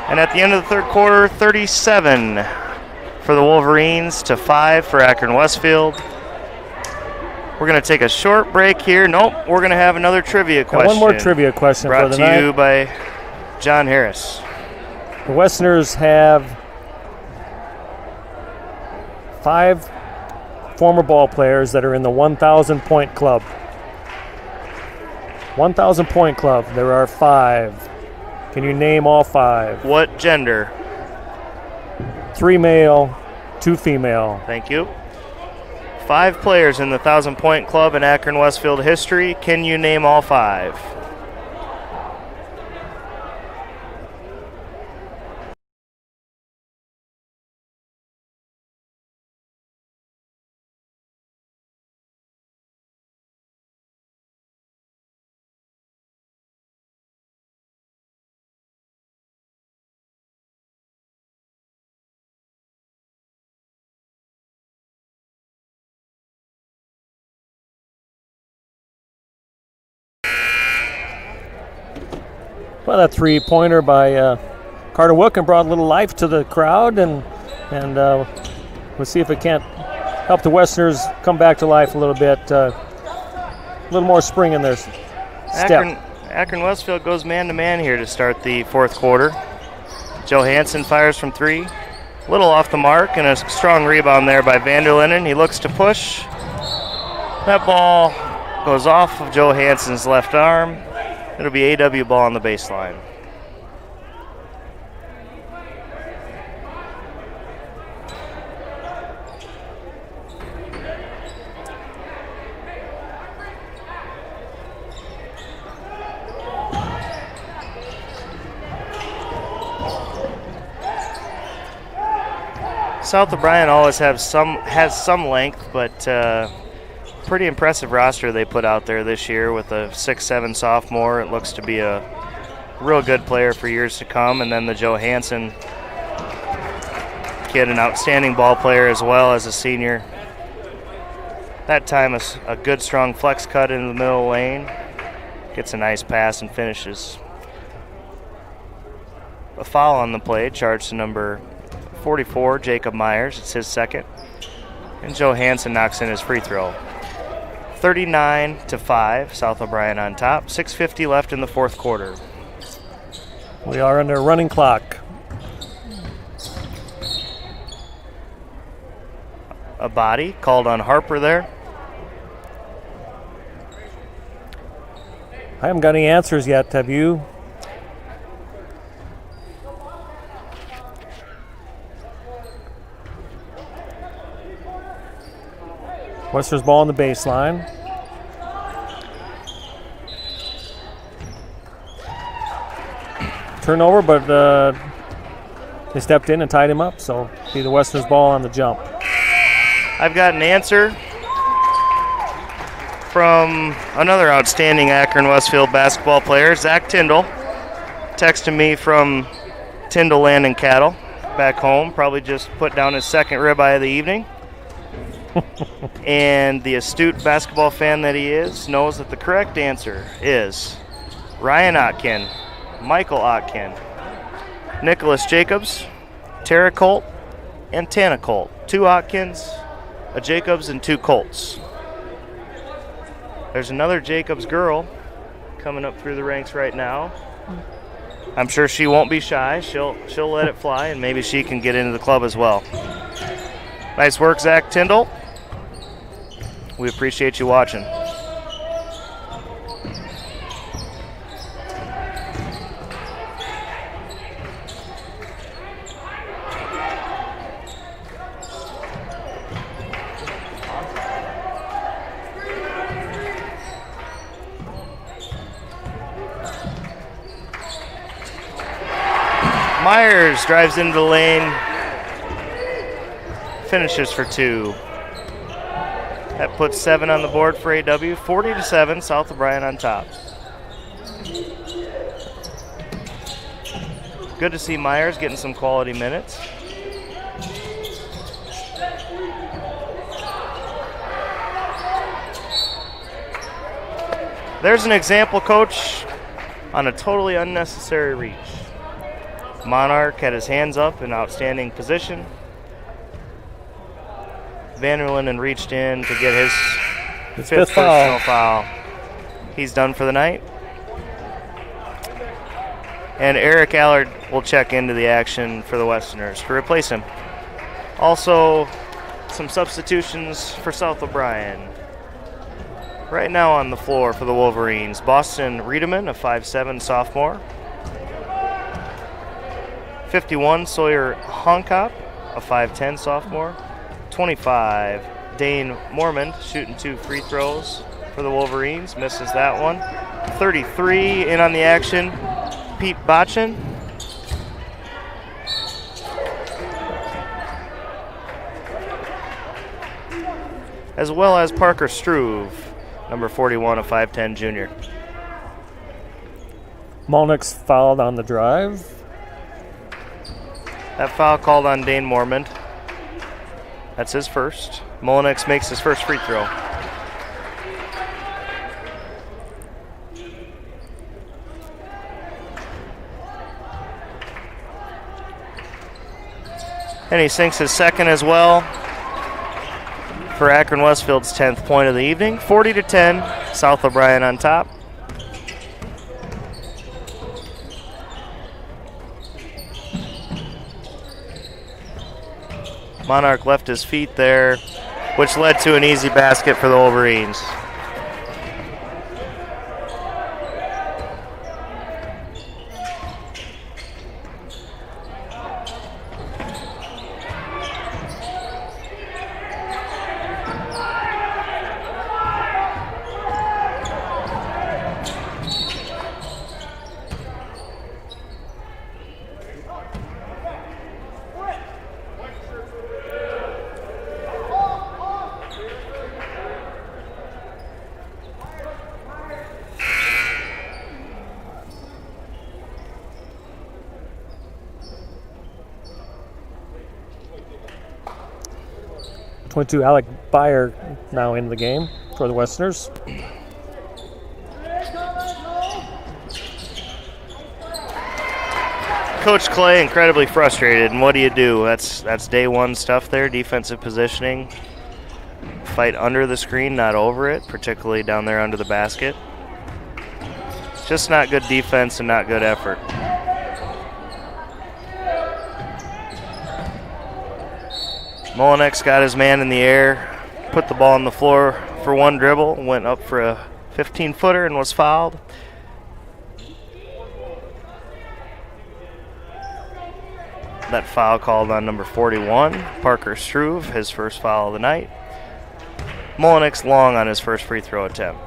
And at the end of the third quarter, 37 for the Wolverines to 5 for Akron-Westfield. We're going to take a short break here. Nope, we're going to have another trivia question. One more trivia question brought for the to night. you by John Harris. The Westerners have 5 former ball players that are in the 1,000-point club. 1,000-point club. There are 5. Can you name all 5? What gender? 3 male, 2 female. Thank you. 5 players in the 1,000-point club in Akron-Westfield history. Can you name all 5? Well, that 3-pointer by Carter Wilkin brought a little life to the crowd, and we'll see if it can't help the Westerners come back to life a little bit. little more spring in their step. Akron-Westfield goes man-to-man here to start the fourth quarter. Johansson fires from 3. Little off the mark, and a strong rebound there by Vanderlinden. He looks to push. That ball goes off of Johansson's left arm. It'll be AW ball on the baseline. South O'Brien always has some length, but pretty impressive roster they put out there this year with a 6'7" sophomore. It looks to be a real good player for years to come. And then the Johansson kid, an outstanding ball player as well as a senior. That time a good strong flex cut into the middle lane. Gets a nice pass and finishes. A foul on the play, charged to number 44, Jacob Myers. It's his second. And Johansson knocks in his free throw. 39-5, South O'Brien on top. 6:50 left in the fourth quarter. We are under running clock. A body called on Harper there. I haven't got any answers yet. Have you? Western's ball on the baseline. Turnover, but they stepped in and tied him up, so be the Western's ball on the jump. I've got an answer from another outstanding Akron-Westfield basketball player, Zach Tyndall. Texting me from Tyndall Land and Cattle back home. Probably just put down his second ribeye of the evening. And the astute basketball fan that he is knows that the correct answer is Ryan Otkin, Michael Otkin, Nicholas Jacobs, Tara Colt, and Tana Colt. 2 Otkins, a Jacobs, and 2 Colts. There's another Jacobs girl coming up through the ranks right now. I'm sure she won't be shy. She'll let it fly, and maybe she can get into the club as well. Nice work, Zach Tyndall. We appreciate you watching. Myers drives into the lane, finishes for 2. That puts 7 on the board for AW. 40-7, South O'Brien on top. Good to see Myers getting some quality minutes. There's an example, coach, on a totally unnecessary reach. Monarch had his hands up in outstanding position. Vanderlinden reached in to get his fifth personal foul. He's done for the night. And Eric Allard will check into the action for the Westerners to replace him. Also, some substitutions for South O'Brien. Right now on the floor for the Wolverines, Boston Riedemann, a 5'7" sophomore. 51, Sawyer Honkop, a 5'10" sophomore. 25, Dane Mormond, shooting 2 free throws for the Wolverines. Misses that one. 33, in on the action, Pete Botchin. As well as Parker Struve, number 41, a 5'10" junior. Molnick's fouled on the drive. That foul called on Dane Mormond. That's his first. Molinix makes his first free throw. And he sinks his second as well for Akron-Westfield's 10th point of the evening. 40-10. South O'Brien on top. Monarch left his feet there, which led to an easy basket for the Wolverines. .22 Alec Byer now in the game for the Westerners. Coach Clay incredibly frustrated, and what do? That's day one stuff there, defensive positioning. Fight under the screen, not over it, particularly down there under the basket. Just not good defense and not good effort. Molinex got his man in the air, put the ball on the floor for one dribble, went up for a 15-footer and was fouled. That foul called on number 41, Parker Struve, his first foul of the night. Molinex long on his first free throw attempt.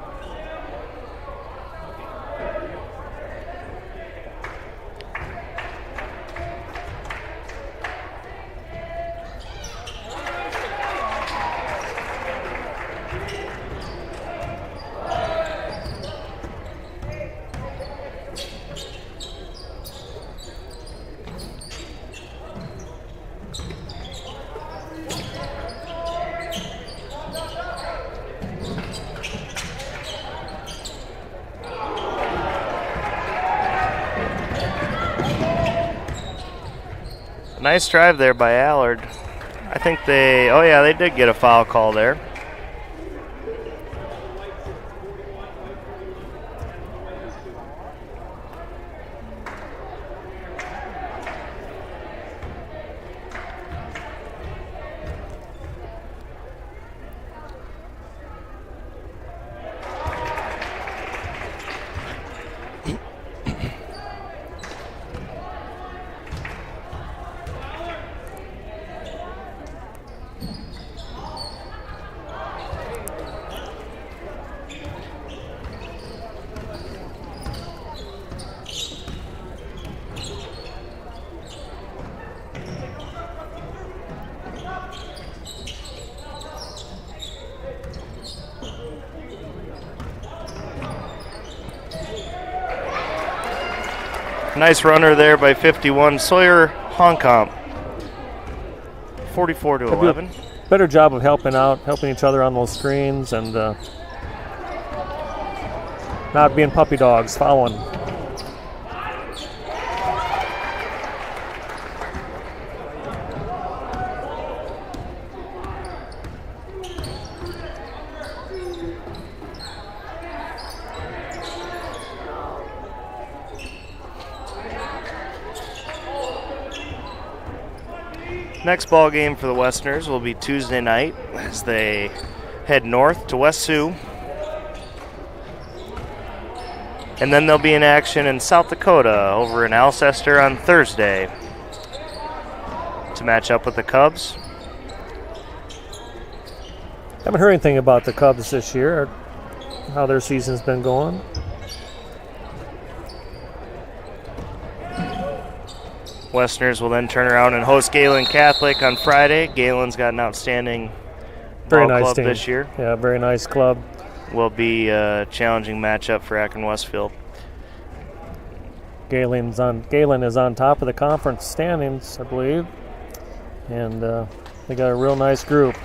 Nice drive there by Allard. I think they did get a foul call there. Nice runner there by 51, Sawyer Honkamp. 44-11. Better job of helping each other on those screens, and not being puppy dogs, fouling. Next ball game for the Westerners will be Tuesday night as they head north to West Sioux. And then they'll be in action in South Dakota over in Alcester on Thursday to match up with the Cubs. Haven't heard anything about the Cubs this year, or how their season's been going. Westerners will then turn around and host Galen Catholic on Friday. Galen's got an outstanding ball club team this year. Yeah, very nice club. Will be a challenging matchup for Akron-Westfield. Galen is on top of the conference standings, I believe, and they got a real nice group.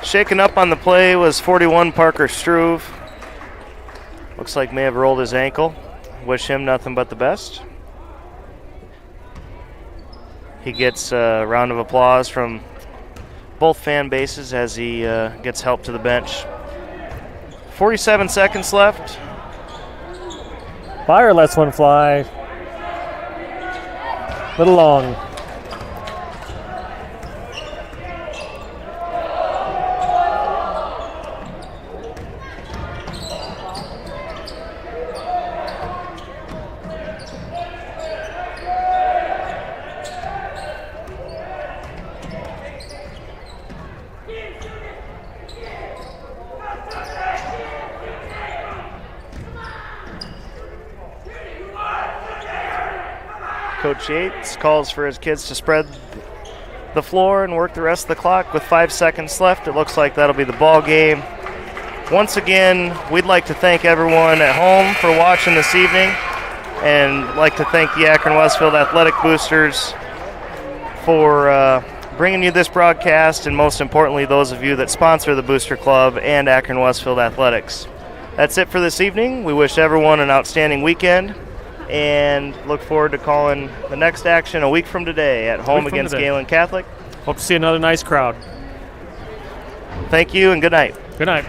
Shaken up on the play was 41 Parker Struve. Looks like may have rolled his ankle. Wish him nothing but the best. He gets a round of applause from both fan bases as he gets help to the bench. 47 seconds left. Fire lets one fly. Little long. Coach Yates calls for his kids to spread the floor and work the rest of the clock with 5 seconds left. It looks like that'll be the ball game. Once again, we'd like to thank everyone at home for watching this evening, and like to thank the Akron-Westfield Athletic Boosters for bringing you this broadcast, and most importantly, those of you that sponsor the Booster Club and Akron-Westfield Athletics. That's it for this evening. We wish everyone an outstanding weekend, and look forward to calling the next action a week from today at home against Galen Catholic. Hope to see another nice crowd. Thank you and good night. Good night.